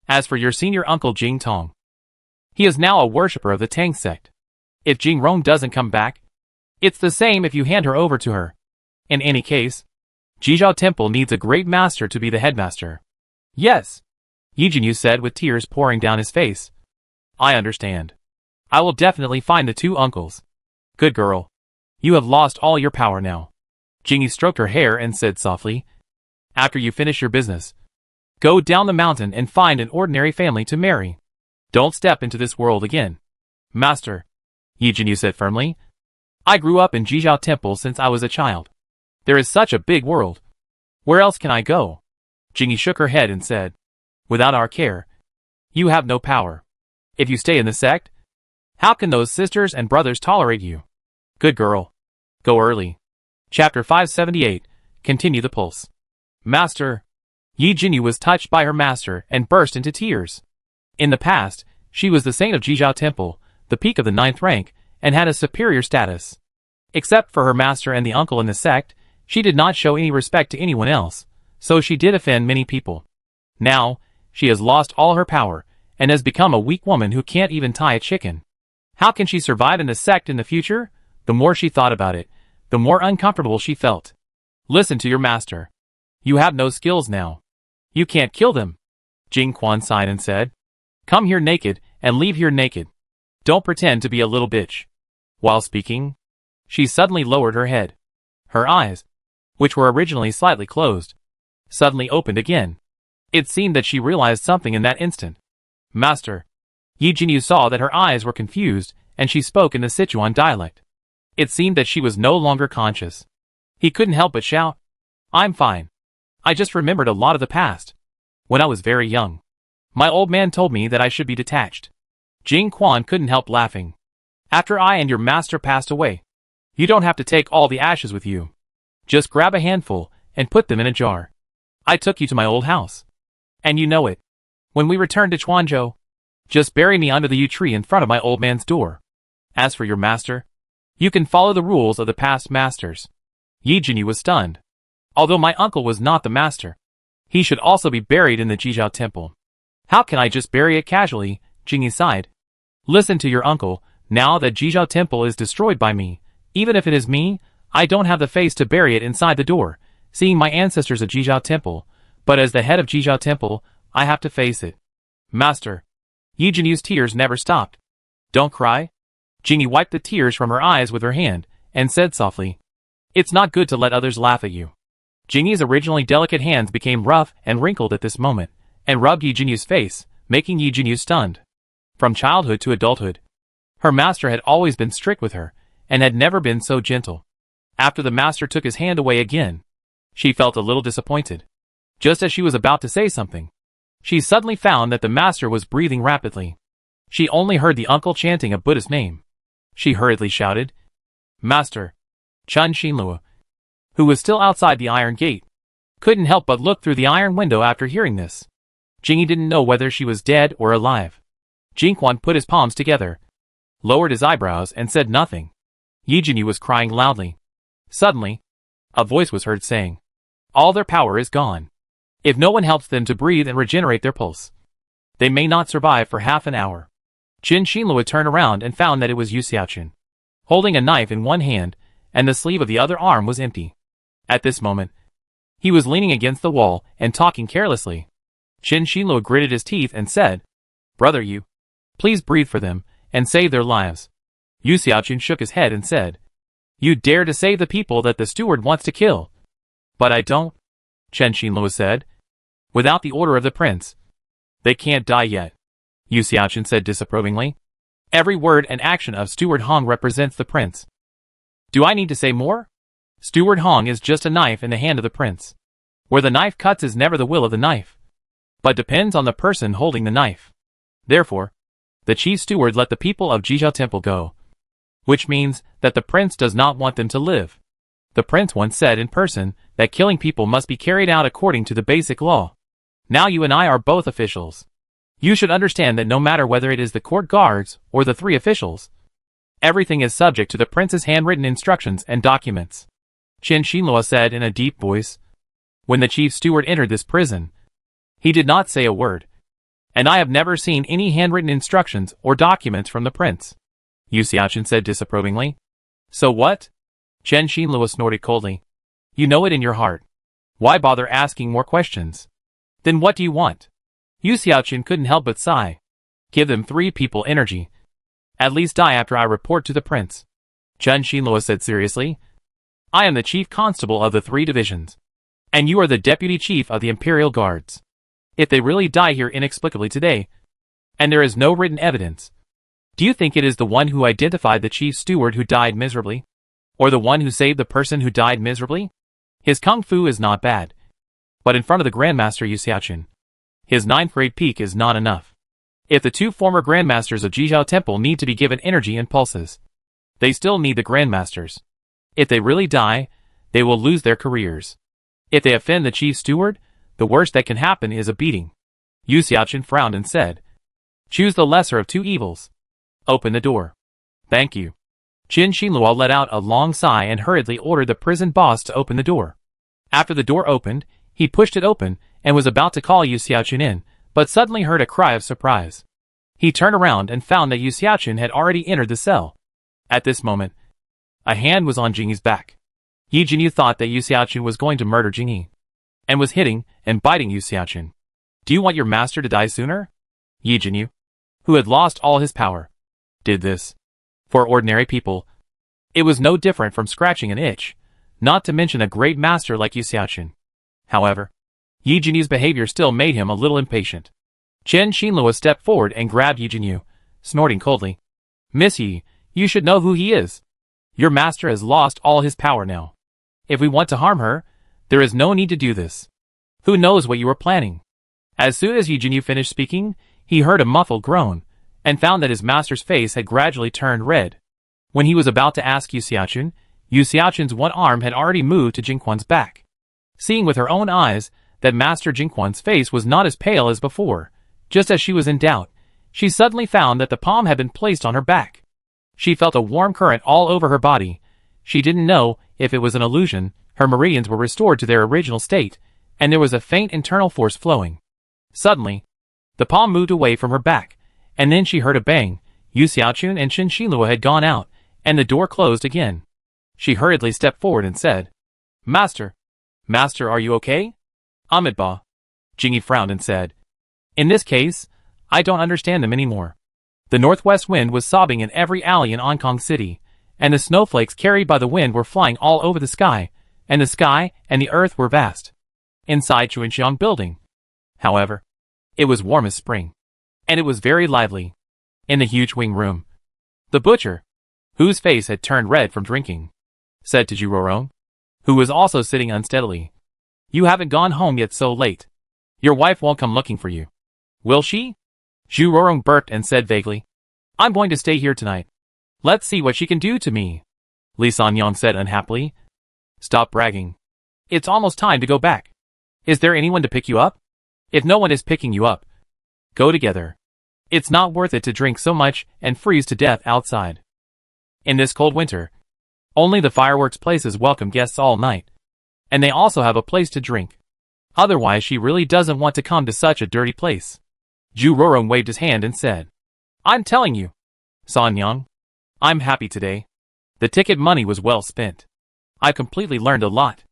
As for your senior uncle Jingtong, he is now a worshipper of the Tang sect. If Jingrong doesn't come back, it's the same if you hand her over to her. In any case, Jizhao temple needs a great master to be the headmaster." "Yes," Yi Jinyu said with tears pouring down his face. "I understand. I will definitely find the 2 uncles. Good girl. You have lost all your power now." Jingyi stroked her hair and said softly, "After you finish your business, go down the mountain and find an ordinary family to marry. Don't step into this world again." "Master," Yi Jinyu said firmly, "I grew up in Jizhao temple since I was a child. There is such a big world. Where else can I go? Jingyi shook her head and said, without our care, you have no power. If you stay in the sect, how can those sisters and brothers tolerate you? Good girl. Go early. Chapter 578, Continue the Pulse. Master. Yi Jinyu was touched by her master and burst into tears. In the past, she was the saint of Jizhao Temple, the peak of the 9th rank, and had a superior status. Except for her master and the uncle in the sect, she did not show any respect to anyone else, so she did offend many people. Now, she has lost all her power, and has become a weak woman who can't even tie a chicken. How can she survive in the sect in the future? The more she thought about it, the more uncomfortable she felt. Listen to your master. You have no skills now. You can't kill them. Jing Quan sighed and said, come here naked, and leave here naked. Don't pretend to be a little bitch. While speaking, she suddenly lowered her head. Her eyes, which were originally slightly closed, suddenly opened again. It seemed that she realized something in that instant. Master. Yi Jinyu saw that her eyes were confused, and she spoke in the Sichuan dialect. It seemed that she was no longer conscious. He couldn't help but shout, I'm fine. I just remembered a lot of the past. When I was very young, my old man told me that I should be detached. Jing Quan couldn't help laughing. After I and your master passed away, you don't have to take all the ashes with you. Just grab a handful and put them in a jar. I took you to my old house. And you know it. When we return to Chuanzhou, just bury me under the yew tree in front of my old man's door. As for your master, you can follow the rules of the past masters. Yi Jinyu was stunned. Although my uncle was not the master, he should also be buried in the Jizhao Temple. How can I just bury it casually? Jingyi sighed. Listen to your uncle. Now that Jizhao Temple is destroyed by me, even if it is me, I don't have the face to bury it inside the door, seeing my ancestors at Jizhao Temple, but as the head of Jizhao Temple, I have to face it. Master. Yi Jinyu's tears never stopped. Don't cry. Jingyi wiped the tears from her eyes with her hand, and said softly, it's not good to let others laugh at you. Jingyi's originally delicate hands became rough and wrinkled at this moment, and rubbed Yi Jinyu's face, making Yi Jinyu stunned. From childhood to adulthood, her master had always been strict with her, and had never been so gentle. After the master took his hand away again, she felt a little disappointed. Just as she was about to say something, she suddenly found that the master was breathing rapidly. She only heard the uncle chanting a Buddhist name. She hurriedly shouted, Master. Chun Xinluo, who was still outside the iron gate, couldn't help but look through the iron window after hearing this. Jingyi didn't know whether she was dead or alive. Jing Quan put his palms together, lowered his eyebrows and said nothing. Yi Jinyu was crying loudly. Suddenly, a voice was heard saying, all their power is gone. If no one helps them to breathe and regenerate their pulse, they may not survive for half an hour. Qin Xinluo turned around and found that it was Yu Xiaoqun, holding a knife in one hand, and the sleeve of the other arm was empty. At this moment, he was leaning against the wall and talking carelessly. Qin Xinluo gritted his teeth and said, Brother Yu, please breathe for them, and save their lives. Yu Xiaoqun shook his head and said, You dare to save the people that the steward wants to kill. But I don't, Qin Xinluo said. Without the order of the prince, they can't die yet. Yu Xiaoqun said disapprovingly. Every word and action of Steward Hong represents the prince. Do I need to say more? Steward Hong is just a knife in the hand of the prince. Where the knife cuts is never the will of the knife, but depends on the person holding the knife. Therefore, the chief steward let the people of Jizhao Temple go, which means that the prince does not want them to live. The prince once said in person that killing people must be carried out according to the basic law. Now you and I are both officials. You should understand that no matter whether it is the court guards or the 3 officials, everything is subject to the prince's handwritten instructions and documents. Qin Xinluo said in a deep voice. When the chief steward entered this prison, he did not say a word. And I have never seen any handwritten instructions or documents from the prince. Yu Xiaoqun said disapprovingly. So what? Qin Xinluo snorted coldly. You know it in your heart. Why bother asking more questions? Then what do you want? Yu Xiaoqun couldn't help but sigh. Give them 3 people energy. At least die after I report to the prince. Qin Xinluo said seriously. I am the chief constable of the 3 divisions. And you are the deputy chief of the Imperial Guards. If they really die here inexplicably today, and there is no written evidence, do you think it is the one who identified the chief steward who died miserably? Or the one who saved the person who died miserably? His kung fu is not bad, but in front of the Grandmaster Yu Xiaoqun, his 9th grade peak is not enough. If the 2 former Grandmasters of Jizhou Temple need to be given energy and pulses, they still need the Grandmasters. If they really die, they will lose their careers. If they offend the Chief Steward, the worst that can happen is a beating. Yu Xiaoqun frowned and said, "Choose the lesser of 2 evils. Open the door." "Thank you." Qin Xinluo let out a long sigh and hurriedly ordered the prison boss to open the door. After the door opened, he pushed it open and was about to call Yu Xiaoqun in, but suddenly heard a cry of surprise. He turned around and found that Yu Xiaoqun had already entered the cell. At this moment, a hand was on Jingyi's back. Yi Jinyu thought that Yu Xiaoqun was going to murder Jingyi, and was hitting and biting Yu Xiaoqun. "Do you want your master to die sooner?" Yi Jinyu, who had lost all his power, did this. For ordinary people, it was no different from scratching an itch, not to mention a great master like Yu Xiaoqun. However, Yi Jinyu's behavior still made him a little impatient. Qin Xinluo stepped forward and grabbed Yi Jinyu, snorting coldly. "Miss Yi, you should know who he is. Your master has lost all his power now. If we want to harm her, there is no need to do this. Who knows what you were planning?" As soon as Yi Jinyu finished speaking, he heard a muffled groan, and found that his master's face had gradually turned red. When he was about to ask Yu Xiaoqun's one arm had already moved to Jingquan's back. Seeing with her own eyes that Master Jingquan's face was not as pale as before, just as she was in doubt, she suddenly found that the palm had been placed on her back. She felt a warm current all over her body. She didn't know if it was an illusion. Her meridians were restored to their original state, and there was a faint internal force flowing. Suddenly, the palm moved away from her back, and then she heard a bang. Yu Xiaoqun and Qin Xinluo had gone out, and the door closed again. She hurriedly stepped forward and said, Master, are you okay?" "Amitabha." Jingyi frowned and said, "In this case, I don't understand them anymore." The northwest wind was sobbing in every alley in Hong City, and the snowflakes carried by the wind were flying all over the sky and the earth were vast. Inside Chuanxiang building, however, it was warm as spring, and it was very lively. In the huge wing room, the butcher, whose face had turned red from drinking, said to Zhu, who was also sitting unsteadily, "You haven't gone home yet so late. Your wife won't come looking for you, will she?" Zhu burped and said vaguely, "I'm going to stay here tonight. Let's see what she can do to me." Li Sanyang said unhappily, "Stop bragging. It's almost time to go back. Is there anyone to pick you up? If no one is picking you up, go together. It's not worth it to drink so much and freeze to death outside. In this cold winter, only the fireworks places welcome guests all night, and they also have a place to drink. Otherwise she really doesn't want to come to such a dirty place." Zhu Rorong waved his hand and said, "I'm telling you, Sanyang, I'm happy today. The ticket money was well spent. I completely learned a lot.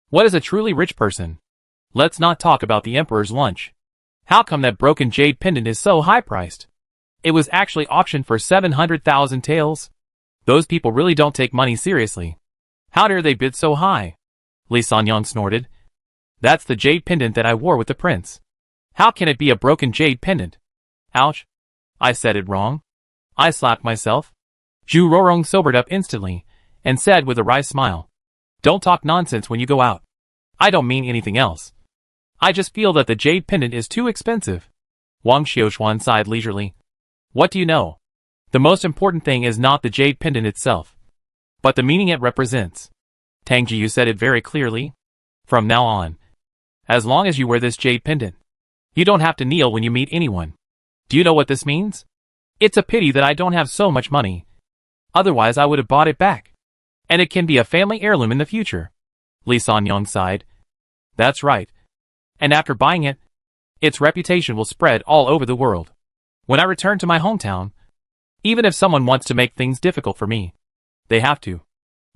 What is a truly rich person? Let's not talk about the Emperor's lunch. How come that broken jade pendant is so high-priced? It was actually auctioned for 700,000 taels. Those people really don't take money seriously. How dare they bid so high?" Li Sanyang snorted. "That's the jade pendant that I wore with the prince. How can it be a broken jade pendant? Ouch. I said it wrong. I slapped myself." Zhu Rorong sobered up instantly, and said with a wry smile, "Don't talk nonsense when you go out. I don't mean anything else. I just feel that the jade pendant is too expensive." Wang Xiaoshuan sighed leisurely. "What do you know? The most important thing is not the jade pendant itself, but the meaning it represents." Tang Jiyu said it very clearly. "From now on, as long as you wear this jade pendant, you don't have to kneel when you meet anyone. Do you know what this means? It's a pity that I don't have so much money. Otherwise I would have bought it back. And it can be a family heirloom in the future." Li Sanyang sighed. "That's right. And after buying it, its reputation will spread all over the world. When I return to my hometown, even if someone wants to make things difficult for me, they have to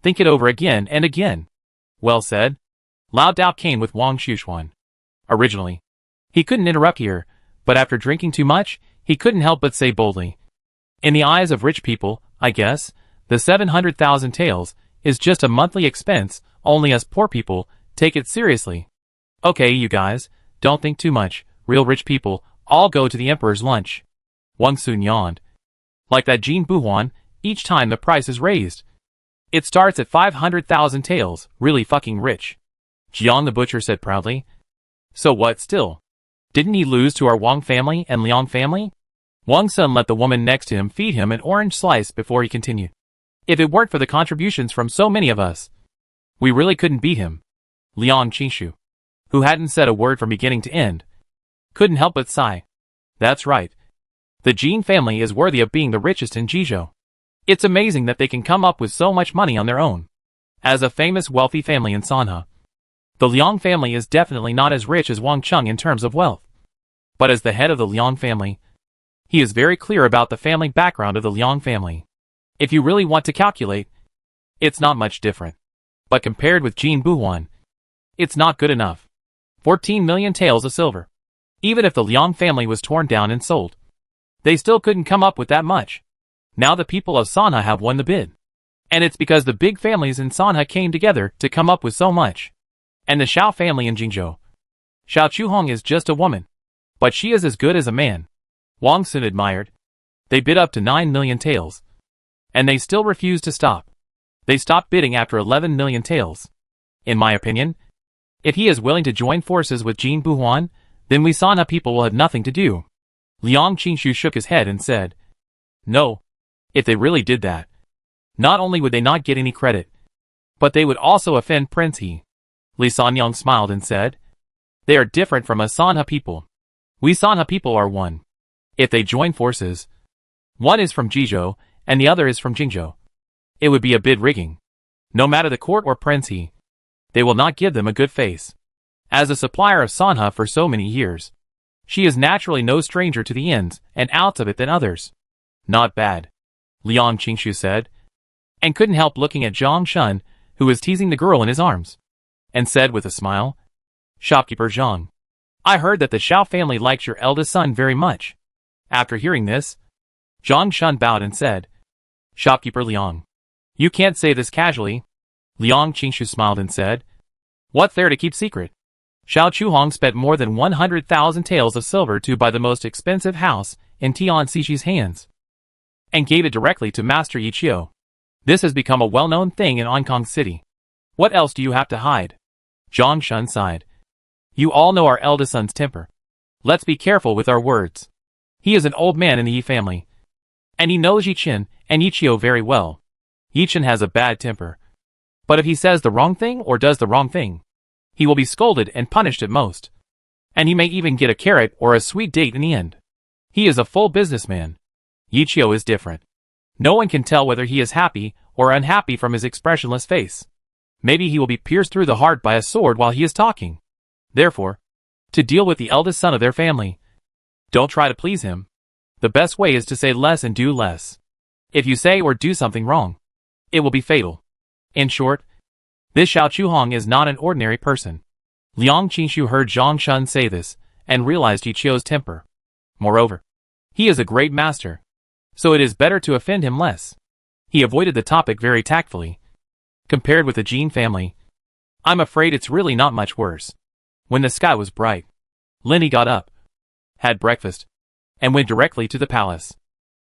think it over again and again." "Well said." Lao Dao came with Wang Xiaoshuan. Originally, he couldn't interrupt here, but after drinking too much, he couldn't help but say boldly, "In the eyes of rich people, I guess, the 700,000 taels is just a monthly expense. Only us poor people take it seriously. Okay, you guys, don't think too much. Real rich people all go to the Emperor's lunch." Wang Sun yawned. "Like that Jin Buhuan, each time the price is raised. It starts at 500,000 taels, really fucking rich." Jiang the butcher said proudly. So what still? Didn't he lose to our Wang family and Liang family? Wang's son let the woman next to him feed him an orange slice before he continued. If it weren't for the contributions from so many of us, we really couldn't beat him. Liang Qinshu, who hadn't said a word from beginning to end, couldn't help but sigh. That's right. The Jin family is worthy of being the richest in Jizhou. It's amazing that they can come up with so much money on their own. As a famous wealthy family in Sanha, the Liang family is definitely not as rich as Wang Cheng in terms of wealth. But as the head of the Liang family, he is very clear about the family background of the Liang family. If you really want to calculate, it's not much different. But compared with Jin Buhuan, it's not good enough. 14 million taels of silver. Even if the Liang family was torn down and sold, they still couldn't come up with that much. Now the people of Sanha have won the bid. And it's because the big families in Sanha came together to come up with so much. And the Xiao family in Jingzhou. Xiao Chuhong is just a woman, but she is as good as a man. Wang Sun admired. They bid up to 9 million taels. And they still refused to stop. They stopped bidding after 11 million taels. In my opinion, if he is willing to join forces with Jin Buhuan, then we Sanha people will have nothing to do. Liang Qinshu shook his head and said, No. If they really did that, not only would they not get any credit, but they would also offend Prince He. Li Sanyang smiled and said, They are different from us Sanha people. We Sanha people are one. If they join forces, one is from Jizhou, and the other is from Jingzhou, it would be a bid rigging. No matter the court or Prince He, they will not give them a good face. As a supplier of Sanha for so many years, she is naturally no stranger to the ins and outs of it than others. Not bad, Liang Qinshu said, and couldn't help looking at Zhang Shun, who was teasing the girl in his arms, and said with a smile, Shopkeeper Zhang, I heard that the Xiao family likes your eldest son very much. After hearing this, Zhang Shun bowed and said, Shopkeeper Liang, you can't say this casually. Liang Qinshu smiled and said, What's there to keep secret? Xiao Chuhong spent more than 100,000 taels of silver to buy the most expensive house in Tian Xixi's hands, and gave it directly to Master Yi Qiu. This has become a well-known thing in Ankang City. What else do you have to hide? Zhang Shun sighed. You all know our eldest son's temper. Let's be careful with our words. He is an old man in the Yi family, and he knows Yi Qin and Yi Qiu very well. Yi Qin has a bad temper, but if he says the wrong thing or does the wrong thing, he will be scolded and punished at most, and he may even get a carrot or a sweet date in the end. He is a full businessman. Yi Qiu is different. No one can tell whether he is happy or unhappy from his expressionless face. Maybe he will be pierced through the heart by a sword while he is talking. Therefore, to deal with the eldest son of their family, don't try to please him. The best way is to say less and do less. If you say or do something wrong, it will be fatal. In short, this Xiao Chuhong is not an ordinary person. Liang Qinshu heard Zhang Shun say this, and realized Yi Qiu's temper. Moreover, he is a great master, so it is better to offend him less. He avoided the topic very tactfully. Compared with the Jin family, I'm afraid it's really not much worse. When the sky was bright, Linny got up, had breakfast, and went directly to the palace.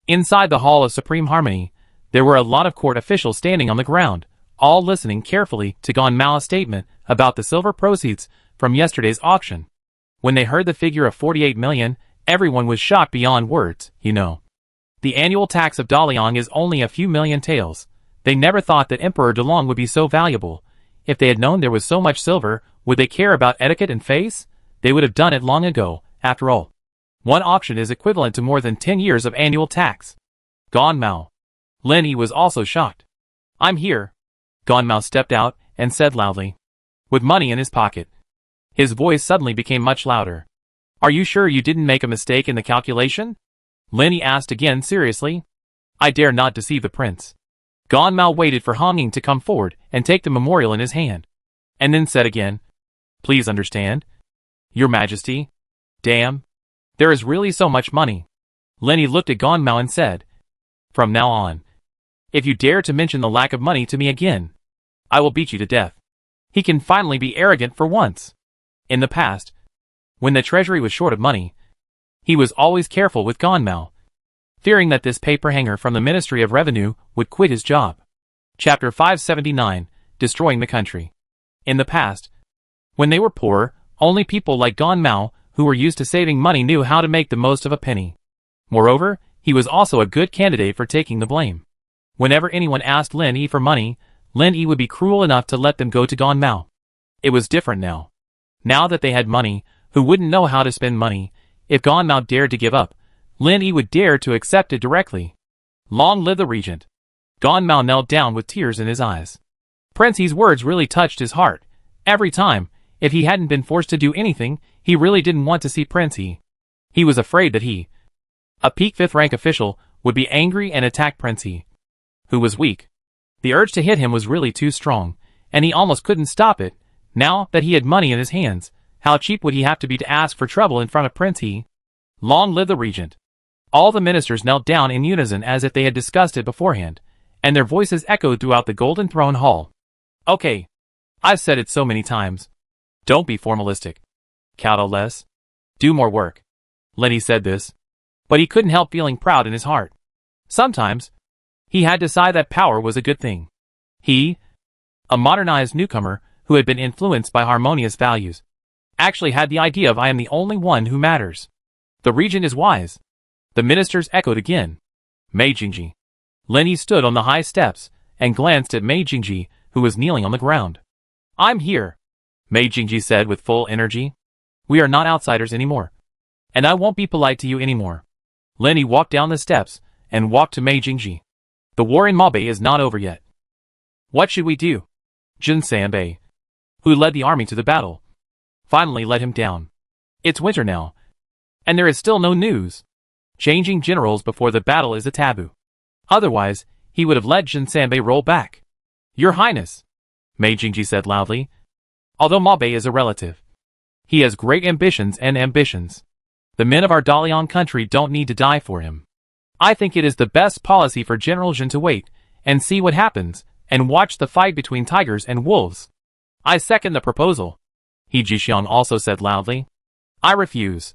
Inside the Hall of Supreme Harmony, there were a lot of court officials standing on the ground, all listening carefully to Gan Mao's statement about the silver proceeds from yesterday's auction. When they heard the figure of 48 million, everyone was shocked beyond words, you know. The annual tax of Daliang is only a few million taels. They never thought that Emperor Dalong would be so valuable. If they had known there was so much silver, would they care about etiquette and face? They would have done it long ago, after all. One auction is equivalent to more than 10 years of annual tax. Gan Mao. Lin Yi was also shocked. I'm here. Gan Mao stepped out and said loudly, with money in his pocket. His voice suddenly became much louder. Are you sure you didn't make a mistake in the calculation? Lin Yi asked again seriously. I dare not deceive the prince. Gan Mao waited for Han Ying to come forward and take the memorial in his hand, and then said again, Please understand. Your Majesty. Damn. There is really so much money. Lin Yi looked at Gan Mao and said, From now on, if you dare to mention the lack of money to me again, I will beat you to death. He can finally be arrogant for once. In the past, when the treasury was short of money, he was always careful with Gan Mao, fearing that this paper hanger from the Ministry of Revenue would quit his job. Chapter 579, Destroying the Country. In the past, when they were poor, Only people like Gan Mao, who were used to saving money, knew how to make the most of a penny. Moreover, he was also a good candidate for taking the blame. Whenever anyone asked Lin Yi for money, Lin Yi would be cruel enough to let them go to Gan Mao. It was different now. Now that they had money, who wouldn't know how to spend money? If Gan Mao dared to give up, Lin Yi would dare to accept it directly. Long live the regent. Gan Mao knelt down with tears in his eyes. Prince Yi's words really touched his heart. Every time, if he hadn't been forced to do anything, he really didn't want to see Prince Yi. He was afraid that he, a peak 5th rank official, would be angry and attack Prince Yi, who was weak. The urge to hit him was really too strong, and he almost couldn't stop it. Now that he had money in his hands, how cheap would he have to be to ask for trouble in front of Prince Yi? Long live the regent. All the ministers knelt down in unison as if they had discussed it beforehand, and their voices echoed throughout the Golden Throne Hall. Okay. I've said it so many times. Don't be formalistic. Kowtow less. Do more work. Lin Yi said this, but he couldn't help feeling proud in his heart. Sometimes, he had to sigh that power was a good thing. He, a modernized newcomer who had been influenced by harmonious values, actually had the idea of I am the only one who matters. The regent is wise. The ministers echoed again. Mei Jingji. Lin Yi stood on the high steps and glanced at Mei Jingji, who was kneeling on the ground. I'm here, Mei Jingji said with full energy. We are not outsiders anymore. And I won't be polite to you anymore. Lin Yi walked down the steps and walked to Mei Jingji. The war in Maobei is not over yet. What should we do? Jun Sanbei, who led the army to the battle, finally let him down. It's winter now, and there is still no news. Changing generals before the battle is a taboo. Otherwise, he would have let Jun Sanbei roll back. Your Highness, Mei Jingji said loudly. Although Maobei is a relative, he has great ambitions and ambitions. The men of our Dalian country don't need to die for him. I think it is the best policy for General Jun to wait and see what happens and watch the fight between tigers and wolves. I second the proposal. He Jixiang also said loudly. I refuse.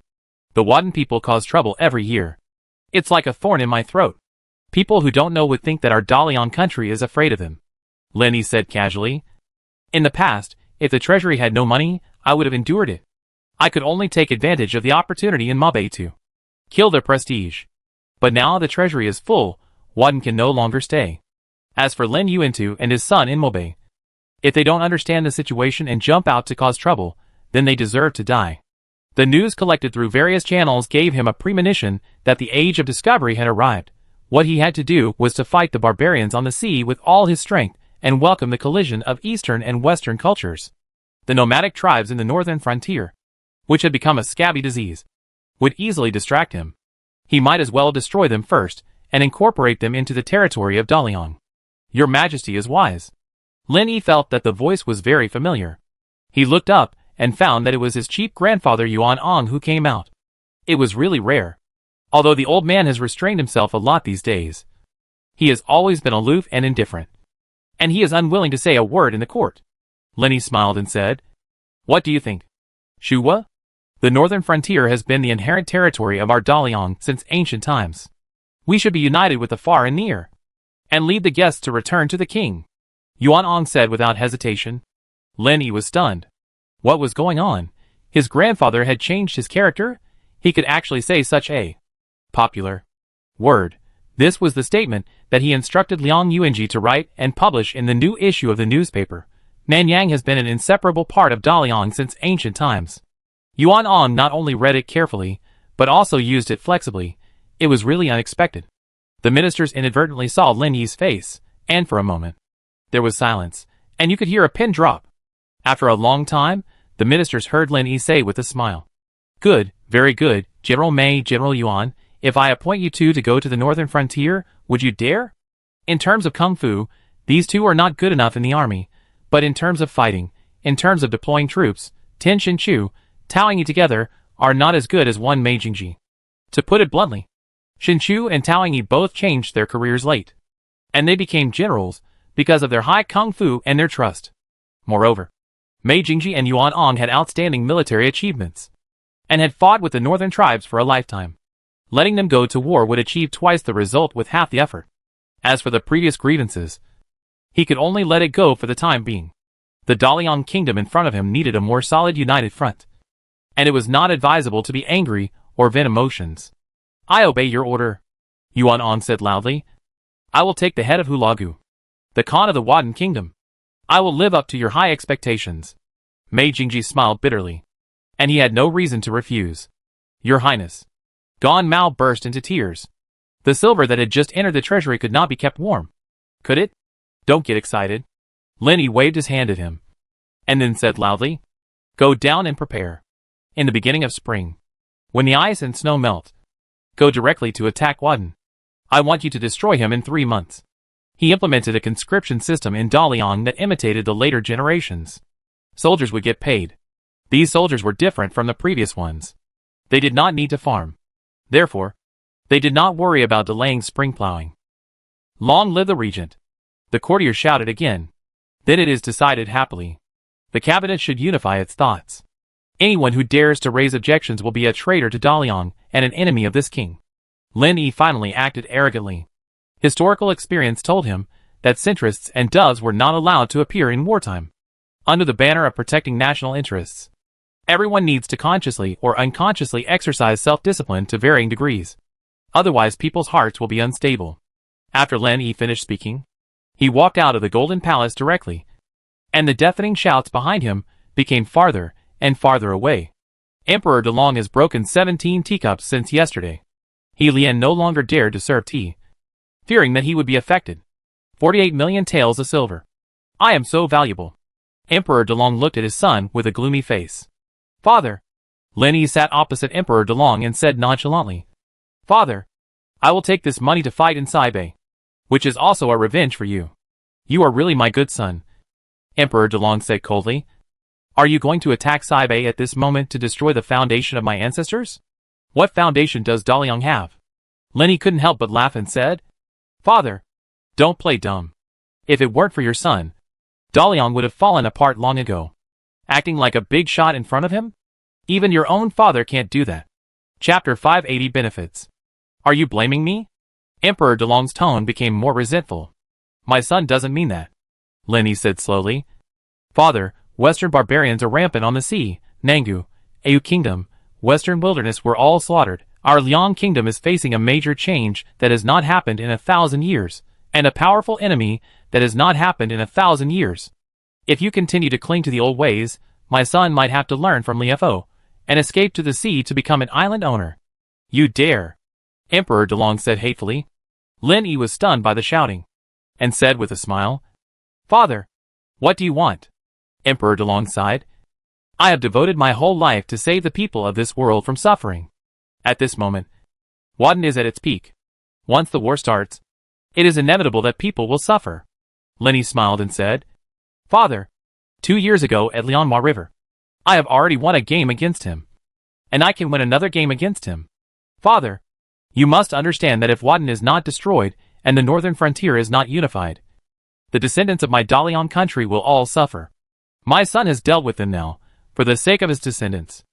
The Wadden people cause trouble every year. It's like a thorn in my throat. People who don't know would think that our Dalian country is afraid of them. Lin Yi said casually. In the past, if the treasury had no money, I would have endured it. I could only take advantage of the opportunity in Maobei to kill their prestige. But now the treasury is full, Wadden can no longer stay. As for Lin Yuantu and his son in Maobei, if they don't understand the situation and jump out to cause trouble, then they deserve to die. The news collected through various channels gave him a premonition that the age of discovery had arrived. What he had to do was to fight the barbarians on the sea with all his strength and welcome the collision of Eastern and Western cultures. The nomadic tribes in the northern frontier, which had become a scabby disease, would easily distract him. He might as well destroy them first and incorporate them into the territory of Dalian. Your Majesty is wise. Lin Yi felt that the voice was very familiar. He looked up and found that it was his chief grandfather Yuan Ong who came out. It was really rare. Although the old man has restrained himself a lot these days, he has always been aloof and indifferent. And he is unwilling to say a word in the court. Lin Yi smiled and said, What do you think? Shuwa? The northern frontier has been the inherent territory of our Dalian since ancient times. We should be united with the far and near, and lead the guests to return to the king. Yuan Ong said without hesitation. Lin Yi was stunned. What was going on? His grandfather had changed his character? He could actually say such a popular word. This was the statement that he instructed Liang Yuanji to write and publish in the new issue of the newspaper. Nanyang has been an inseparable part of Dalian since ancient times. Yuan Ong not only read it carefully, but also used it flexibly. It was really unexpected. The ministers inadvertently saw Lin Yi's face, and for a moment, there was silence, and you could hear a pin drop. After a long time, the ministers heard Lin Yi say with a smile. Good, very good, General Mei, General Yuan, if I appoint you two to go to the northern frontier, would you dare? In terms of kung fu, these two are not good enough in the army, but in terms of fighting, in terms of deploying troops, Tin Shin Chu, Tao Yi together, are not as good as one Mei Jingji. To put it bluntly, Shin Chu and Tao Yi both changed their careers late. And they became generals because of their high kung fu and their trust. Moreover, Mei Jingji and Yuan Ong had outstanding military achievements, and had fought with the northern tribes for a lifetime. Letting them go to war would achieve twice the result with half the effort. As for the previous grievances, he could only let it go for the time being. The Dalian kingdom in front of him needed a more solid united front. and it was not advisable to be angry or vent emotions. I obey your order, Yuan said loudly. I will take the head of Hulagu, the Khan of the Wadden Kingdom. I will live up to your high expectations. Mei Jingji smiled bitterly, and he had no reason to refuse. Your Highness. Gan Mao burst into tears. The silver that had just entered the treasury could not be kept warm. Could it? Don't get excited. Lin Yi waved his hand at him, and then said loudly, Go down and prepare. In the beginning of spring, when the ice and snow melt, go directly to attack Wadden. I want you to destroy him in 3 months. He implemented a conscription system in Daliang that imitated the later generations. Soldiers would get paid. These soldiers were different from the previous ones. They did not need to farm. Therefore, they did not worry about delaying spring plowing. Long live the regent! The courtiers shouted again. Then it is decided happily. The cabinet should unify its thoughts. Anyone who dares to raise objections will be a traitor to Daliang and an enemy of this king. Lin Yi finally acted arrogantly. Historical experience told him that centrists and doves were not allowed to appear in wartime. Under the banner of protecting national interests, everyone needs to consciously or unconsciously exercise self-discipline to varying degrees. Otherwise people's hearts will be unstable. After Lin Yi finished speaking, he walked out of the Golden Palace directly, and the deafening shouts behind him became farther and farther away. Emperor Delong has broken 17 teacups since yesterday. He Lian no longer dared to serve tea, fearing that he would be affected. 48 million taels of silver. I am so valuable. Emperor Delong looked at his son with a gloomy face. Father. Lin Yi sat opposite Emperor Delong and said nonchalantly, Father, I will take this money to fight in Saibei, which is also a revenge for you. You are really my good son. Emperor Delong said coldly. Are you going to attack Saibei at this moment to destroy the foundation of my ancestors? What foundation does Daliang have? Lin Yi couldn't help but laugh and said, Father, don't play dumb. If it weren't for your son, Daliang would have fallen apart long ago. Acting like a big shot in front of him? Even your own father can't do that. Chapter 580 Benefits. Are you blaming me? Emperor Delong's tone became more resentful. My son doesn't mean that, Lin Yi said slowly. Father, Western barbarians are rampant on the sea. Nangu, Au Kingdom, Western Wilderness were all slaughtered. Our Liang Kingdom is facing a major change that has not happened in 1,000 years, and a powerful enemy that has not happened in 1,000 years. If you continue to cling to the old ways, my son might have to learn from Liefo, and escape to the sea to become an island owner. You dare! Emperor Delong said hatefully. Lin Yi was stunned by the shouting, and said with a smile, Father, what do you want? Emperor Delong sighed. I have devoted my whole life to save the people of this world from suffering. At this moment, Wadden is at its peak. Once the war starts, it is inevitable that people will suffer. Lin Yi smiled and said, Father, 2 years ago at Lianhua River, I have already won a game against him, and I can win another game against him. Father, you must understand that if Wadden is not destroyed and the northern frontier is not unified, the descendants of my Dalian country will all suffer. My son has dealt with them now, for the sake of his descendants.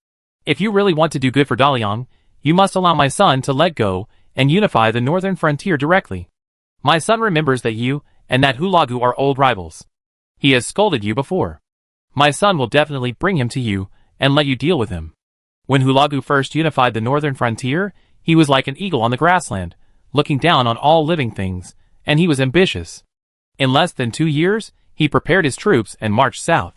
If you really want to do good for Dalian, you must allow my son to let go and unify the northern frontier directly. My son remembers that you and that Hulagu are old rivals. He has scolded you before. My son will definitely bring him to you and let you deal with him. When Hulagu first unified the northern frontier, he was like an eagle on the grassland, looking down on all living things, and he was ambitious. In less than 2 years, he prepared his troops and marched south.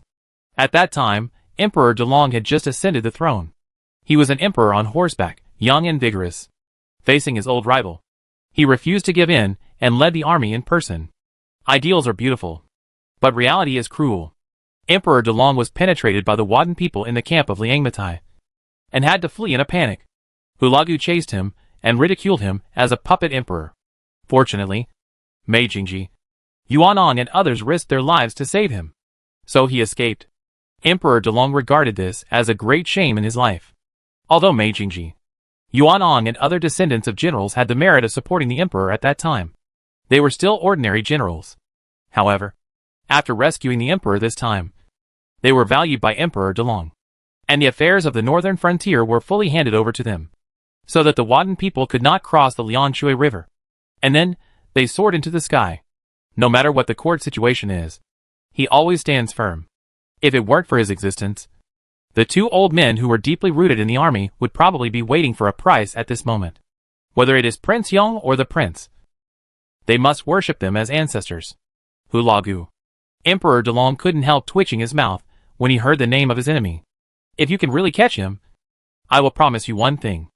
At that time, Emperor Delong had just ascended the throne. He was an emperor on horseback, young and vigorous. Facing his old rival, he refused to give in and led the army in person. Ideals are beautiful, but reality is cruel. Emperor Delong was penetrated by the Wadden people in the camp of Liangmatai, and had to flee in a panic. Hulagu chased him and ridiculed him as a puppet emperor. Fortunately, Mei Jingji, Yuan and others risked their lives to save him. So he escaped. Emperor Delong regarded this as a great shame in his life. Although Mei Jingji, Yuan and other descendants of generals had the merit of supporting the emperor at that time, they were still ordinary generals. However, after rescuing the emperor this time, they were valued by Emperor Delong, and the affairs of the northern frontier were fully handed over to them, so that the Wadden people could not cross the Lianshui River. And then, they soared into the sky. No matter what the court situation is, he always stands firm. If it weren't for his existence, The two old men who were deeply rooted in the army would probably be waiting for a prize at this moment. Whether it is Prince Yong or the prince, they must worship them as ancestors. Hulagu. Emperor Delong couldn't help twitching his mouth when he heard the name of his enemy. If you can really catch him, I will promise you one thing.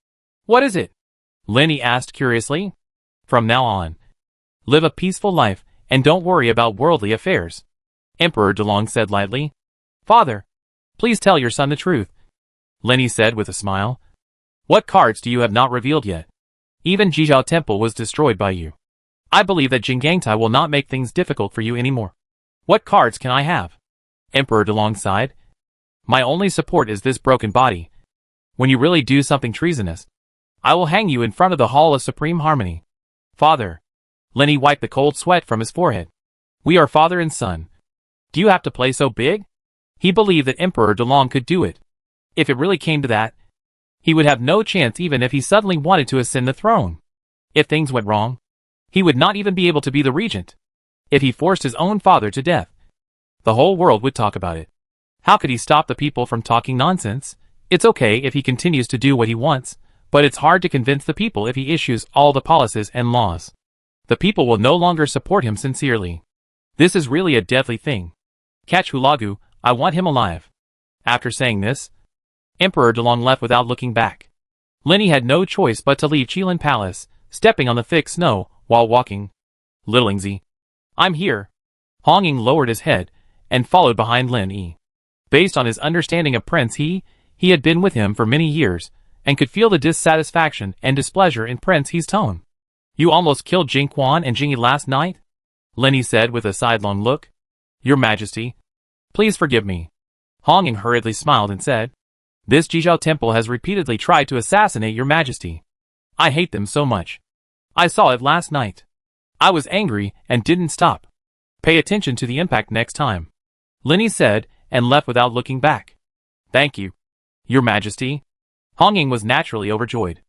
What is it? Lenny asked curiously. From now on, live a peaceful life and don't worry about worldly affairs, Emperor Delong said lightly. Father, please tell your son the truth, Lenny said with a smile. What cards do you have not revealed yet? Even Jizhao Temple was destroyed by you. I believe that Jingangtai will not make things difficult for you anymore. What cards can I have? Emperor Delong sighed. My only support is this broken body. When you really do something treasonous, I will hang you in front of the Hall of Supreme Harmony. Father. Lenny wiped the cold sweat from his forehead. We are father and son. Do you have to play so big? He believed that Emperor Delong could do it. If it really came to that, he would have no chance even if he suddenly wanted to ascend the throne. If things went wrong, he would not even be able to be the regent. If he forced his own father to death, the whole world would talk about it. How could he stop the people from talking nonsense? It's okay if he continues to do what he wants, but it's hard to convince the people if he issues all the policies and laws. The people will no longer support him sincerely. This is really a deadly thing. Catch Hulagu, I want him alive. After saying this, Emperor Delong left without looking back. Lenny had no choice but to leave Qilin Palace, stepping on the thick snow while walking. Little Ingzi. I'm here. Hong Ying lowered his head and followed behind Lin Yi. Based on his understanding of Prince He had been with him for many years and could feel the dissatisfaction and displeasure in Prince He's tone. You almost killed Jing Quan and Jingyi last night? Lenny said with a sidelong look. Your Majesty, please forgive me. Hong Ying hurriedly smiled and said, This Jizhao Temple has repeatedly tried to assassinate your Majesty. I hate them so much. I saw it last night. I was angry and didn't stop. Pay attention to the impact next time, Lenny said and left without looking back. Thank you, Your Majesty. Hong Ying was naturally overjoyed.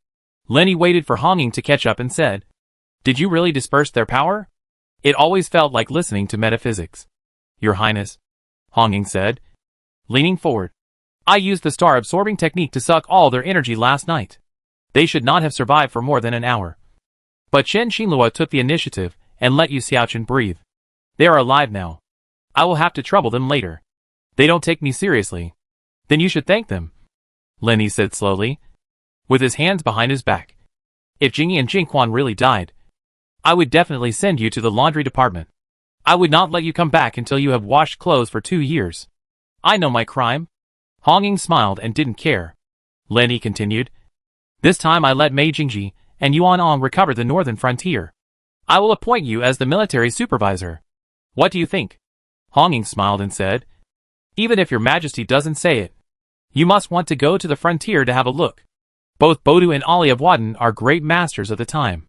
Lenny waited for Hong Ying to catch up and said, Did you really disperse their power? It always felt like listening to metaphysics. Your Highness, Hong Ying said, leaning forward. I used the star-absorbing technique to suck all their energy last night. They should not have survived for more than an hour. But Chen Xinlua took the initiative and let Yu Xiaochen breathe. They are alive now. I will have to trouble them later. They don't take me seriously. Then you should thank them, Lenny said slowly, with his hands behind his back. If Jingyi and Jingquan really died, I would definitely send you to the laundry department. I would not let you come back until you have washed clothes for 2 years. I know my crime. Hong Ying smiled and didn't care. Lenny continued. This time I let Mei Jingji and Yuan Ong recover the northern frontier. I will appoint you as the military supervisor. What do you think? Hong Ying smiled and said, Even if your Majesty doesn't say it, you must want to go to the frontier to have a look. Both Bodu and Ali of Wadden are great masters of the time.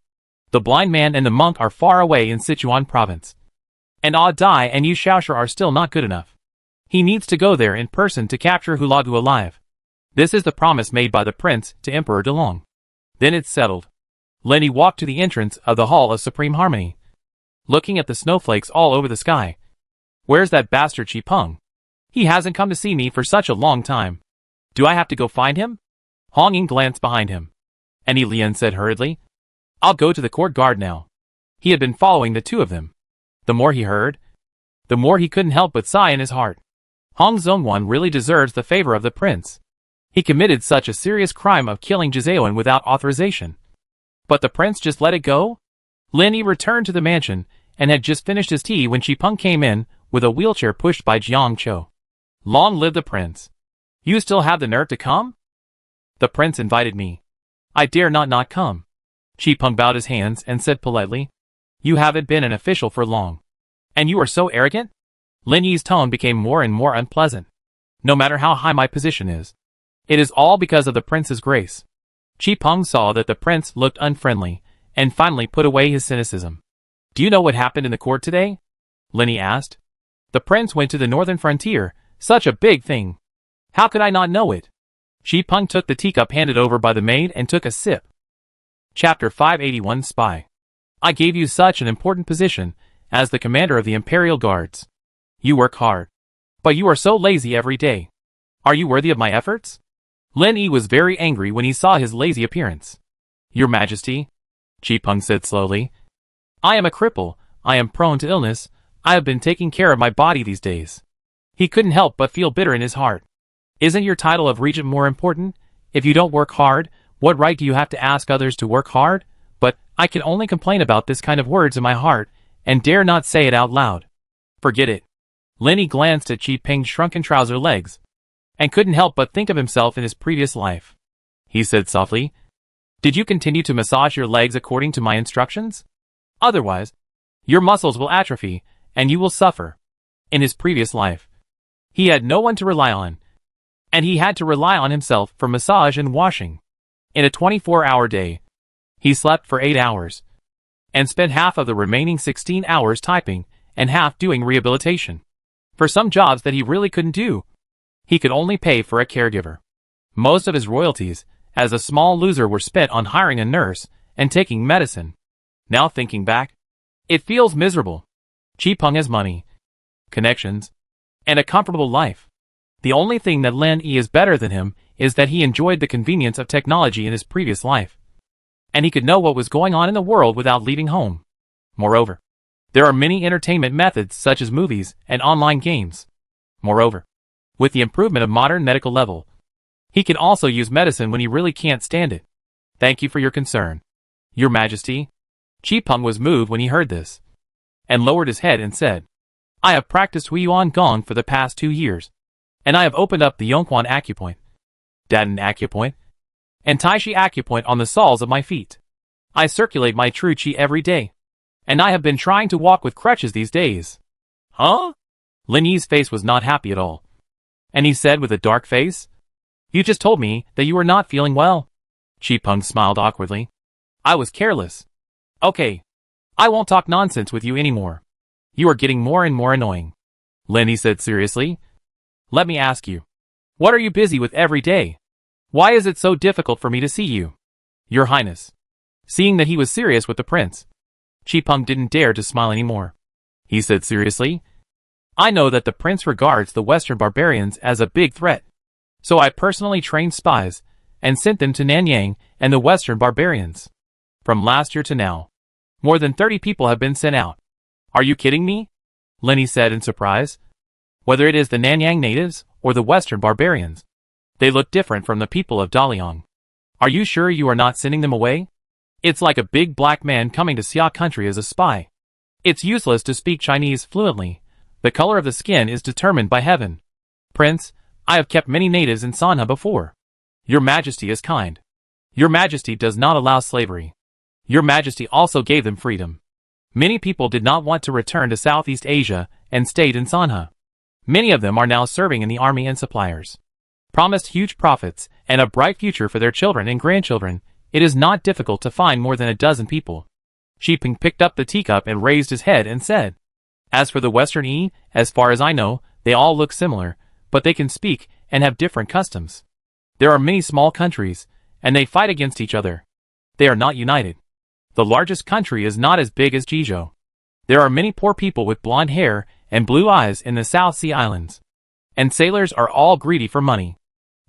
The blind man and the monk are far away in Sichuan province. And Ah Dai and Yu Shaoshi are still not good enough. He needs to go there in person to capture Hulagu alive. This is the promise made by the prince to Emperor Delong. Then it's settled. Lenny walked to the entrance of the Hall of Supreme Harmony, looking at the snowflakes all over the sky. Where's that bastard Chi Peng? He hasn't come to see me for such a long time. Do I have to go find him? Hong Ying glanced behind him. And Lian said hurriedly, I'll go to the court guard now. He had been following the two of them. The more he heard, the more he couldn't help but sigh in his heart. Hong Zongwan really deserves the favor of the prince. He committed such a serious crime of killing Jizaoan without authorization. But the prince just let it go? Lenny returned to the mansion and had just finished his tea when Chi Peng came in with a wheelchair pushed by Jiang Cho. Long live the prince. You still have the nerve to come? The prince invited me. I dare not come. Chi Peng bowed his hands and said politely, You haven't been an official for long. And you are so arrogant? Lin Yi's tone became more and more unpleasant. No matter how high my position is, it is all because of the prince's grace. Chi Peng saw that the prince looked unfriendly, and finally put away his cynicism. Do you know what happened in the court today? Lin Yi asked. The prince went to the northern frontier, such a big thing. How could I not know it? Chi Peng took the teacup handed over by the maid and took a sip. Chapter 581 Spy. I gave you such an important position as the commander of the Imperial Guards. You work hard. But you are so lazy every day. Are you worthy of my efforts? Lin Yi was very angry when he saw his lazy appearance. Your Majesty, Chi Peng said slowly. I am a cripple, I am prone to illness, I have been taking care of my body these days. He couldn't help but feel bitter in his heart. Isn't your title of regent more important? If you don't work hard, what right do you have to ask others to work hard? But I can only complain about this kind of words in my heart, and dare not say it out loud. Forget it. Lin Yi glanced at Chi Peng's shrunken trouser legs, and couldn't help but think of himself in his previous life. He said softly, Did you continue to massage your legs according to my instructions? Otherwise, your muscles will atrophy, and you will suffer. In his previous life, he had no one to rely on, and he had to rely on himself for massage and washing. In a 24-hour day, he slept for 8 hours, and spent half of the remaining 16 hours typing and half doing rehabilitation. For some jobs that he really couldn't do, he could only pay for a caregiver. Most of his royalties, as a small loser, were spent on hiring a nurse and taking medicine. Now thinking back, it feels miserable. Chi Peng has money, connections, and a comfortable life. The only thing that Lin Yi is better than him is that he enjoyed the convenience of technology in his previous life, and he could know what was going on in the world without leaving home. Moreover, there are many entertainment methods such as movies and online games. Moreover, with the improvement of modern medical level, he can also use medicine when he really can't stand it. Thank you for your concern, Your Majesty. Chi Peng was moved when he heard this, and lowered his head and said, I have practiced Huiyuan Gong for the past 2 years, and I have opened up the Yongquan acupoint, Daden acupoint, and Taishi acupoint on the soles of my feet. I circulate my true qi every day, and I have been trying to walk with crutches these days. Huh? Lin Yi's face was not happy at all, and he said with a dark face, You just told me that you were not feeling well. Chi Peng smiled awkwardly. I was careless. Okay. I won't talk nonsense with you anymore. You are getting more and more annoying. Lin Yi said seriously. Let me ask you. What are you busy with every day? Why is it so difficult for me to see you? Your Highness. Seeing that he was serious with the prince, Chi Peng didn't dare to smile anymore. He said seriously, I know that the prince regards the Western barbarians as a big threat. So I personally trained spies and sent them to Nanyang and the Western barbarians. From last year to now, more than 30 people have been sent out. Are you kidding me? Lin Yi said in surprise. Whether it is the Nanyang natives or the Western barbarians, they look different from the people of Daliang. Are you sure you are not sending them away? It's like a big black man coming to Xia country as a spy. It's useless to speak Chinese fluently. The color of the skin is determined by heaven. Prince, I have kept many natives in Sanha before. Your Majesty is kind. Your Majesty does not allow slavery. Your Majesty also gave them freedom. Many people did not want to return to Southeast Asia and stayed in Sanha. Many of them are now serving in the army and suppliers. Promised huge profits and a bright future for their children and grandchildren, it is not difficult to find more than a dozen people. Chi Peng picked up the teacup and raised his head and said, As for the Western Yi, as far as I know, they all look similar, but they can speak and have different customs. There are many small countries, and they fight against each other. They are not united. The largest country is not as big as Jizhou. There are many poor people with blonde hair and blue eyes in the South Sea Islands. And sailors are all greedy for money.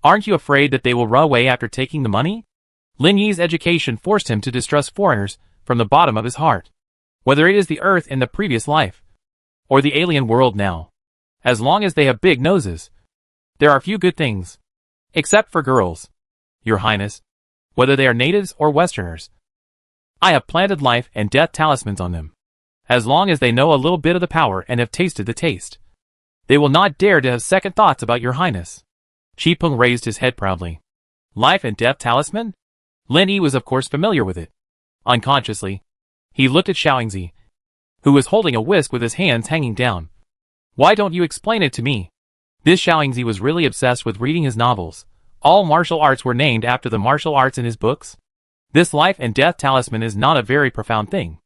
Aren't you afraid that they will run away after taking the money? Lin Yi's education forced him to distrust foreigners from the bottom of his heart. Whether it is the earth in the previous life, or the alien world now. As long as they have big noses, there are few good things. Except for girls. Your Highness. Whether they are natives or Westerners. I have planted life and death talismans on them. As long as they know a little bit of the power and have tasted the taste, they will not dare to have second thoughts about your Highness. Chi Peng raised his head proudly. Life and death talisman? Lin Yi was of course familiar with it. Unconsciously, he looked at Xiaoyingzi, who was holding a whisk with his hands hanging down. Why don't you explain it to me? This Xiaoyingzi was really obsessed with reading his novels. All martial arts were named after the martial arts in his books. This life and death talisman is not a very profound thing.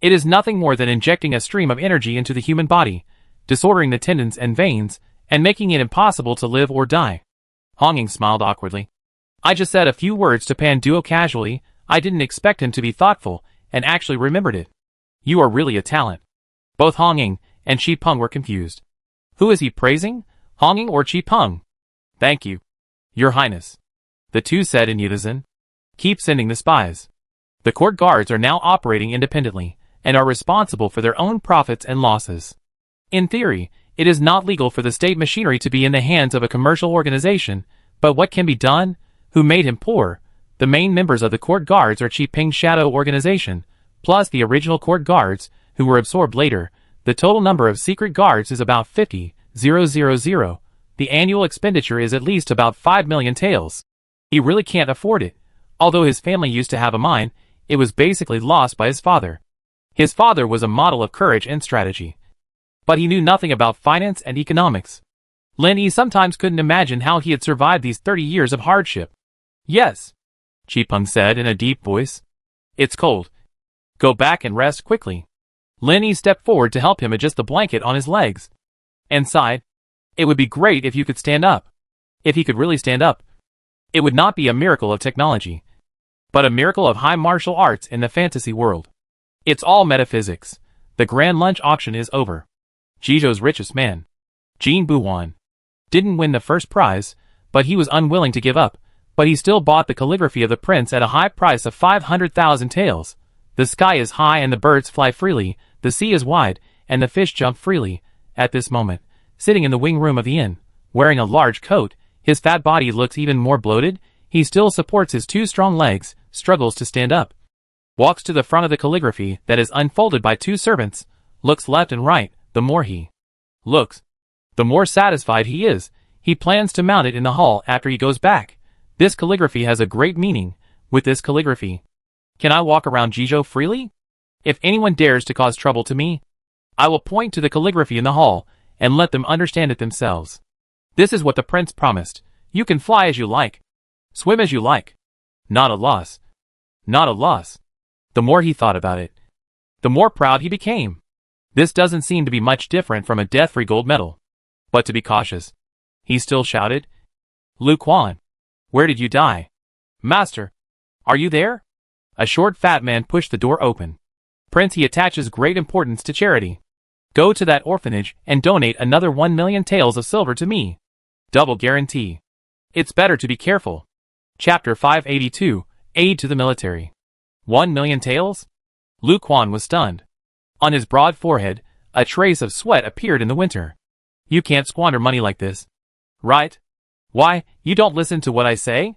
It is nothing more than injecting a stream of energy into the human body, disordering the tendons and veins, and making it impossible to live or die. Honging smiled awkwardly. I just said a few words to Pan Duo casually. I didn't expect him to be thoughtful, and actually remembered it. You are really a talent. Both Honging and Chi Peng were confused. Who is he praising? Honging or Chi Peng? Thank you, Your Highness, the two said in unison. Keep sending the spies. The court guards are now operating independently, and are responsible for their own profits and losses. In theory, it is not legal for the state machinery to be in the hands of a commercial organization, but what can be done? Who made him poor? The main members of the court guards are Qiping's shadow organization, plus the original court guards, who were absorbed later. The total number of secret guards is about 50,000. The annual expenditure is at least about 5 million taels. He really can't afford it. Although his family used to have a mine, it was basically lost by his father. His father was a model of courage and strategy. But he knew nothing about finance and economics. Lin Yi sometimes couldn't imagine how he had survived these 30 years of hardship. Yes, Qipeng said in a deep voice. It's cold. Go back and rest quickly. Lin Yi stepped forward to help him adjust the blanket on his legs, and sighed. It would be great if you could stand up. If he could really stand up. It would not be a miracle of technology, but a miracle of high martial arts in the fantasy world. It's all metaphysics. The grand lunch auction is over. Jizhou's richest man, Jin Buhuan, didn't win the first prize, but he was unwilling to give up. But he still bought the calligraphy of the prince at a high price of 500,000 taels. The sky is high and the birds fly freely, the sea is wide, and the fish jump freely. At this moment, sitting in the wing room of the inn, wearing a large coat, his fat body looks even more bloated. He still supports his two strong legs, struggles to stand up. Walks to the front of the calligraphy that is unfolded by two servants, looks left and right. The more he looks, the more satisfied he is. He plans to mount it in the hall after he goes back. This calligraphy has a great meaning. With this calligraphy, can I walk around Jizhou freely? If anyone dares to cause trouble to me, I will point to the calligraphy in the hall and let them understand it themselves. This is what the prince promised. You can fly as you like, swim as you like. Not a loss. Not a loss. The more he thought about it, the more proud he became. This doesn't seem to be much different from a death-free gold medal. But to be cautious, he still shouted, Lu Quan, where did you die? Master, are you there? A short fat man pushed the door open. Prince, he attaches great importance to charity. Go to that orphanage and donate another 1 million taels of silver to me. Double guarantee. It's better to be careful. Chapter 582, Aid to the Military. 1 million taels? Lu Quan was stunned. On his broad forehead, a trace of sweat appeared in the winter. You can't squander money like this. Right? Why, you don't listen to what I say?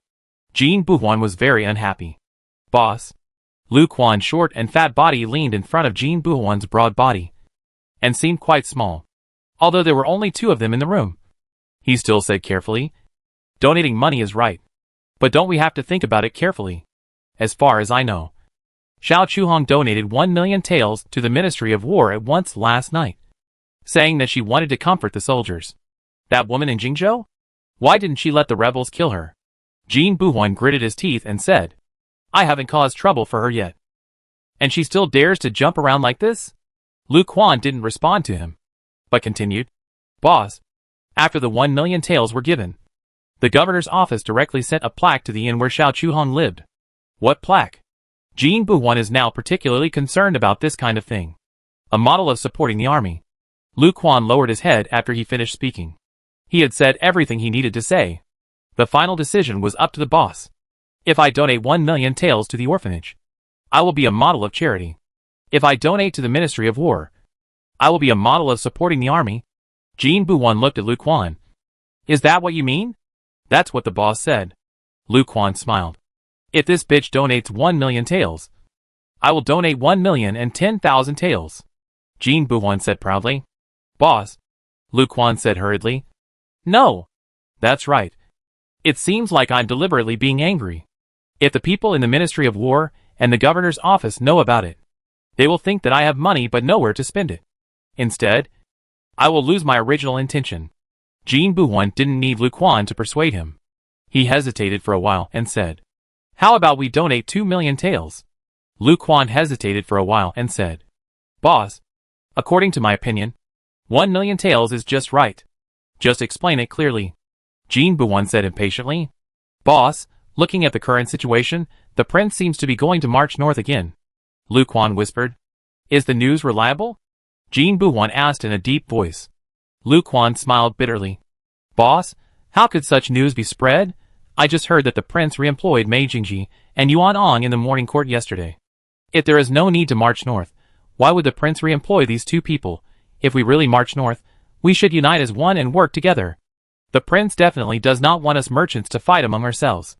Jin Buhuan was very unhappy. Boss. Lu Quan's short and fat body leaned in front of Jin Buhuan's broad body, and seemed quite small. Although there were only two of them in the room. He still said carefully, donating money is right. But don't we have to think about it carefully? As far as I know, Xiao Chuhong donated 1 million taels to the Ministry of War at once last night, saying that she wanted to comfort the soldiers. That woman in Jingzhou? Why didn't she let the rebels kill her? Jin Buhuan gritted his teeth and said, I haven't caused trouble for her yet. And she still dares to jump around like this? Lu Quan didn't respond to him, but continued, Boss, after the 1 million taels were given, the governor's office directly sent a plaque to the inn where Xiao Chuhong lived. What plaque? Jin Buhuan is now particularly concerned about this kind of thing. A model of supporting the army. Lu Quan lowered his head after he finished speaking. He had said everything he needed to say. The final decision was up to the boss. If I donate 1 million taels to the orphanage, I will be a model of charity. If I donate to the Ministry of War, I will be a model of supporting the army. Jin Buhuan looked at Lu Quan. Is that what you mean? That's what the boss said. Lu Quan smiled. If this bitch donates 1 million taels, I will donate 1,010,000 taels. Jin Buhuan said proudly. Boss, Lu Quan said hurriedly. No. That's right. It seems like I'm deliberately being angry. If the people in the Ministry of War and the governor's office know about it, they will think that I have money but nowhere to spend it. Instead, I will lose my original intention. Jin Buhuan didn't need Lu Quan to persuade him. He hesitated for a while and said, How about we donate 2 million taels? Lu Quan hesitated for a while and said, Boss, according to my opinion, 1 million taels is just right. Just explain it clearly. Jin Buhuan said impatiently. Boss, looking at the current situation, the prince seems to be going to march north again. Lu Quan whispered. Is the news reliable? Jin Buhuan asked in a deep voice. Lu Quan smiled bitterly. Boss, How could such news be spread? I just heard that the prince re-employed Mei Jingji and Yuan Ong in the morning court yesterday. If there is no need to march north, why would the prince re-employ these two people? If we really march north, we should unite as one and work together. The prince definitely does not want us merchants to fight among ourselves.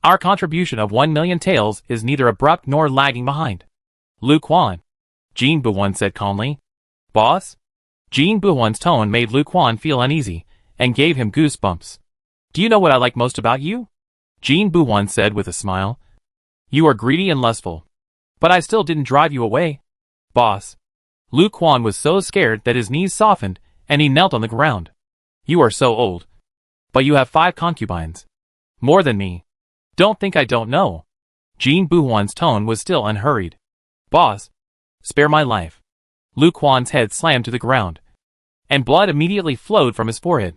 Our contribution of 1 million taels is neither abrupt nor lagging behind. Lu Quan. Jin Buwan said calmly. Boss? Jin Buwan's tone made Lu Quan feel uneasy, and gave him goosebumps. Do you know what I like most about you? Jin Buwan said with a smile. You are greedy and lustful. But I still didn't drive you away. Boss. Lu Quan was so scared that his knees softened, and he knelt on the ground. You are so old. But you have 5 concubines. More than me. Don't think I don't know. Jin Buwan's tone was still unhurried. Boss. Spare my life. Lu Quan's head slammed to the ground, and blood immediately flowed from his forehead.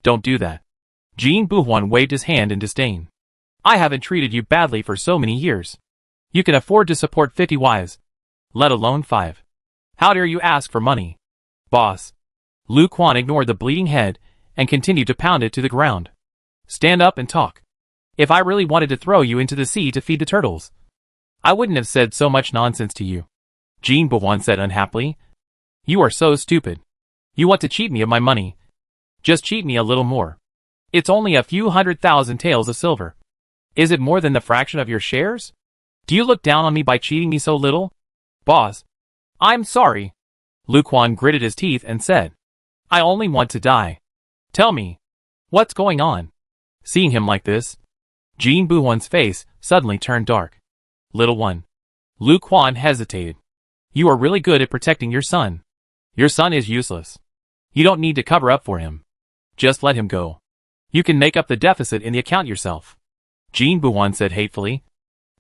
Don't do that. Jin Buwan waved his hand in disdain. I haven't treated you badly for so many years. You can afford to support 50 wives, let alone 5. How dare you ask for money? Boss. Lu Quan ignored the bleeding head and continued to pound it to the ground. Stand up and talk. If I really wanted to throw you into the sea to feed the turtles, I wouldn't have said so much nonsense to you. Jin Buwan said unhappily. You are so stupid. You want to cheat me of my money. Just cheat me a little more. It's only a few 100,000 taels of silver. Is it more than the fraction of your shares? Do you look down on me by cheating me so little? Boss. I'm sorry. Lu Quan gritted his teeth and said. I only want to die. Tell me. What's going on? Seeing him like this, Jin Buwan's face suddenly turned dark. Little one. Lu Quan hesitated. You are really good at protecting your son. Your son is useless. You don't need to cover up for him. Just let him go. You can make up the deficit in the account yourself. Jin Buwan said hatefully.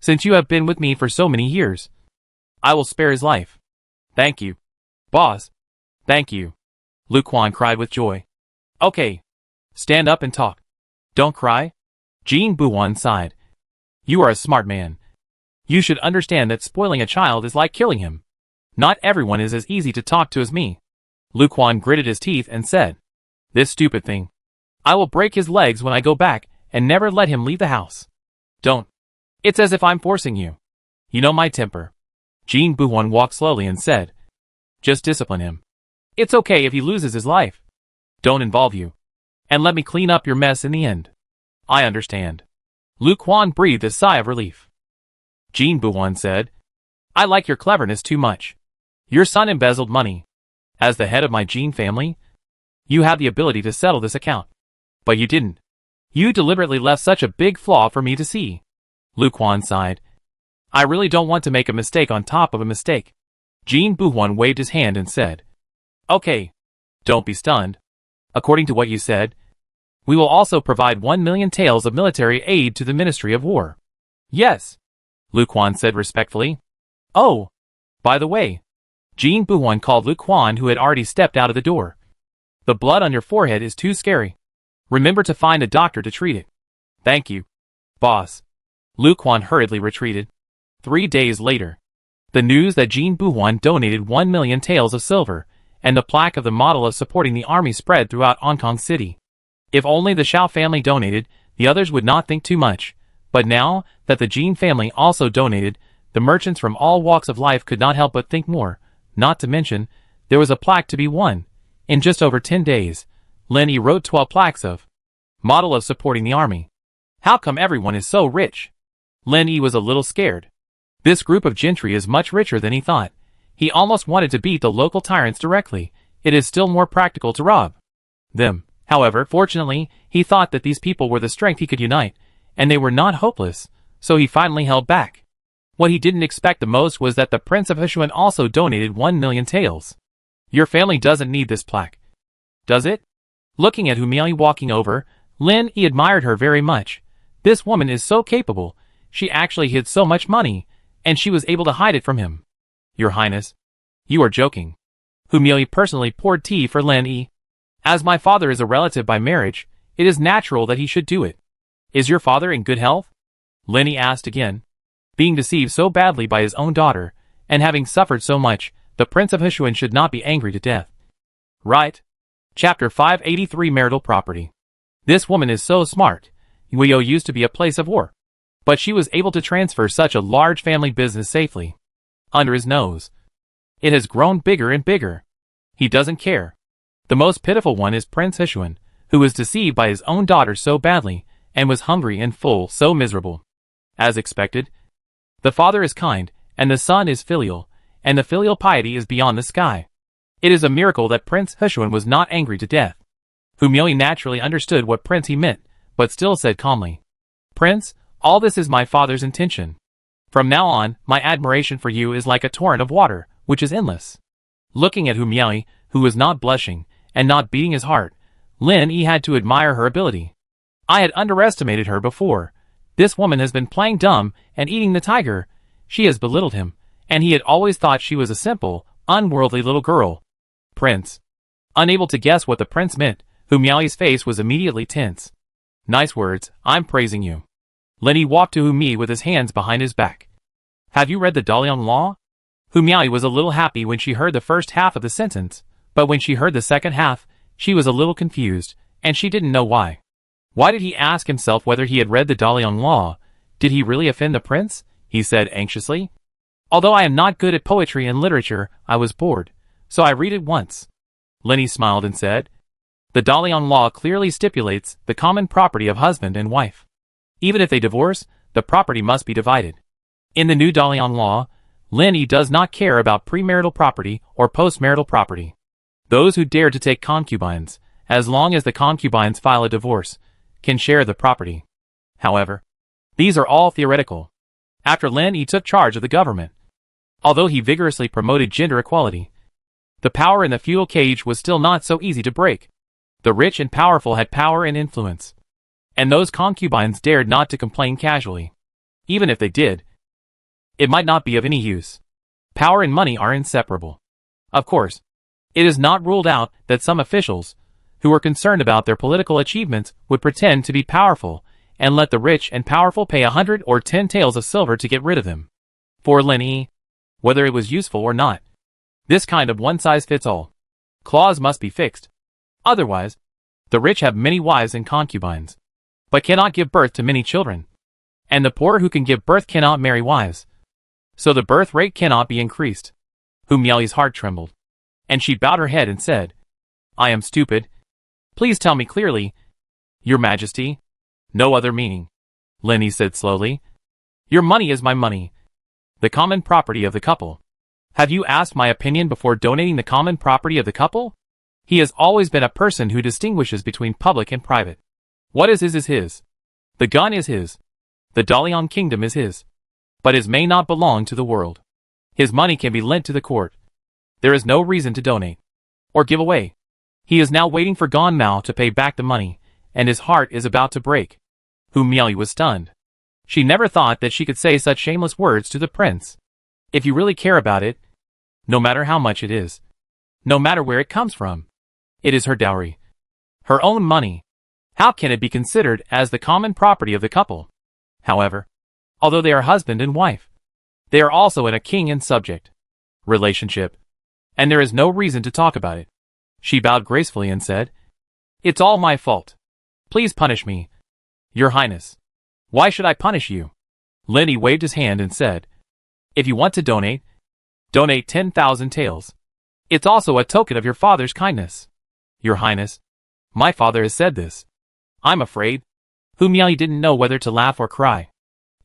Since you have been with me for so many years, I will spare his life. Thank you. Boss. Thank you. Lu Quan cried with joy. Okay. Stand up and talk. Don't cry. Jin Buwan sighed. You are a smart man. You should understand that spoiling a child is like killing him. Not everyone is as easy to talk to as me. Lu Quan gritted his teeth and said. This stupid thing. I will break his legs when I go back and never let him leave the house. Don't. It's as if I'm forcing you. You know my temper. Jin Buwan walked slowly and said. Just discipline him. It's okay if he loses his life. Don't involve you. And let me clean up your mess in the end. I understand. Lu Quan breathed a sigh of relief. Jin Buwan said. I like your cleverness too much. Your son embezzled money. As the head of my Jin family, you have the ability to settle this account. But you didn't. You deliberately left such a big flaw for me to see. Lu Quan sighed. I really don't want to make a mistake on top of a mistake. Jin Buwan waved his hand and said. Okay. Don't be stunned. According to what you said, we will also provide 1 million taels of military aid to the Ministry of War. Yes. Lu Quan said respectfully. Oh. By the way. Jin Buwan called Lu Quan, who had already stepped out of the door. The blood on your forehead is too scary. Remember to find a doctor to treat it. Thank you. Boss. Lu Quan hurriedly retreated. 3 days later. The news that Jin Buwan donated 1 million taels of silver, and the plaque of the model of supporting the army spread throughout Hong Kong City. If only the Shao family donated, the others would not think too much. But now that the Jin family also donated, the merchants from all walks of life could not help but think more. Not to mention, there was a plaque to be won. In just over 10 days, Lin Yi wrote 12 plaques of model of supporting the army. How come everyone is so rich? Lin Yi was a little scared. This group of gentry is much richer than he thought. He almost wanted to beat the local tyrants directly. It is still more practical to rob them. However, fortunately, he thought that these people were the strength he could unite, and they were not hopeless, so he finally held back. What he didn't expect the most was that the Prince of Hushuan also donated 1 million taels. Your family doesn't need this plaque. Does it? Looking at Humiao walking over, Lin Yi admired her very much. This woman is so capable. She actually hid so much money, and she was able to hide it from him. Your Highness, you are joking. Humiao personally poured tea for Lin Yi. As my father is a relative by marriage, it is natural that he should do it. Is your father in good health? Lin Yi asked again. Being deceived so badly by his own daughter, and having suffered so much, the Prince of Hushuan should not be angry to death. Right. Chapter 583 Marital Property. This woman is so smart. Uyo used to be a place of war. But she was able to transfer such a large family business safely. Under his nose. It has grown bigger and bigger. He doesn't care. The most pitiful one is Prince Hishuan, who was deceived by his own daughter so badly, and was hungry and full, so miserable. As expected. The father is kind, and the son is filial, and the filial piety is beyond the sky. It is a miracle that Prince Hishuan was not angry to death. Humieli naturally understood what Prince he meant, but still said calmly, Prince, all this is my father's intention. From now on, my admiration for you is like a torrent of water, which is endless. Looking at Humieli, who was not blushing, and not beating his heart, Lin Yi had to admire her ability. I had underestimated her before. This woman has been playing dumb and eating the tiger. She has belittled him, and he had always thought she was a simple, unworldly little girl. Prince. Unable to guess what the prince meant, Humieli's face was immediately tense. Nice words, I'm praising you. Lin Yi walked to Humi with his hands behind his back. Have you read the Dalian Law? Humieli was a little happy when she heard the first half of the sentence, but when she heard the second half, she was a little confused, and she didn't know why. Why did he ask himself whether he had read the Dalian Law? Did he really offend the prince? He said anxiously. Although I am not good at poetry and literature, I was bored, so I read it once. Lin Yi smiled and said, The Dalian Law clearly stipulates the common property of husband and wife. Even if they divorce, the property must be divided. In the new Dalian Law, Lin Yi does not care about premarital property or postmarital property. Those who dare to take concubines, as long as the concubines file a divorce, can share the property. However, these are all theoretical. After Lin Yi took charge of the government, although he vigorously promoted gender equality, the power in the feudal cage was still not so easy to break. The rich and powerful had power and influence, and those concubines dared not to complain casually. Even if they did, it might not be of any use. Power and money are inseparable. Of course, it is not ruled out that some officials, who were concerned about their political achievements, would pretend to be powerful, and let the rich and powerful pay 100 or 10 taels of silver to get rid of them. For Lin Yi, whether it was useful or not, this kind of one-size-fits-all clause must be fixed. Otherwise, the rich have many wives and concubines, but cannot give birth to many children, and the poor who can give birth cannot marry wives. So the birth rate cannot be increased. Humieli's heart trembled, and she bowed her head and said, I am stupid. Please tell me clearly. Your Majesty. No other meaning. Lin Yi said slowly. Your money is my money. The common property of the couple. Have you asked my opinion before donating the common property of the couple? He has always been a person who distinguishes between public and private. What is his. The gun is his. The Dalian kingdom is his. But his may not belong to the world. His money can be lent to the court. There is no reason to donate or give away. He is now waiting for Gan Mao to pay back the money, and his heart is about to break. Humieli was stunned. She never thought that she could say such shameless words to the prince. If you really care about it, no matter how much it is, no matter where it comes from, it is her dowry. Her own money. How can it be considered as the common property of the couple? However, although they are husband and wife, they are also in a king and subject relationship, and there is no reason to talk about it. She bowed gracefully and said, It's all my fault. Please punish me. Your Highness. Why should I punish you? Lin Yi waved his hand and said, If you want to donate 10,000 taels. It's also a token of your father's kindness. Your Highness. My father has said this. I'm afraid. Humieli didn't know whether to laugh or cry.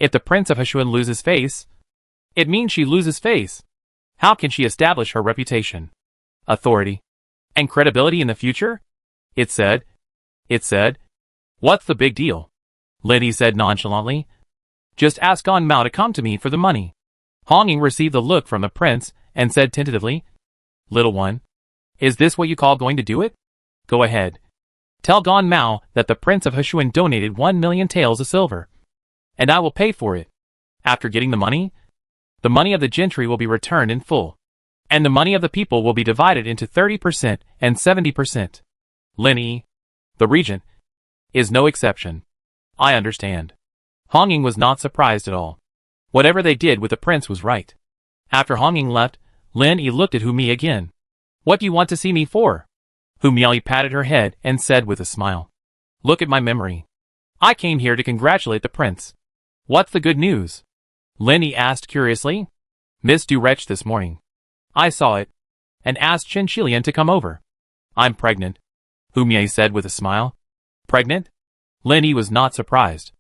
If the Prince of Hishuan loses face, it means she loses face. How can she establish her reputation, authority, and credibility in the future? It said. What's the big deal? Lin Yi said nonchalantly. Just ask Gan Mao to come to me for the money. Hong Ying received the look from the prince and said tentatively, Little one, is this what you call going to do it? Go ahead. Tell Gan Mao that the Prince of Hishuan donated 1 million taels of silver, and I will pay for it. After getting the money of the gentry will be returned in full, and the money of the people will be divided into 30% and 70%. Lin Yi, the regent, is no exception. I understand. Hong Ying was not surprised at all. Whatever they did with the prince was right. After Hong Ying left, Lin Yi looked at Humi again. What do you want to see me for? Humieli patted her head and said with a smile, Look at my memory. I came here to congratulate the prince. What's the good news? Lenny asked curiously. Miss Duretch this morning. I saw it, and asked Chinchillian to come over. I'm pregnant, Humier said with a smile. Pregnant? Lenny was not surprised.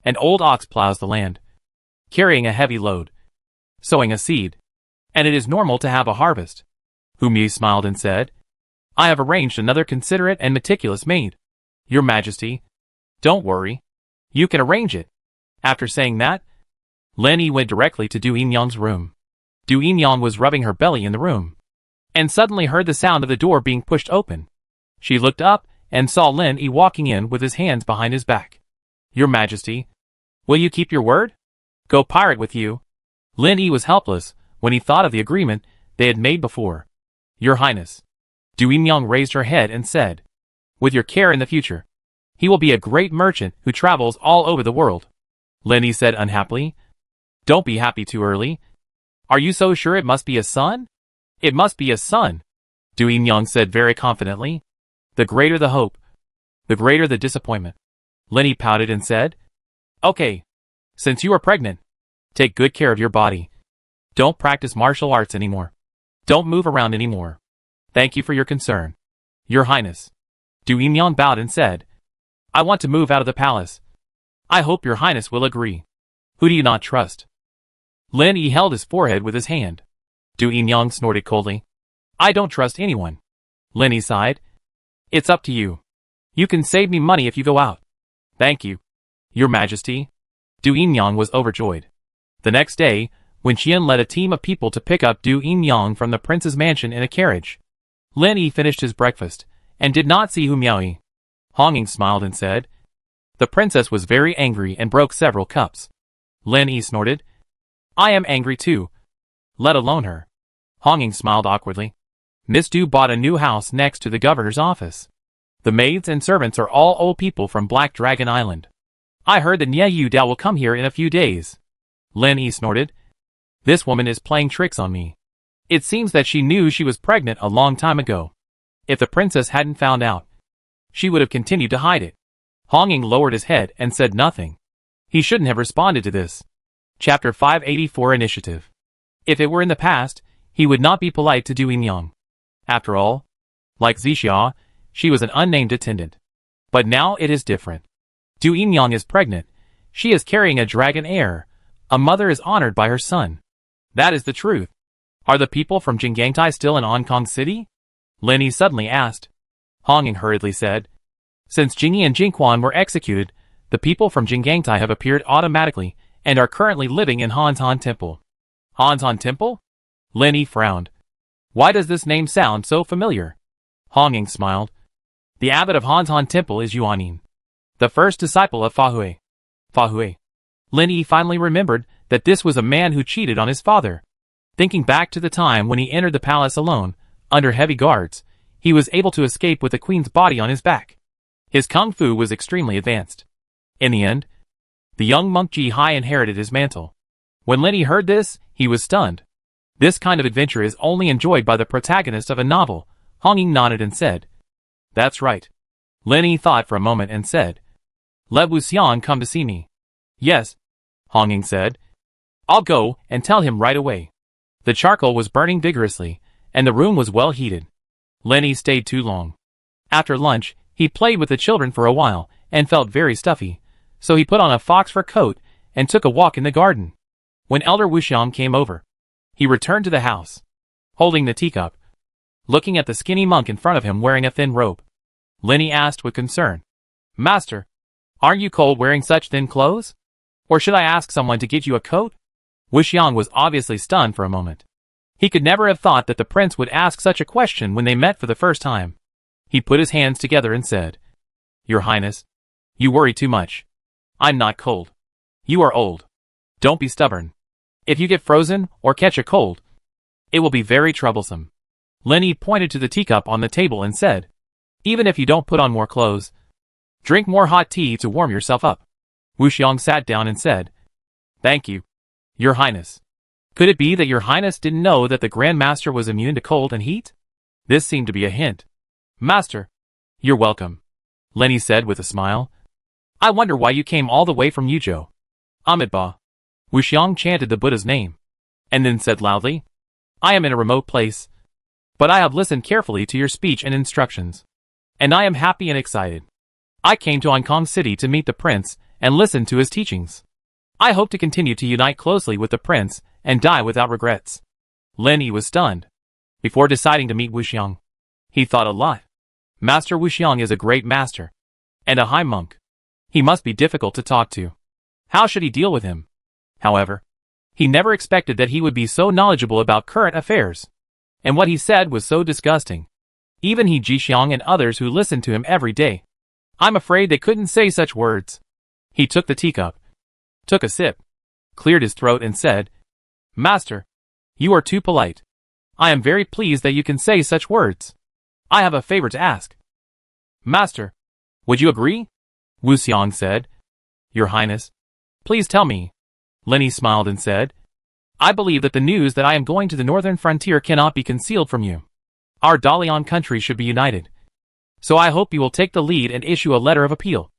An old ox plows the land, carrying a heavy load, sowing a seed, and it is normal to have a harvest. Humier smiled and said, I have arranged another considerate and meticulous maid. Your Majesty, don't worry. You can arrange it. After saying that, Lenny went directly to Du Enyang's room. Du Enyang was rubbing her belly in the room, and suddenly heard the sound of the door being pushed open. She looked up and saw Lin Yi walking in with his hands behind his back. Your Majesty, will you keep your word? Go pirate with you. Lin Yi was helpless when he thought of the agreement they had made before. Your Highness. Du Enyang raised her head and said, with your care in the future, he will be a great merchant who travels all over the world. Lin Yi said unhappily, Don't be happy too early. Are you so sure it must be a son? It must be a son, Du Enyang said very confidently. The greater the hope, the greater the disappointment. Lin Yi pouted and said, Okay, since you are pregnant, take good care of your body. Don't practice martial arts anymore. Don't move around anymore. Thank you for your concern. Your Highness. Du Enyang bowed and said, I want to move out of the palace. I hope your Highness will agree. Who do you not trust? Lin Yi held his forehead with his hand. Du Enyang snorted coldly. I don't trust anyone. Lin Yi sighed. It's up to you. You can save me money if you go out. Thank you, Your Majesty. Du Enyang was overjoyed. The next day, when Qian led a team of people to pick up Du Enyang from the prince's mansion in a carriage, Lin Yi finished his breakfast and did not see Hu Miaoyi. Hong Ying smiled and said, The princess was very angry and broke several cups. Lin Yi snorted, I am angry too. Let alone her. Hong Ying smiled awkwardly. Miss Du bought a new house next to the governor's office. The maids and servants are all old people from Black Dragon Island. I heard that Nie Yu Dao will come here in a few days. Lin Yi snorted. This woman is playing tricks on me. It seems that she knew she was pregnant a long time ago. If the princess hadn't found out, she would have continued to hide it. Hong Ying lowered his head and said nothing. He shouldn't have responded to this. Chapter 584 Initiative. If it were in the past, he would not be polite to Du Enyang. After all, like Zixia, she was an unnamed attendant. But now it is different. Du Enyang is pregnant. She is carrying a dragon heir. A mother is honored by her son. That is the truth. Are the people from Jingangtai still in Hong Kong City? Lin Yi suddenly asked. Hong Ying hurriedly said, Since Jingyi and Jingquan were executed, the people from Jingangtai have appeared automatically and are currently living in Hanzhan Temple. Hanzhan Temple? Lin Yi frowned. Why does this name sound so familiar? Hong Ying smiled. The abbot of Hanzhan Temple is Yuanin, the first disciple of Fa Hui. Fa Hui. Lin Yi finally remembered that this was a man who cheated on his father. Thinking back to the time when he entered the palace alone, under heavy guards, he was able to escape with the queen's body on his back. His kung fu was extremely advanced. In the end, the young monk Ji Hai inherited his mantle. When Lin Yi heard this, he was stunned. This kind of adventure is only enjoyed by the protagonist of a novel. Hong Ying nodded and said, That's right. Lin Yi thought for a moment and said, Let Wu Xian come to see me. Yes, Hong Ying said. I'll go and tell him right away. The charcoal was burning vigorously, and the room was well heated. Lin Yi stayed too long. After lunch, he played with the children for a while and felt very stuffy, so he put on a fox fur coat and took a walk in the garden. When Elder Wuxiang came over, he returned to the house, holding the teacup, looking at the skinny monk in front of him wearing a thin robe. Lin Yi asked with concern, Master, aren't you cold wearing such thin clothes? Or should I ask someone to get you a coat? Wuxiang was obviously stunned for a moment. He could never have thought that the prince would ask such a question when they met for the first time. He put his hands together and said, Your Highness, you worry too much. I'm not cold. You are old. Don't be stubborn. If you get frozen or catch a cold, it will be very troublesome. Lin Yi pointed to the teacup on the table and said, Even if you don't put on more clothes, drink more hot tea to warm yourself up. Wuxiang sat down and said, Thank you, Your Highness. Could it be that Your Highness didn't know that the Grand Master was immune to cold and heat? This seemed to be a hint. Master, you're welcome. Lenny said with a smile. I wonder why you came all the way from Yuzhou. Amitabha. Wuxiang chanted the Buddha's name, and then said loudly, I am in a remote place, but I have listened carefully to your speech and instructions, and I am happy and excited. I came to Hong Kong City to meet the prince and listen to his teachings. I hope to continue to unite closely with the prince and die without regrets. Lenny was stunned. Before deciding to meet Wuxiang, he thought a lot. Master Wuxiang is a great master, and a high monk. He must be difficult to talk to. How should he deal with him? However, he never expected that he would be so knowledgeable about current affairs. And what he said was so disgusting. Even he Jixiang and others who listened to him every day. I'm afraid they couldn't say such words. He took the teacup, took a sip, cleared his throat and said, Master, you are too polite. I am very pleased that you can say such words. I have a favor to ask. Master, would you agree? Wuxiang said. Your Highness, please tell me. Lenny smiled and said, I believe that the news that I am going to the northern frontier cannot be concealed from you. Our Dalian country should be united. So I hope you will take the lead and issue a letter of appeal.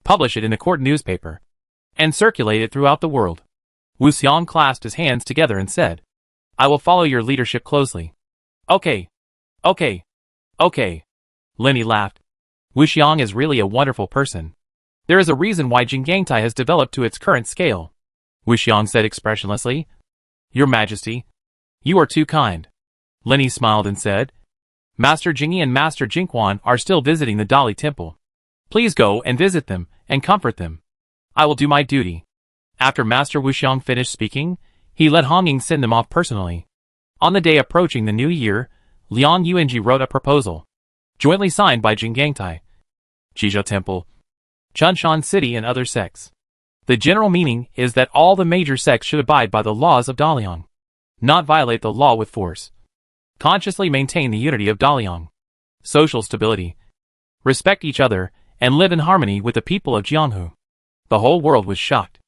Publish it in the court newspaper, and circulate it throughout the world. Wuxiang clasped his hands together and said, I will follow your leadership closely. Okay. Lenny laughed. Wuxiang is really a wonderful person. There is a reason why Jinggangtai has developed to its current scale. Wuxiang said expressionlessly. Your Majesty, you are too kind. Lenny smiled and said, Master Jingyi and Master Jingquan are still visiting the Dali Temple. Please go and visit them and comfort them. I will do my duty. After Master Wuxiang finished speaking, he let Hong Ying send them off personally. On the day approaching the new year, Liang Yuanji wrote a proposal, jointly signed by Jinggangtai, Jizhou Temple, Chunshan City and other sects. The general meaning is that all the major sects should abide by the laws of Daliang, not violate the law with force, consciously maintain the unity of Daliang, social stability, respect each other, and live in harmony with the people of Jianghu. The whole world was shocked.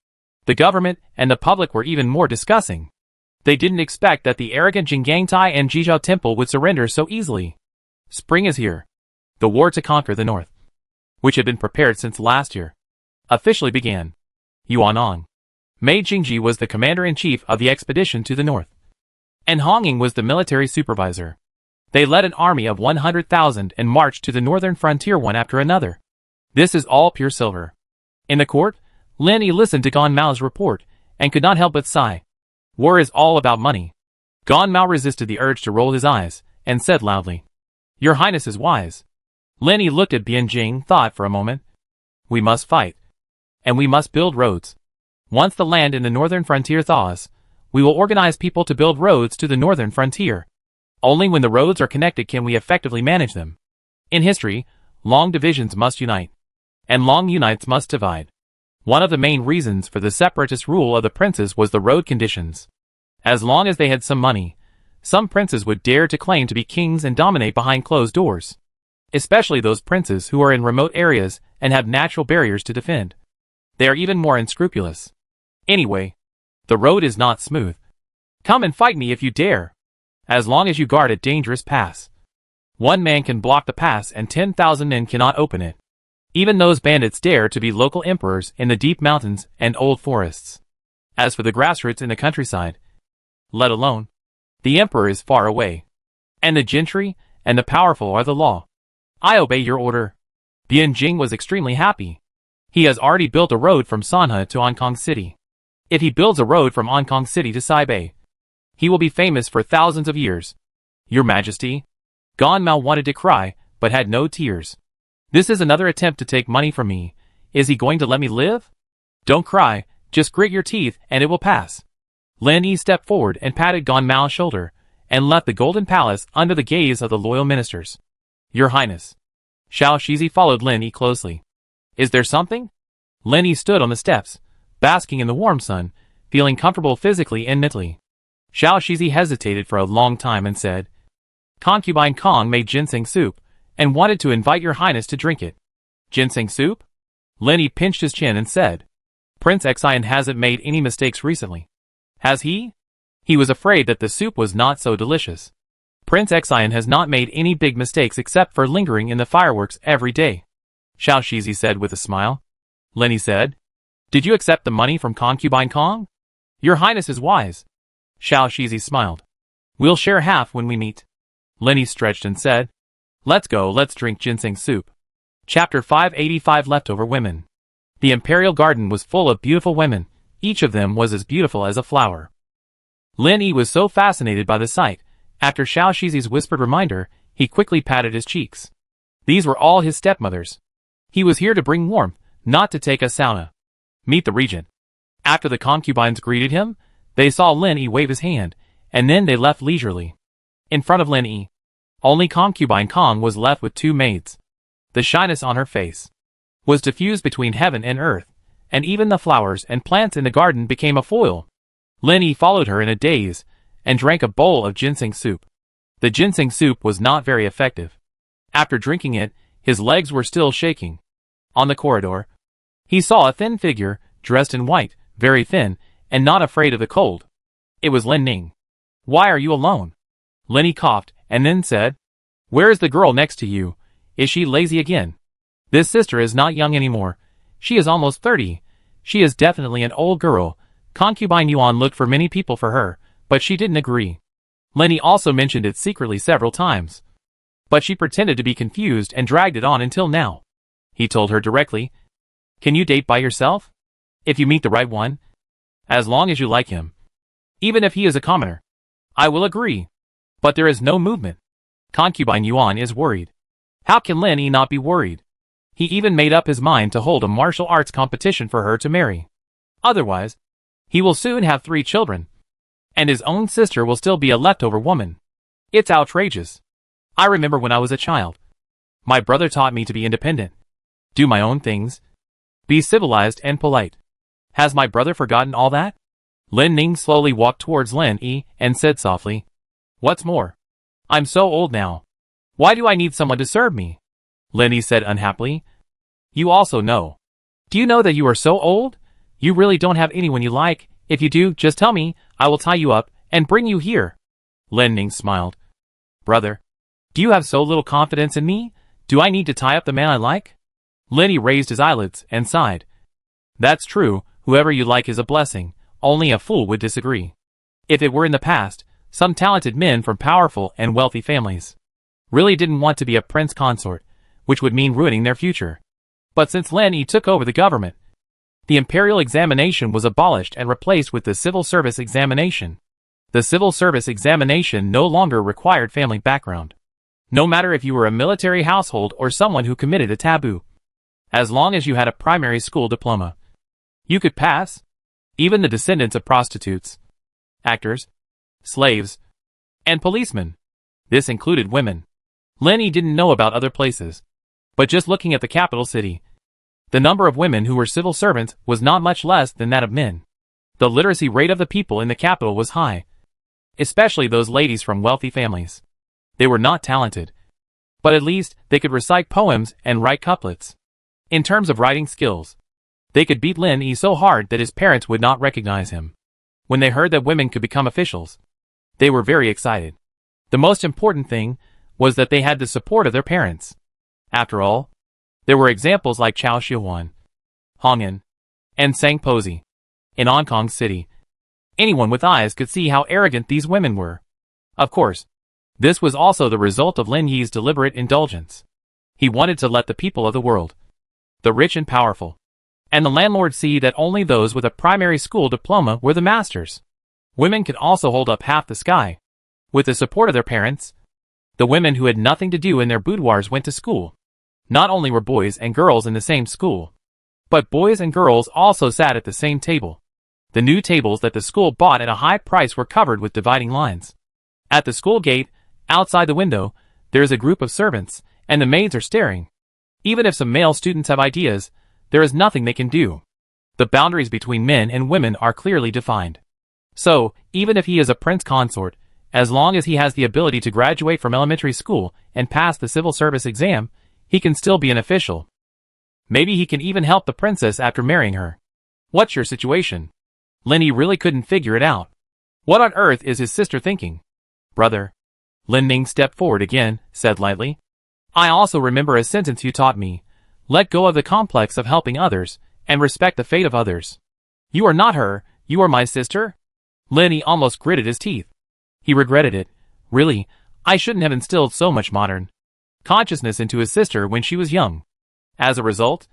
The government and the public were even more discussing. They didn't expect that the arrogant Jinggangtai and Jizhou Temple would surrender so easily. Spring is here. The war to conquer the north, which had been prepared since last year, officially began. Yuanong. Mei Jingji was the commander-in-chief of the expedition to the north, and Hong Ying was the military supervisor. They led an army of 100,000 and marched to the northern frontier one after another. This is all pure silver. In the court, Lin Yi listened to Gan Mao's report and could not help but sigh. War is all about money. Gan Mao resisted the urge to roll his eyes and said loudly, Your Highness is wise. Lin Yi looked at Bian Jing, thought for a moment. We must fight. And we must build roads. Once the land in the northern frontier thaws, we will organize people to build roads to the northern frontier. Only when the roads are connected can we effectively manage them. In history, long divisions must unite, and long unites must divide. One of the main reasons for the separatist rule of the princes was the road conditions. As long as they had some money, some princes would dare to claim to be kings and dominate behind closed doors. Especially those princes who are in remote areas and have natural barriers to defend. They are even more unscrupulous. Anyway, the road is not smooth. Come and fight me if you dare. As long as you guard a dangerous pass. One man can block the pass and 10,000 men cannot open it. Even those bandits dare to be local emperors in the deep mountains and old forests. As for the grassroots in the countryside, let alone, the emperor is far away. And the gentry and the powerful are the law. I obey your order. Bian Jing was extremely happy. He has already built a road from Sanhe to Hong Kong City. If he builds a road from Hong Kong City to Saibei, he will be famous for thousands of years. Your Majesty. Gan Mao wanted to cry, but had no tears. This is another attempt to take money from me. Is he going to let me live? Don't cry, just grit your teeth and it will pass. Lin Yi stepped forward and patted Gan Mao's shoulder, and left the Golden Palace under the gaze of the loyal ministers. Your Highness. Xiao Shizi followed Lin Yi closely. Is there something? Lin Yi stood on the steps, basking in the warm sun, feeling comfortable physically and mentally. Xiao Shizi hesitated for a long time and said, Concubine Kong made ginseng soup, and wanted to invite your Highness to drink it. Ginseng soup? Lin Yi pinched his chin and said, Prince Xian hasn't made any mistakes recently. Has he? He was afraid that the soup was not so delicious. Prince Xian has not made any big mistakes except for lingering in the fireworks every day. Xiao Shizi said with a smile. Lenny said, "Did you accept the money from concubine Kong?" "Your Highness is wise." Xiao Shizi smiled. "We'll share half when we meet." Lenny stretched and said, "Let's go, let's drink ginseng soup." Chapter 585 Leftover Women. The imperial garden was full of beautiful women. Each of them was as beautiful as a flower. Lin Yi was so fascinated by the sight, after Xiao Shizi's whispered reminder, he quickly patted his cheeks. These were all his stepmothers. He was here to bring warmth, not to take a sauna. Meet the regent. After the concubines greeted him, they saw Lin Yi wave his hand, and then they left leisurely. In front of Lin Yi, only concubine Kong was left with two maids. The shyness on her face was diffused between heaven and earth, and even the flowers and plants in the garden became a foil. Lin Yi followed her in a daze, and drank a bowl of ginseng soup. The ginseng soup was not very effective. After drinking it, his legs were still shaking. On the corridor, he saw a thin figure, dressed in white, very thin, and not afraid of the cold. It was Lin Ning. "Why are you alone?" Lin Yi coughed, and then said, "Where is the girl next to you? Is she lazy again? This sister is not young anymore. She is almost 30. She is definitely an old girl." Concubine Yuan looked for many people for her, but she didn't agree. Lin Yi also mentioned it secretly several times. But she pretended to be confused and dragged it on until now. He told her directly, "Can you date by yourself? If you meet the right one? As long as you like him. Even if he is a commoner. I will agree." But there is no movement. Concubine Yuan is worried. How can Lin Yi not be worried? He even made up his mind to hold a martial arts competition for her to marry. Otherwise, he will soon have 3 children. And his own sister will still be a leftover woman. It's outrageous. I remember when I was a child. My brother taught me to be independent. Do my own things. Be civilized and polite. Has my brother forgotten all that? Lin Ning slowly walked towards Lin Yi and said softly, "What's more? I'm so old now. Why do I need someone to serve me?" Lin Yi said unhappily, "You also know. Do you know that you are so old? You really don't have anyone you like. If you do, just tell me, I will tie you up and bring you here." Lin Ning smiled. "Brother, do you have so little confidence in me? Do I need to tie up the man I like?" Lin Yi raised his eyelids and sighed. "That's true, whoever you like is a blessing, only a fool would disagree. If it were in the past, some talented men from powerful and wealthy families really didn't want to be a prince consort, which would mean ruining their future. But since Lin Yi took over the government, the imperial examination was abolished and replaced with the civil service examination. The civil service examination no longer required family background. No matter if you were a military household or someone who committed a taboo. As long as you had a primary school diploma, you could pass. Even the descendants of prostitutes, actors, slaves, and policemen. This included women. Lin Yi didn't know about other places. But just looking at the capital city, the number of women who were civil servants was not much less than that of men. The literacy rate of the people in the capital was high, especially those ladies from wealthy families. They were not talented, but at least they could recite poems and write couplets. In terms of writing skills, they could beat Lin Yi so hard that his parents would not recognize him. When they heard that women could become officials, they were very excited. The most important thing was that they had the support of their parents. After all, there were examples like Chao Xiuwan, Hong An, and Sang Pozi. In Hong Kong City, anyone with eyes could see how arrogant these women were. Of course, this was also the result of Lin Yi's deliberate indulgence. He wanted to let the people of the world, the rich and powerful, and the landlord see that only those with a primary school diploma were the masters. Women could also hold up half the sky. With the support of their parents, the women who had nothing to do in their boudoirs went to school. Not only were boys and girls in the same school, but boys and girls also sat at the same table. The new tables that the school bought at a high price were covered with dividing lines. At the school gate, outside the window, there is a group of servants, and the maids are staring. Even if some male students have ideas, there is nothing they can do. The boundaries between men and women are clearly defined. So, even if he is a prince consort, as long as he has the ability to graduate from elementary school and pass the civil service exam, he can still be an official. Maybe he can even help the princess after marrying her. What's your situation? Lin Yi really couldn't figure it out. What on earth is his sister thinking? Brother. Lin Ning stepped forward again, said lightly. I also remember a sentence you taught me. Let go of the complex of helping others, and respect the fate of others. You are not her, you are my sister? Lin Yi almost gritted his teeth. He regretted it. Really, I shouldn't have instilled so much modern consciousness into his sister when she was young. As a result,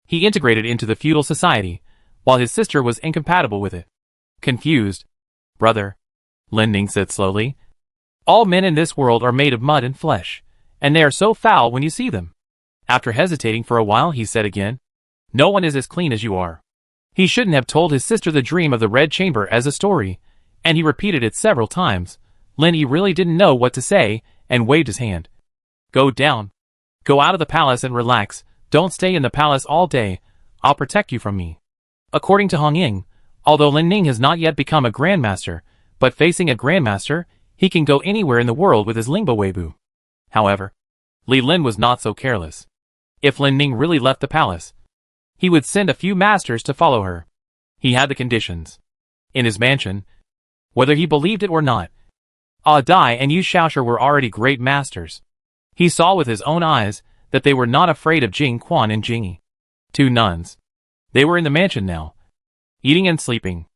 he integrated into the feudal society, while his sister was incompatible with it. Confused. Brother, Lin Ning said slowly. All men in this world are made of mud and flesh, and they are so foul when you see them. After hesitating for a while, he said again, no one is as clean as you are. He shouldn't have told his sister the dream of the Red Chamber as a story, and he repeated it several times. Lin Yi really didn't know what to say, and waved his hand. Go down. Go out of the palace and relax. Don't stay in the palace all day. I'll protect you from me. According to Hong Ying, although Lin Ning has not yet become a grandmaster, but facing a grandmaster, he can go anywhere in the world with his Lingbo Weibo. However, Li Lin was not so careless. If Lin Ning really left the palace, he would send a few masters to follow her. He had the conditions. In his mansion, whether he believed it or not, Dai and Yu Shaoshi were already great masters. He saw with his own eyes that they were not afraid of Jing Quan and Jing Yi, two nuns. They were in the mansion now, eating and sleeping,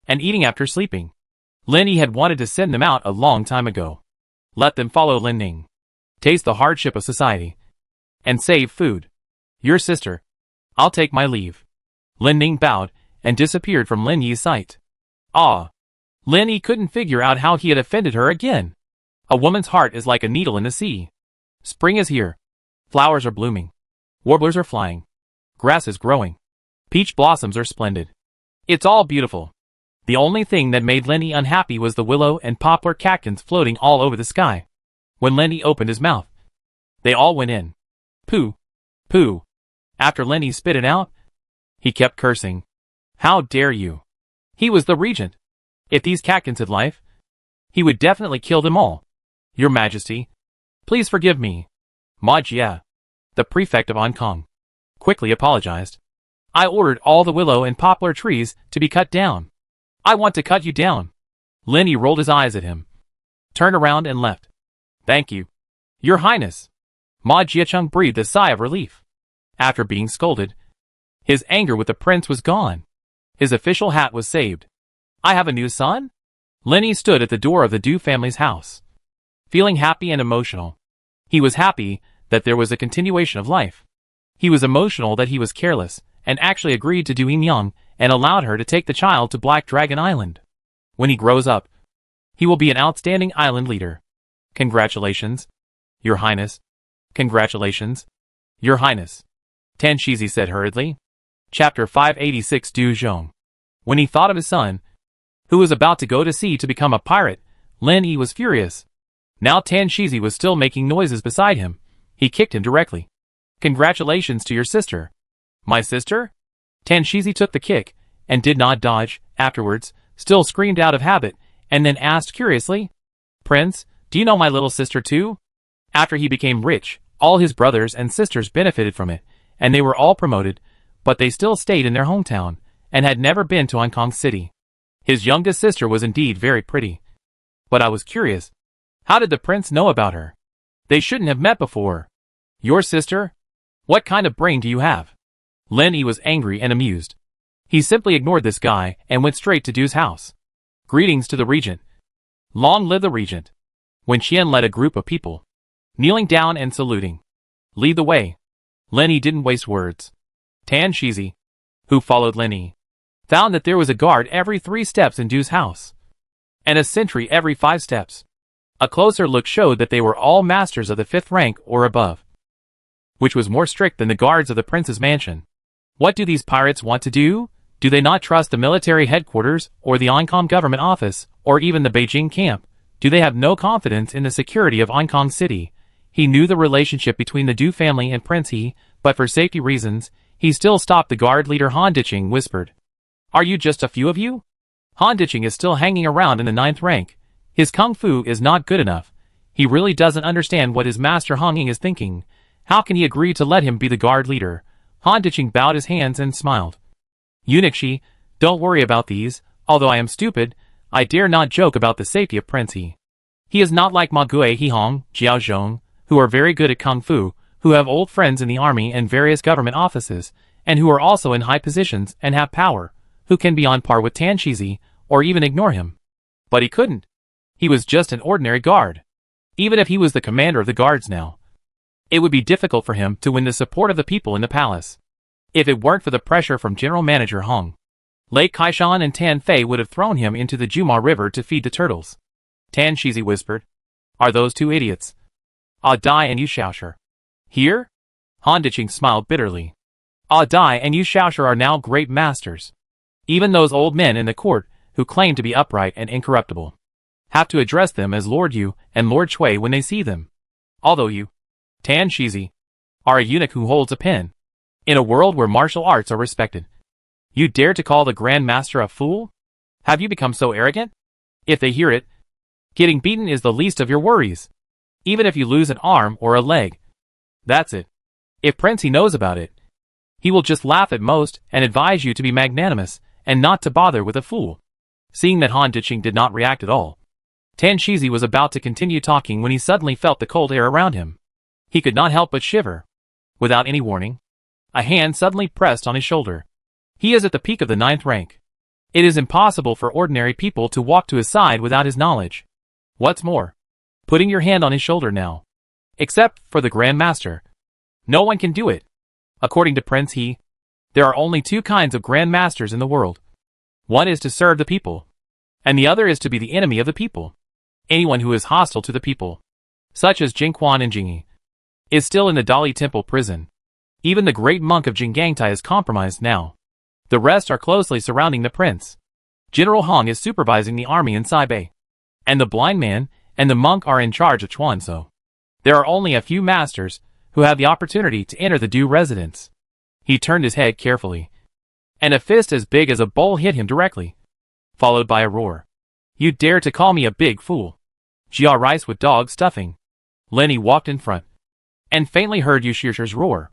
and eating after sleeping. Lin Yi had wanted to send them out a long time ago. Let them follow Lin Ning, taste the hardship of society, and save food. Your sister. I'll take my leave. Lin Ning bowed and disappeared from Lin Yi's sight. Lin Yi couldn't figure out how he had offended her again. A woman's heart is like a needle in the sea. Spring is here. Flowers are blooming. Warblers are flying. Grass is growing. Peach blossoms are splendid. It's all beautiful. The only thing that made Lin Yi unhappy was the willow and poplar catkins floating all over the sky. When Lin Yi opened his mouth, they all went in. Pooh. Pooh. After Lin Yi spit it out, he kept cursing. How dare you? He was the regent. If these catkins had life, he would definitely kill them all. Your Majesty, please forgive me. Ma Jia, the prefect of Hong Kong, quickly apologized. I ordered all the willow and poplar trees to be cut down. I want to cut you down. Lin Yi rolled his eyes at him, turned around and left. Thank you, Your Highness. Ma Jiacheng breathed a sigh of relief. After being scolded, his anger with the prince was gone. His official hat was saved. I have a new son? Lin Yi stood at the door of the Du family's house, feeling happy and emotional. He was happy that there was a continuation of life. He was emotional that he was careless, and actually agreed to Du Yingyang and allowed her to take the child to Black Dragon Island. When he grows up, he will be an outstanding island leader. Congratulations, Your Highness. Congratulations, Your Highness. Tan Shizi said hurriedly. Chapter 586 Du Zhong. When he thought of his son, who was about to go to sea to become a pirate, Lin Yi was furious. Now Tan Shizi was still making noises beside him. He kicked him directly. Congratulations to your sister. My sister? Tan Shizi took the kick, and did not dodge. Afterwards, still screamed out of habit, and then asked curiously, Prince, do you know my little sister too? After he became rich, all his brothers and sisters benefited from it, and they were all promoted, but they still stayed in their hometown, and had never been to Hong Kong City. His youngest sister was indeed very pretty. But I was curious. How did the prince know about her? They shouldn't have met before. Your sister? What kind of brain do you have? Lin Yi was angry and amused. He simply ignored this guy and went straight to Du's house. Greetings to the regent. Long live the regent. When Qian led a group of people, kneeling down and saluting. Lead the way. Lin Yi didn't waste words. Tan Shizi, who followed Lin Yi, found that there was a guard every 3 steps in Du's house, and a sentry every 5 steps. A closer look showed that they were all masters of the 5th rank or above, which was more strict than the guards of the prince's mansion. What do these pirates want to do? Do they not trust the military headquarters, or the Hong Kong government office, or even the Beijing camp? Do they have no confidence in the security of Hong Kong City? He knew the relationship between the Du family and Prince He, but for safety reasons, he still stopped. The guard leader Han Diching whispered, Are you just a few of you? Han Diching is still hanging around in the 9th rank. His kung fu is not good enough. He really doesn't understand what his master Hong Ying is thinking. How can he agree to let him be the guard leader? Han Diching bowed his hands and smiled. Eunuch Shi, don't worry about these. Although I am stupid, I dare not joke about the safety of Prince He. He is not like Ma Gui He Hong, Jiao Zhong, who are very good at kung fu, who have old friends in the army and various government offices, and who are also in high positions and have power, who can be on par with Tanshizi, or even ignore him. But he couldn't. He was just an ordinary guard. Even if he was the commander of the guards now, it would be difficult for him to win the support of the people in the palace. If it weren't for the pressure from General Manager Hong, Lake Kaishan and Tan Fei would have thrown him into the Juma River to feed the turtles. Tanshizi whispered, "Are those two idiots, Dai and Yu Shaoshi, here?" Han Diqing smiled bitterly. Dai and Yu Shaoshi are now great masters. Even those old men in the court, who claim to be upright and incorruptible, have to address them as Lord Yu and Lord Chui when they see them. Although you, Tanshizi, are a eunuch who holds a pen, in a world where martial arts are respected, you dare to call the Grand Master a fool? Have you become so arrogant? If they hear it, getting beaten is the least of your worries. Even if you lose an arm or a leg. That's it. If Prince He knows about it, he will just laugh at most and advise you to be magnanimous and not to bother with a fool. Seeing that Han Diqing did not react at all, Tanshizi was about to continue talking when he suddenly felt the cold air around him. He could not help but shiver. Without any warning, a hand suddenly pressed on his shoulder. He is at the peak of the 9th rank. It is impossible for ordinary people to walk to his side without his knowledge. What's more, putting your hand on his shoulder now, except for the Grand Master, no one can do it. According to Prince He, there are only two kinds of Grand Masters in the world. One is to serve the people, and the other is to be the enemy of the people. Anyone who is hostile to the people, such as Jingquan and Jingyi, is still in the Dali Temple prison. Even the great monk of Jingangtai is compromised now. The rest are closely surrounding the prince. General Hong is supervising the army in Saibei, and the blind man and the monk are in charge of Chuanzhou. There are only a few masters who have the opportunity to enter the Du residence. He turned his head carefully, and a fist as big as a bowl hit him directly, followed by a roar. You dare to call me a big fool? Jia rice with dog stuffing. Lenny walked in front, and faintly heard Yu Shirshir's roar.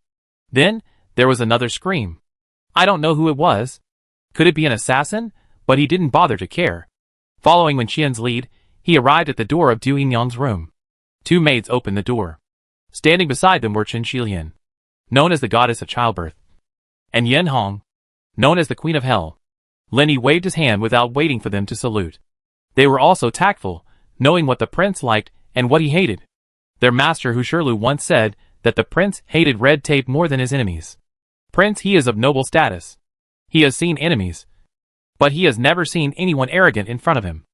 Then, there was another scream. I don't know who it was. Could it be an assassin? But he didn't bother to care. Following Wen Qian's lead, he arrived at the door of Du Yinyang's room. Two maids opened the door. Standing beside them were Chen Shilian, known as the goddess of childbirth, and Yen Hong, known as the Queen of Hell. Lenny waved his hand without waiting for them to salute. They were also tactful, knowing what the prince liked and what he hated. Their master Hu Shirlu once said that the prince hated red tape more than his enemies. Prince He is of noble status. He has seen enemies, but he has never seen anyone arrogant in front of him.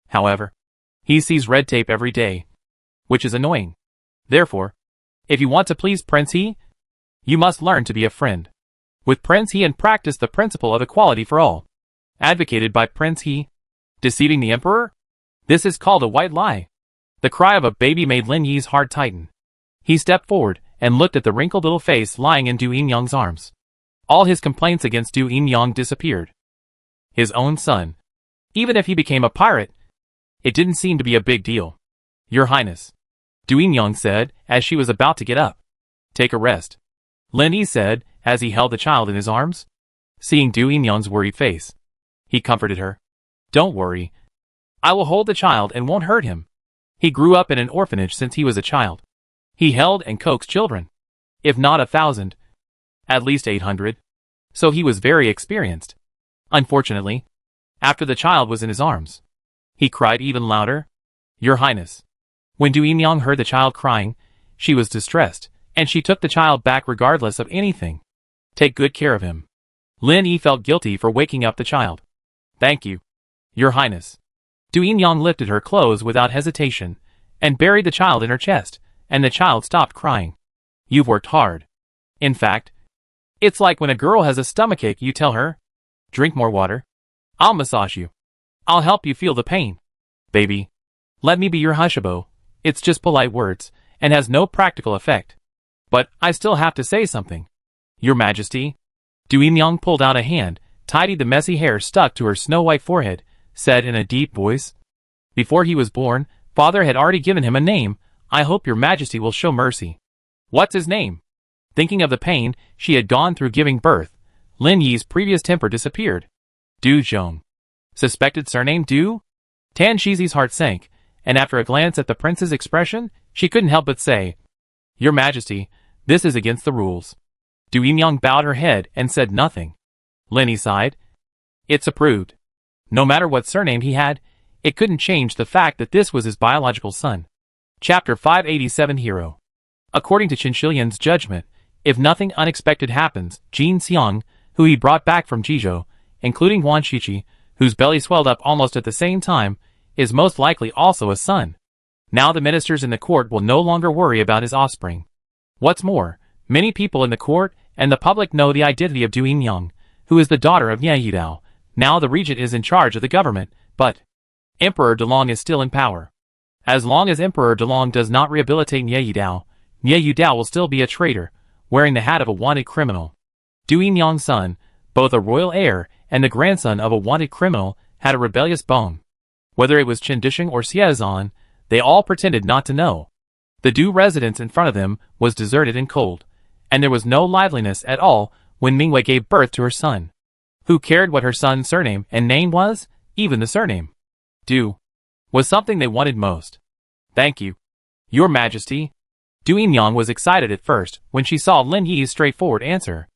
However, he sees red tape every day, which is annoying. Therefore, if you want to please Prince He, you must learn to be a friend with Prince He and practice the principle of equality for all, advocated by Prince He. Deceiving the emperor? This is called a white lie. The cry of a baby made Lin Yi's heart tighten. He stepped forward and looked at the wrinkled little face lying in Du Yinyang's arms. All his complaints against Du Yinyang disappeared. His own son. Even if he became a pirate, it didn't seem to be a big deal. Your Highness, Du Yinyang said as she was about to get up. Take a rest, Lin Yi said as he held the child in his arms. Seeing Du Yinyang's worried face, he comforted her. Don't worry. I will hold the child and won't hurt him. He grew up in an orphanage since he was a child. He held and coaxed children. If not 1,000, at least 800. So he was very experienced. Unfortunately, after the child was in his arms, he cried even louder. Your Highness. When Du Yinyang heard the child crying, she was distressed, and she took the child back regardless of anything. Take good care of him. Lin Yi felt guilty for waking up the child. Thank you, Your Highness. Du Yinyang lifted her clothes without hesitation, and buried the child in her chest, and the child stopped crying. You've worked hard. In fact, it's like when a girl has a stomachache, you tell her, drink more water. I'll massage you. I'll help you feel the pain. Baby, let me be your hushabo. It's just polite words, and has no practical effect. But I still have to say something. Your Majesty. Du Yinyang pulled out a hand, tidied the messy hair stuck to her snow-white forehead, said in a deep voice. Before he was born, Father had already given him a name. I hope your Majesty will show mercy. What's his name? Thinking of the pain she had gone through giving birth, Lin Yi's previous temper disappeared. Du Zhong. Suspected surname Du? Tanshizi's heart sank, and after a glance at the prince's expression, she couldn't help but say, Your Majesty, This is against the rules. Du Yimyang bowed her head and said nothing. Lin sighed. It's approved. No matter what surname he had, it couldn't change the fact that this was his biological son. Chapter 587 Hero. According to Qin Shilian's judgment, if nothing unexpected happens, Jin Xiang, who he brought back from Jizhou, including Huan Shiqi, whose belly swelled up almost at the same time, is most likely also a son. Now the ministers in the court will no longer worry about his offspring. What's more, many people in the court and the public know the identity of Du Yimyang, who is the daughter of Ye Yidao. Now the regent is in charge of the government, but Emperor Delong is still in power. As long as Emperor Delong does not rehabilitate Ye Yidao will still be a traitor, wearing the hat of a wanted criminal. Du Yimyang's son, both a royal heir and the grandson of a wanted criminal, had a rebellious bone. Whether it was Chen Disheng or Xiezan, they all pretended not to know. The Du residence in front of them was deserted and cold, and there was no liveliness at all when Mingwei gave birth to her son. Who cared what her son's surname and name was? Even the surname, Du, was something they wanted most. Thank you, Your Majesty. Du Yimyang was excited at first when she saw Lin Yi's straightforward answer,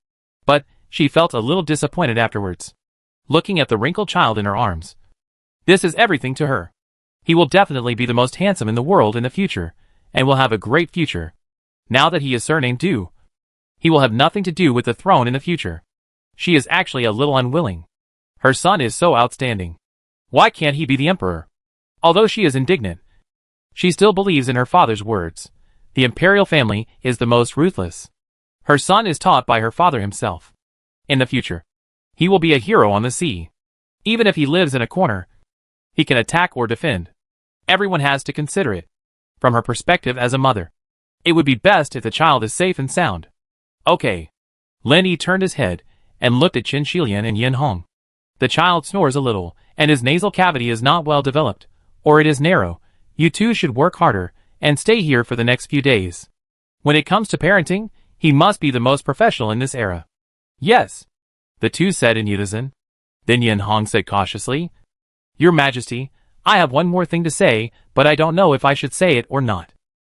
but she felt a little disappointed afterwards, looking at the wrinkled child in her arms. This is everything to her. He will definitely be the most handsome in the world in the future, and will have a great future. Now that he is surnamed Du, he will have nothing to do with the throne in the future. She is actually a little unwilling. Her son is so outstanding. Why can't he be the emperor? Although she is indignant, she still believes in her father's words. The imperial family is the most ruthless. Her son is taught by her father himself. In the future, he will be a hero on the sea. Even if he lives in a corner, he can attack or defend. Everyone has to consider it. From her perspective as a mother, it would be best if the child is safe and sound. Okay. Lin Yi turned his head and looked at Qin Shilian and Yin Hong. The child snores a little, and his nasal cavity is not well developed, or it is narrow. You two should work harder and stay here for the next few days. When it comes to parenting, he must be the most professional in this era. Yes, the two said in unison. Then Yin Hong said cautiously, Your Majesty, I have one more thing to say, but I don't know if I should say it or not.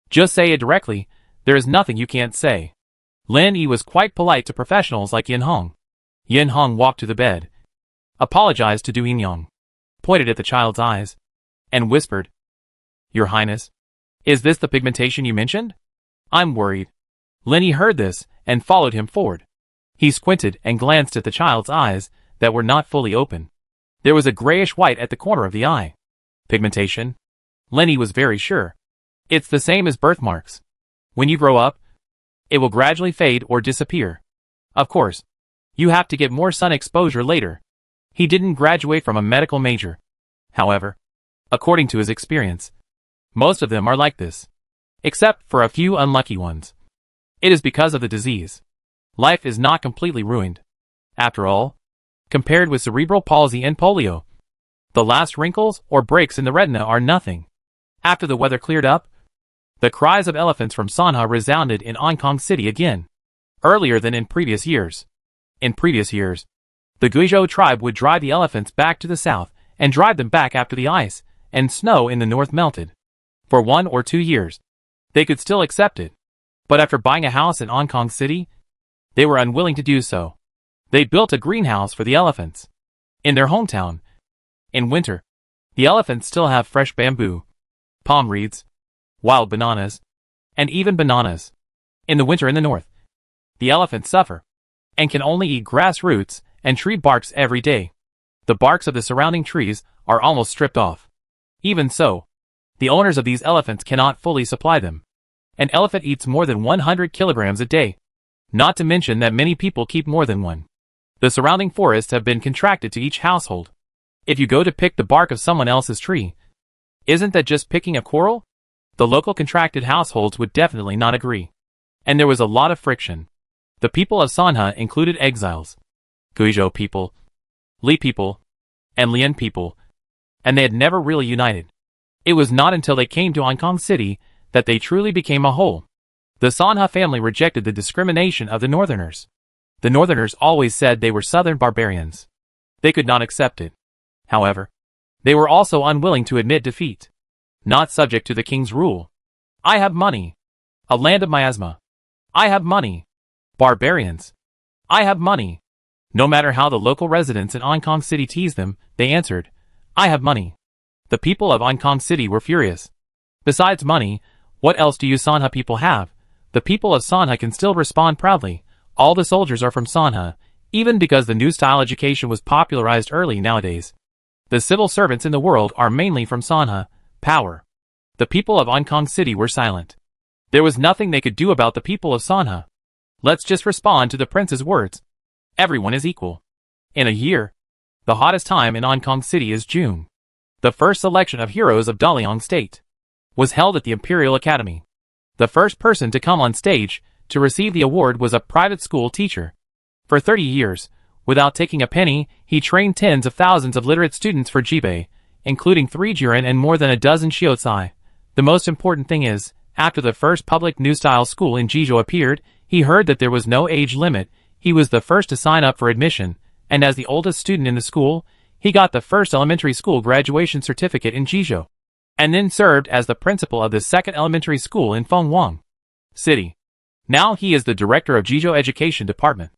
Just say it directly, there is nothing you can't say. Lin Yi was quite polite to professionals like Yin Hong. Yin Hong walked to the bed, apologized to Du Yimyang, pointed at the child's eyes, and whispered, Your Highness, is this the pigmentation you mentioned? I'm worried. Lin Yi heard this and followed him forward. He squinted and glanced at the child's eyes that were not fully open. There was a grayish white at the corner of the eye. Pigmentation? Lin Yi was very sure. It's the same as birthmarks. When you grow up, it will gradually fade or disappear. Of course, you have to get more sun exposure later. He didn't graduate from a medical major. However, according to his experience, most of them are like this, except for a few unlucky ones. It is because of the disease. Life is not completely ruined. After all, compared with cerebral palsy and polio, the last wrinkles or breaks in the retina are nothing. After the weather cleared up, the cries of elephants from Sanha resounded in Ankang City again, earlier than in previous years. In previous years, the Guizhou tribe would drive the elephants back to the south and drive them back after the ice and snow in the north melted. For 1 or 2 years, they could still accept it. But after buying a house in Ankang City, they were unwilling to do so. They built a greenhouse for the elephants. In their hometown, in winter, the elephants still have fresh bamboo, palm reeds, wild bananas, and even bananas. In the winter in the north, the elephants suffer and can only eat grass roots and tree barks every day. The barks of the surrounding trees are almost stripped off. Even so, the owners of these elephants cannot fully supply them. An elephant eats more than 100 kilograms a day. Not to mention that many people keep more than one. The surrounding forests have been contracted to each household. If you go to pick the bark of someone else's tree, isn't that just picking a quarrel? The local contracted households would definitely not agree. And there was a lot of friction. The people of Sanha included exiles, Guizhou people, Li people, and Lian people, and they had never really united. It was not until they came to Ankang City that they truly became a whole. The Sanha family rejected the discrimination of the northerners. The northerners always said they were southern barbarians. They could not accept it. However, they were also unwilling to admit defeat. Not subject to the king's rule. I have money, a land of miasma, I have money. Barbarians. I have money. No matter how the local residents in Ankong City teased them, they answered, I have money. The people of Ankong City were furious. Besides money, what else do you Sanha people have? The people of Sanha can still respond proudly. All the soldiers are from Sanha, even because the new style education was popularized early nowadays. The civil servants in the world are mainly from Sanha, power. The people of Ankong City were silent. There was nothing they could do about the people of Sanha. Let's just respond to the prince's words. Everyone is equal. In a year, the hottest time in Ankong City is June. The first selection of heroes of Daliang State was held at the Imperial Academy. The first person to come on stage to receive the award was a private school teacher. For 30 years, without taking a penny, he trained tens of thousands of literate students for Jibei, including 3 Jiren and more than a dozen Shiozai. The most important thing is, after the first public new-style school in Jizhou appeared, he heard that there was no age limit. He was the first to sign up for admission, and as the oldest student in the school, he got the first elementary school graduation certificate in Jizhou, and then served as the principal of the second elementary school in Fengwang City. Now he is the director of Jizhou Education Department.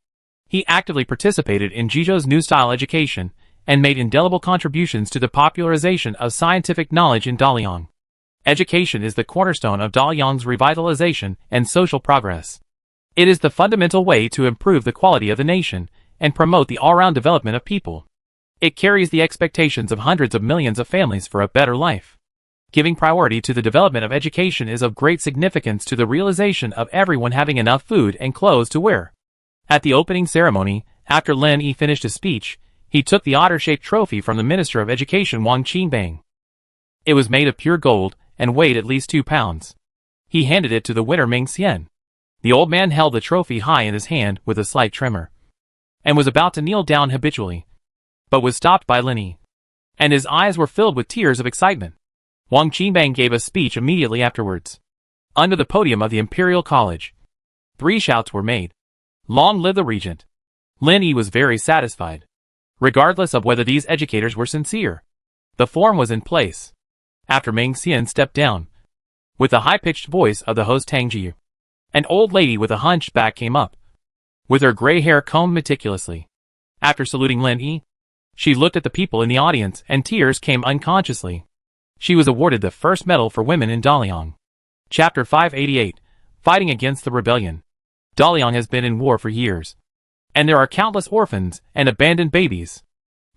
He actively participated in Jizhou's new-style education and made indelible contributions to the popularization of scientific knowledge in Daliang. Education is the cornerstone of Daliang's revitalization and social progress. It is the fundamental way to improve the quality of the nation and promote the all-round development of people. It carries the expectations of hundreds of millions of families for a better life. Giving priority to the development of education is of great significance to the realization of everyone having enough food and clothes to wear. At the opening ceremony, after Lin Yi finished his speech, he took the otter-shaped trophy from the Minister of Education Wang Qingbang. It was made of pure gold and weighed at least 2 pounds. He handed it to the winner Ming Xian. The old man held the trophy high in his hand with a slight tremor, and was about to kneel down habitually, but was stopped by Lin Yi, and his eyes were filled with tears of excitement. Wang Qingbang gave a speech immediately afterwards. Under the podium of the Imperial College, 3 shouts were made. Long live the regent! Lin Yi was very satisfied, regardless of whether these educators were sincere. The form was in place. After Ming Xian stepped down, with the high-pitched voice of the host Tang Jiu, an old lady with a hunched back came up, with her gray hair combed meticulously. After saluting Lin Yi, she looked at the people in the audience and tears came unconsciously. She was awarded the first medal for women in Daliang. Chapter 588, Fighting Against the Rebellion. Daliang has been in war for years, and there are countless orphans and abandoned babies.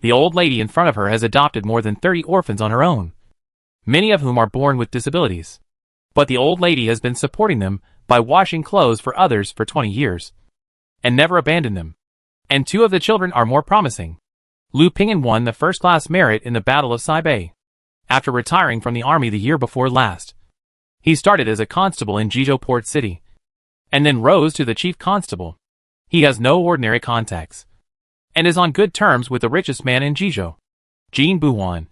The old lady in front of her has adopted more than 30 orphans on her own, many of whom are born with disabilities. But the old lady has been supporting them by washing clothes for others for 20 years, and never abandoned them. And 2 of the children are more promising. Lu Ping'an won the first-class merit in the Battle of Saibei. After retiring from the army the year before last, he started as a constable in Jizhou Port City, and then rose to the chief constable. He has no ordinary contacts, and is on good terms with the richest man in Jizhou, Jin Buhuan,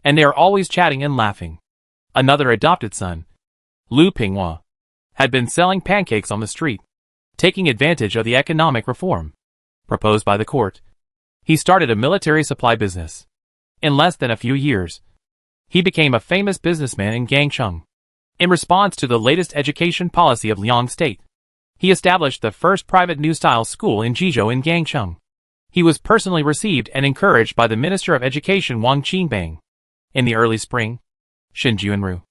and they are always chatting and laughing. Another adopted son, Lu Pinghua, had been selling pancakes on the street, taking advantage of the economic reform proposed by the court. He started a military supply business. In less than a few years, he became a famous businessman in Gangcheng. In response to the latest education policy of Liang State, he established the first private new-style school in Jizhou in Gangcheng. He was personally received and encouraged by the Minister of Education Wang Qingbang. In the early spring, Shen Juanru,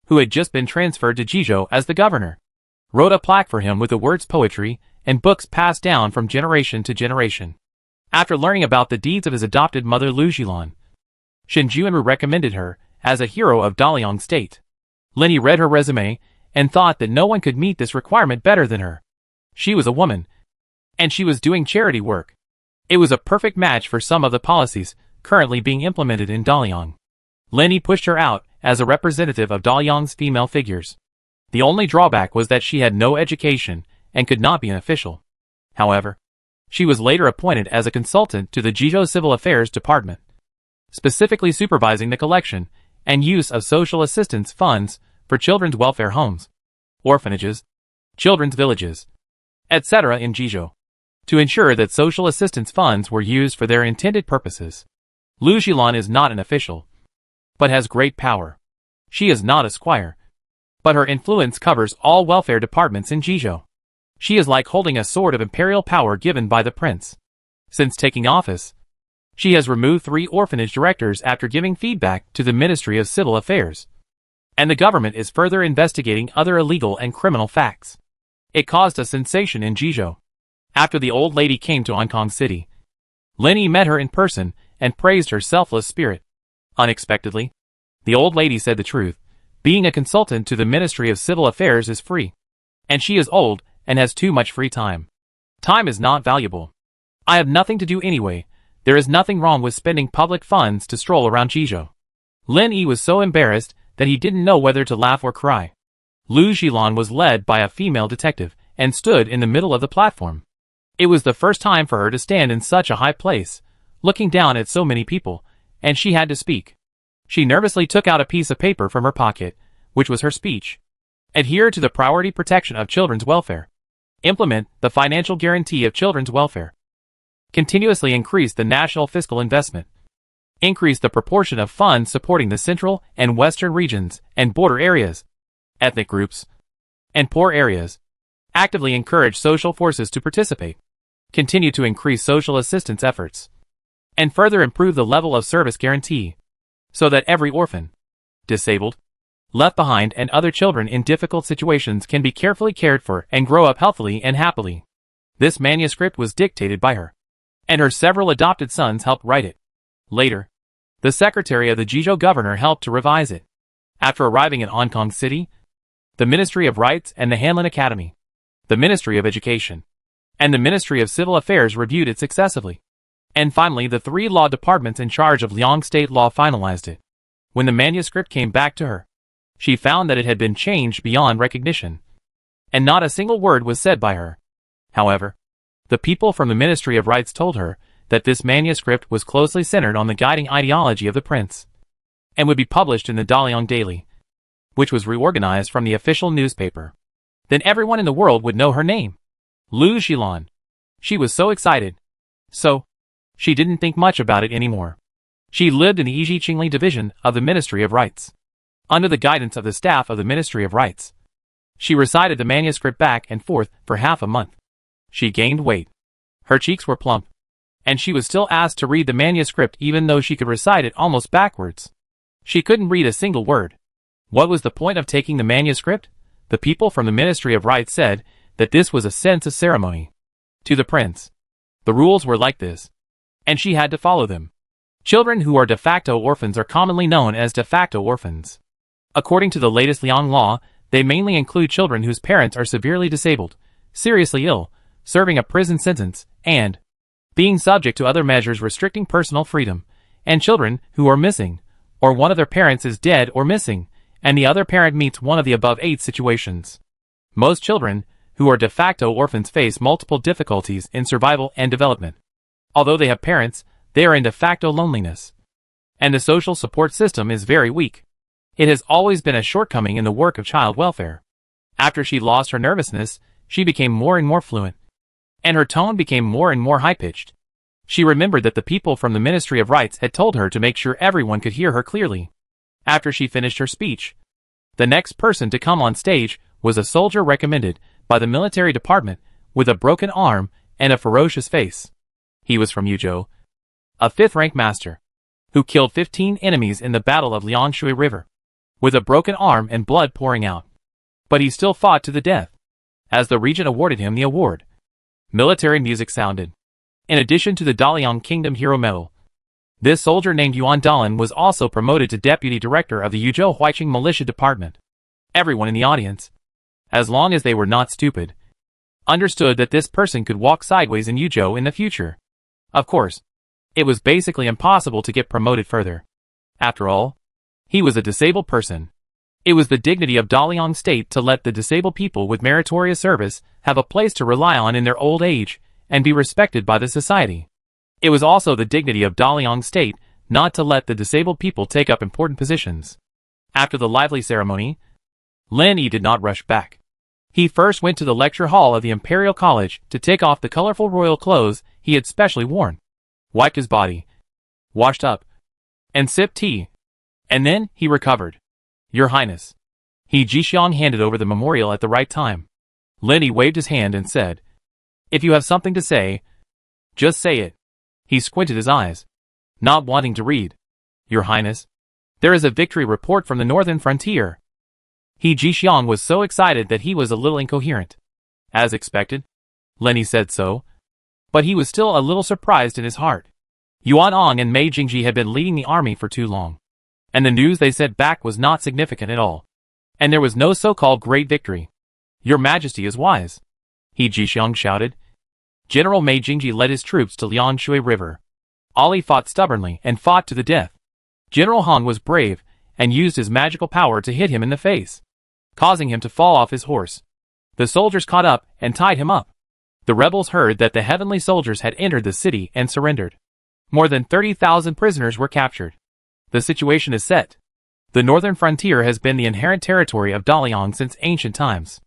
who had just been transferred to Jizhou as the governor, wrote a plaque for him with the words poetry and books passed down from generation to generation. After learning about the deeds of his adopted mother Lu Jilan, Shen Juanru recommended her as a hero of Daliang State. Lin Yi read her resume and thought that no one could meet this requirement better than her. She was a woman, and she was doing charity work. It was a perfect match for some of the policies currently being implemented in Daliang. Lin Yi pushed her out as a representative of Daliang's female figures. The only drawback was that she had no education and could not be an official. However, she was later appointed as a consultant to the Jizhou Civil Affairs Department, specifically supervising the collection and use of social assistance funds for children's welfare homes, orphanages, children's villages, etc. in Jizhou, to ensure that social assistance funds were used for their intended purposes. Lu Jilan is not an official, but has great power. She is not a squire, but her influence covers all welfare departments in Jizhou. She is like holding a sword of imperial power given by the prince. Since taking office, she has removed 3 orphanage directors after giving feedback to the Ministry of Civil Affairs. And the government is further investigating other illegal and criminal facts. It caused a sensation in Jizhou. After the old lady came to Hong Kong City, Lin Yi met her in person and praised her selfless spirit. Unexpectedly, the old lady said the truth. Being a consultant to the Ministry of Civil Affairs is free. And she is old and has too much free time. Time is not valuable. I have nothing to do anyway. There is nothing wrong with spending public funds to stroll around Jizhou. Lin Yi was so embarrassed that he didn't know whether to laugh or cry. Lu Xilan was led by a female detective and stood in the middle of the platform. It was the first time for her to stand in such a high place, looking down at so many people, and she had to speak. She nervously took out a piece of paper from her pocket, which was her speech. Adhere to the priority protection of children's welfare. Implement the financial guarantee of children's welfare. Continuously increase the national fiscal investment. Increase the proportion of funds supporting the central and western regions and border areas, ethnic groups, and poor areas. Actively encourage social forces to participate. Continue to increase social assistance efforts. And further improve the level of service guarantee, so that every orphan, disabled, left behind and other children in difficult situations can be carefully cared for and grow up healthily and happily. This manuscript was dictated by her, and her several adopted sons helped write it. Later, the secretary of the Jizhou governor helped to revise it. After arriving in Hong Kong City, the Ministry of Rights and the Hanlin Academy, the Ministry of Education, and the Ministry of Civil Affairs reviewed it successively. And finally, the 3 law departments in charge of Liang State Law finalized it. When the manuscript came back to her, she found that it had been changed beyond recognition, and not a single word was said by her. However, the people from the Ministry of Rights told her that this manuscript was closely centered on the guiding ideology of the prince, and would be published in the Daliang Daily, which was reorganized from the official newspaper. Then everyone in the world would know her name, Lu Xilan. She was so excited. So, she didn't think much about it anymore. She lived in the Yizhi Qingli division of the Ministry of Rights. Under the guidance of the staff of the Ministry of Rights, she recited the manuscript back and forth for half a month. She gained weight. Her cheeks were plump, and she was still asked to read the manuscript even though she could recite it almost backwards. She couldn't read a single word. What was the point of taking the manuscript? The people from the Ministry of Rights said that this was a census ceremony. To the prince, the rules were like this, and she had to follow them. Children who are de facto orphans are commonly known as de facto orphans. According to the latest Liang law, they mainly include children whose parents are severely disabled, seriously ill, serving a prison sentence, and being subject to other measures restricting personal freedom, and children who are missing, or one of their parents is dead or missing, and the other parent meets one of the above 8 situations. Most children who are de facto orphans face multiple difficulties in survival and development. Although they have parents, they are in de facto loneliness, and the social support system is very weak. It has always been a shortcoming in the work of child welfare. After she lost her nervousness, she became more and more fluent, and her tone became more and more high-pitched. She remembered that the people from the Ministry of Rights had told her to make sure everyone could hear her clearly. After she finished her speech, the next person to come on stage was a soldier recommended by the military department with a broken arm and a ferocious face. He was from Yuzhou, a 5th-rank master, who killed 15 enemies in the Battle of Liangshui River, with a broken arm and blood pouring out. But he still fought to the death. As the regent awarded him the award, military music sounded. In addition to the Daliang Kingdom Hero Medal, this soldier named Yuan Dalin was also promoted to deputy director of the Yuzhou Huiqing Militia Department. Everyone in the audience, as long as they were not stupid, understood that this person could walk sideways in Yuzhou in the future. Of course, it was basically impossible to get promoted further. After all, he was a disabled person. It was the dignity of Daliang State to let the disabled people with meritorious service have a place to rely on in their old age and be respected by the society. It was also the dignity of Daliang State not to let the disabled people take up important positions. After the lively ceremony, Lin Yi did not rush back. He first went to the lecture hall of the Imperial College to take off the colorful royal clothes he had specially worn, wiped his body, washed up, and sipped tea. And then he recovered. Your Highness. He Jixiang handed over the memorial at the right time. Lin waved his hand and said, "If you have something to say, just say it." He squinted his eyes, not wanting to read. "Your Highness, there is a victory report from the northern frontier." He Jixiang was so excited that he was a little incoherent. As expected, Lin said so, but he was still a little surprised in his heart. Yuan Ong and Mei Jingji had been leading the army for too long, and the news they sent back was not significant at all. And there was no so-called great victory. "Your Majesty is wise," He Jixiang shouted. General Mei Jingji led his troops to Liangshui River. Ali fought stubbornly and fought to the death. General Han was brave and used his magical power to hit him in the face, causing him to fall off his horse. The soldiers caught up and tied him up. The rebels heard that the heavenly soldiers had entered the city and surrendered. More than 30,000 prisoners were captured. The situation is set. The northern frontier has been the inherent territory of Daliang since ancient times.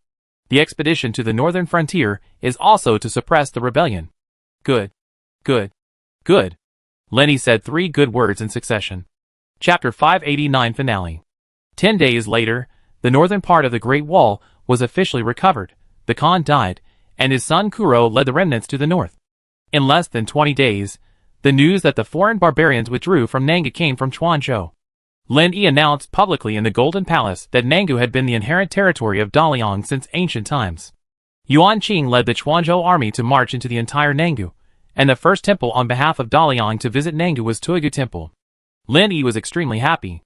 The expedition to the northern frontier is also to suppress the rebellion. Good. Good. Good. Lenny said 3 good words in succession. Chapter 589 Finale. 10 days later, the northern part of the Great Wall was officially recovered. The Khan died, and his son Kuro led the remnants to the north. In less than 20 days, the news that the foreign barbarians withdrew from Nanga came from Chuanzhou. Lin Yi announced publicly in the Golden Palace that Nangu had been the inherent territory of Daliang since ancient times. Yuan Qing led the Chuanzhou army to march into the entire Nangu, and the first temple on behalf of Daliang to visit Nangu was Tuigu Temple. Lin Yi was extremely happy.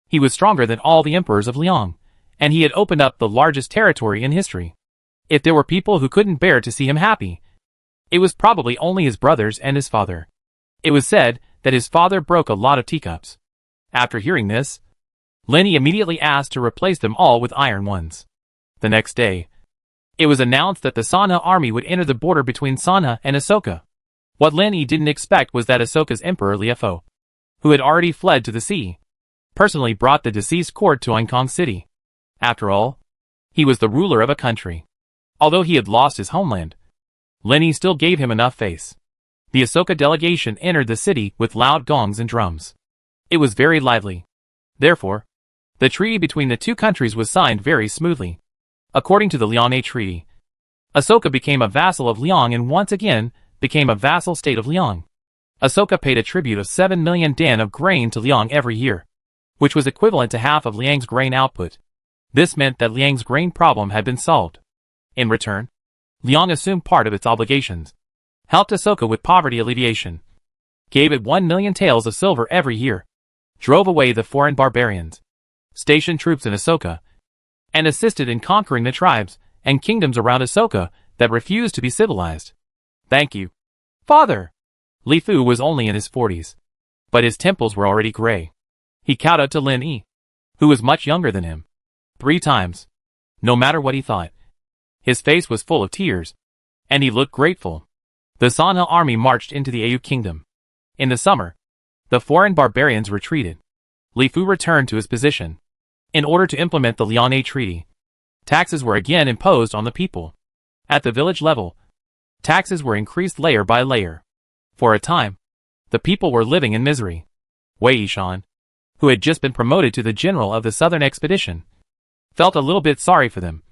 He was stronger than all the emperors of Liang, and he had opened up the largest territory in history. If there were people who couldn't bear to see him happy, it was probably only his brothers and his father. It was said that his father broke a lot of teacups. After hearing this, Lin Yi immediately asked to replace them all with iron ones. The next day, it was announced that the Sanha army would enter the border between Sanha and Asoka. What Lin Yi didn't expect was that Asoka's emperor Liefo, who had already fled to the sea, personally brought the deceased court to Ankang City. After all, he was the ruler of a country. Although he had lost his homeland, Lin Yi still gave him enough face. The Asoka delegation entered the city with loud gongs and drums. It was very lively. Therefore, the treaty between the two countries was signed very smoothly. According to the Liang Treaty, Asoka became a vassal of Liang and once again became a vassal state of Liang. Asoka paid a tribute of 7 million dan of grain to Liang every year, which was equivalent to half of Liang's grain output. This meant that Liang's grain problem had been solved. In return, Liang assumed part of its obligations, helped Asoka with poverty alleviation, gave it 1 million taels of silver every year, drove away the foreign barbarians, stationed troops in Asoka, and assisted in conquering the tribes and kingdoms around Asoka that refused to be civilized. Thank you, Father. Li Fu was only in his 40s, but his temples were already gray. He kowtowed to Lin Yi, who was much younger than him, 3 times, no matter what he thought. His face was full of tears, and he looked grateful. The Sanha army marched into the Au kingdom. In the summer, the foreign barbarians retreated. Li Fu returned to his position. In order to implement the Liang Treaty, taxes were again imposed on the people. At the village level, taxes were increased layer by layer. For a time, the people were living in misery. Wei Yishan, who had just been promoted to the general of the southern expedition, felt a little bit sorry for them,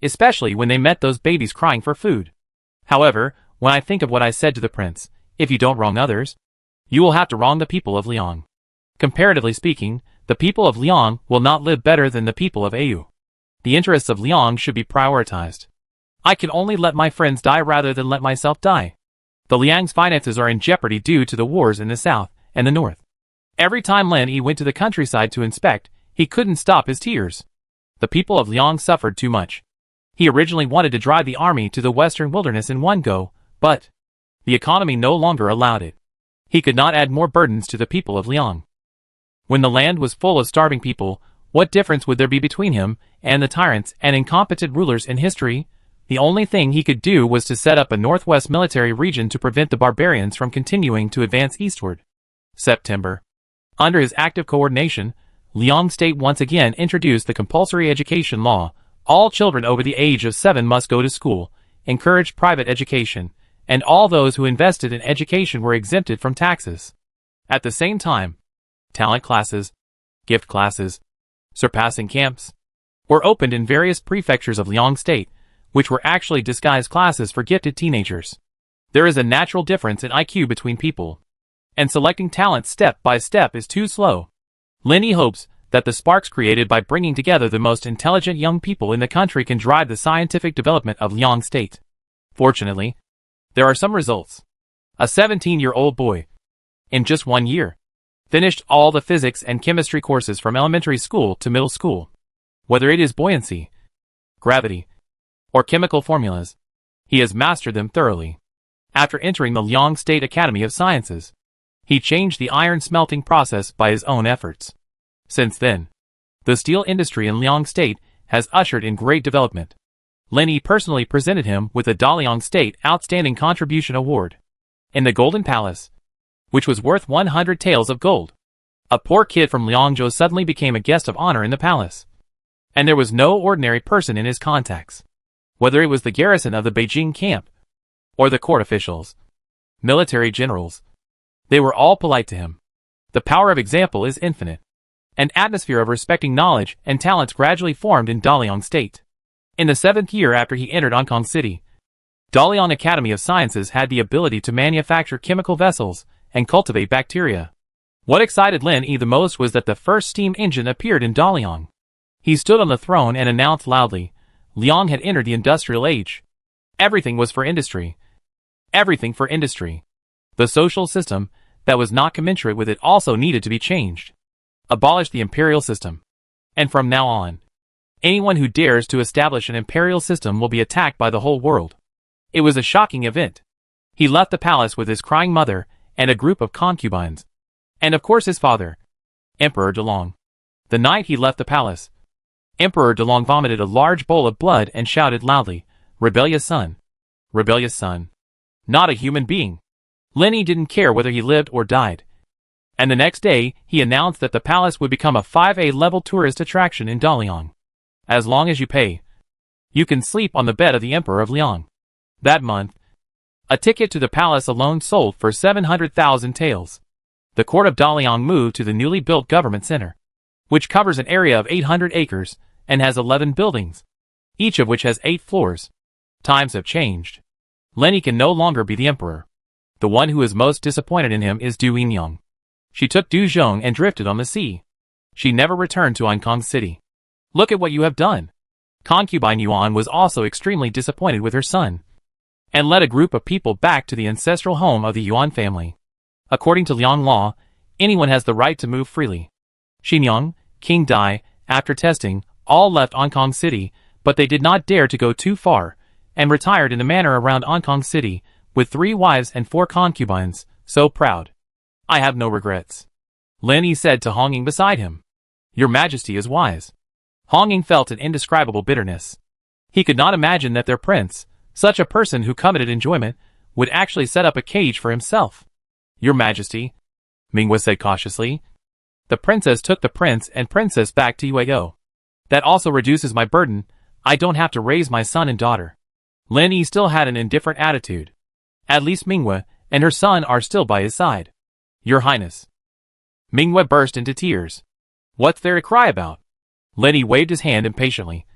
especially when they met those babies crying for food. However, when I think of what I said to the prince, if you don't wrong others, you will have to wrong the people of Liang. Comparatively speaking, the people of Liang will not live better than the people of Au. The interests of Liang should be prioritized. I can only let my friends die rather than let myself die. The Liang's finances are in jeopardy due to the wars in the south and the north. Every time Lin Yi went to the countryside to inspect, he couldn't stop his tears. The people of Liang suffered too much. He originally wanted to drive the army to the western wilderness in one go, but the economy no longer allowed it. He could not add more burdens to the people of Liang. When the land was full of starving people, what difference would there be between him and the tyrants and incompetent rulers in history? The only thing he could do was to set up a northwest military region to prevent the barbarians from continuing to advance eastward. September. Under his active coordination, Liang State once again introduced the compulsory education law. All children over the age of 7 must go to school, encouraged private education, and all those who invested in education were exempted from taxes. At the same time, talent classes, gift classes, surpassing camps were opened in various prefectures of Liang State, which were actually disguised classes for gifted teenagers. There is a natural difference in IQ between people, and selecting talent step by step is too slow. Lenny hopes that the sparks created by bringing together the most intelligent young people in the country can drive the scientific development of Liang State. Fortunately, there are some results. A 17-year-old boy, in just 1 year, finished all the physics and chemistry courses from elementary school to middle school. Whether it is buoyancy, gravity, or chemical formulas, he has mastered them thoroughly. After entering the Liang State Academy of Sciences, he changed the iron smelting process by his own efforts. Since then, the steel industry in Liang State has ushered in great development. Lenny personally presented him with the Daliang State Outstanding Contribution Award in the Golden Palace, which was worth 100 taels of gold. A poor kid from Liangzhou suddenly became a guest of honor in the palace, and there was no ordinary person in his contacts. Whether it was the garrison of the Beijing camp, or the court officials, military generals, they were all polite to him. The power of example is infinite. An atmosphere of respecting knowledge and talents gradually formed in Daliang State. In the 7th year after he entered Hong City, Daliang Academy of Sciences had the ability to manufacture chemical vessels and cultivate bacteria. What excited Lin Yi the most was that the first steam engine appeared in Daliang. He stood on the throne and announced loudly, Liang had entered the industrial age. Everything was for industry. Everything for industry. The social system that was not commensurate with it also needed to be changed. Abolish the imperial system. And from now on, anyone who dares to establish an imperial system will be attacked by the whole world. It was a shocking event. He left the palace with his crying mother and a group of concubines. And of course his father, Emperor Delong. The night he left the palace, Emperor Delong vomited a large bowl of blood and shouted loudly, "Rebellious son! Rebellious son!" Not a human being. Lenny didn't care whether he lived or died. And the next day, he announced that the palace would become a 5A level tourist attraction in Daliang. As long as you pay, you can sleep on the bed of the Emperor of Liang. That month, a ticket to the palace alone sold for 700,000 taels. The court of Daliang moved to the newly built government center, which covers an area of 800 acres and has 11 buildings, each of which has 8 floors. Times have changed. Lenny can no longer be the emperor. The one who is most disappointed in him is Du Yingyang. She took Du Zhong and drifted on the sea. She never returned to Hong City. Look at what you have done. Concubine Yuan was also extremely disappointed with her son, and led a group of people back to the ancestral home of the Yuan family. According to Liang law, anyone has the right to move freely. Xinyang, King Dai, after testing, all left Hong City, but they did not dare to go too far, and retired in a manor around Hong City, with 3 wives and 4 concubines, so proud. I have no regrets. Lin Yi said to Hong Ying beside him. Your Majesty is wise. Hong Ying felt an indescribable bitterness. He could not imagine that their prince, such a person who coveted enjoyment, would actually set up a cage for himself. Your Majesty, Mingwa said cautiously. The princess took the prince and princess back to Yuego. That also reduces my burden. I don't have to raise my son and daughter. Lin Yi still had an indifferent attitude. At least Mingwa and her son are still by his side. Your Highness. Mingwa burst into tears. What's there to cry about? Lin Yi waved his hand impatiently.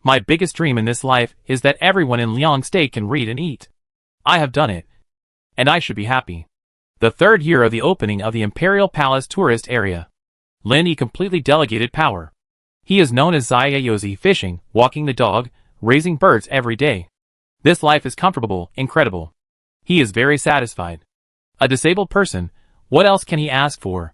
My biggest dream in this life is that everyone in Liang State can read and eat. I have done it, and I should be happy. The 3rd year of the opening of the Imperial Palace tourist area, Lin Yi completely delegated power. He is known as Zaiyayozi, fishing, walking the dog, raising birds every day. This life is comfortable, incredible. He is very satisfied. A disabled person, what else can he ask for?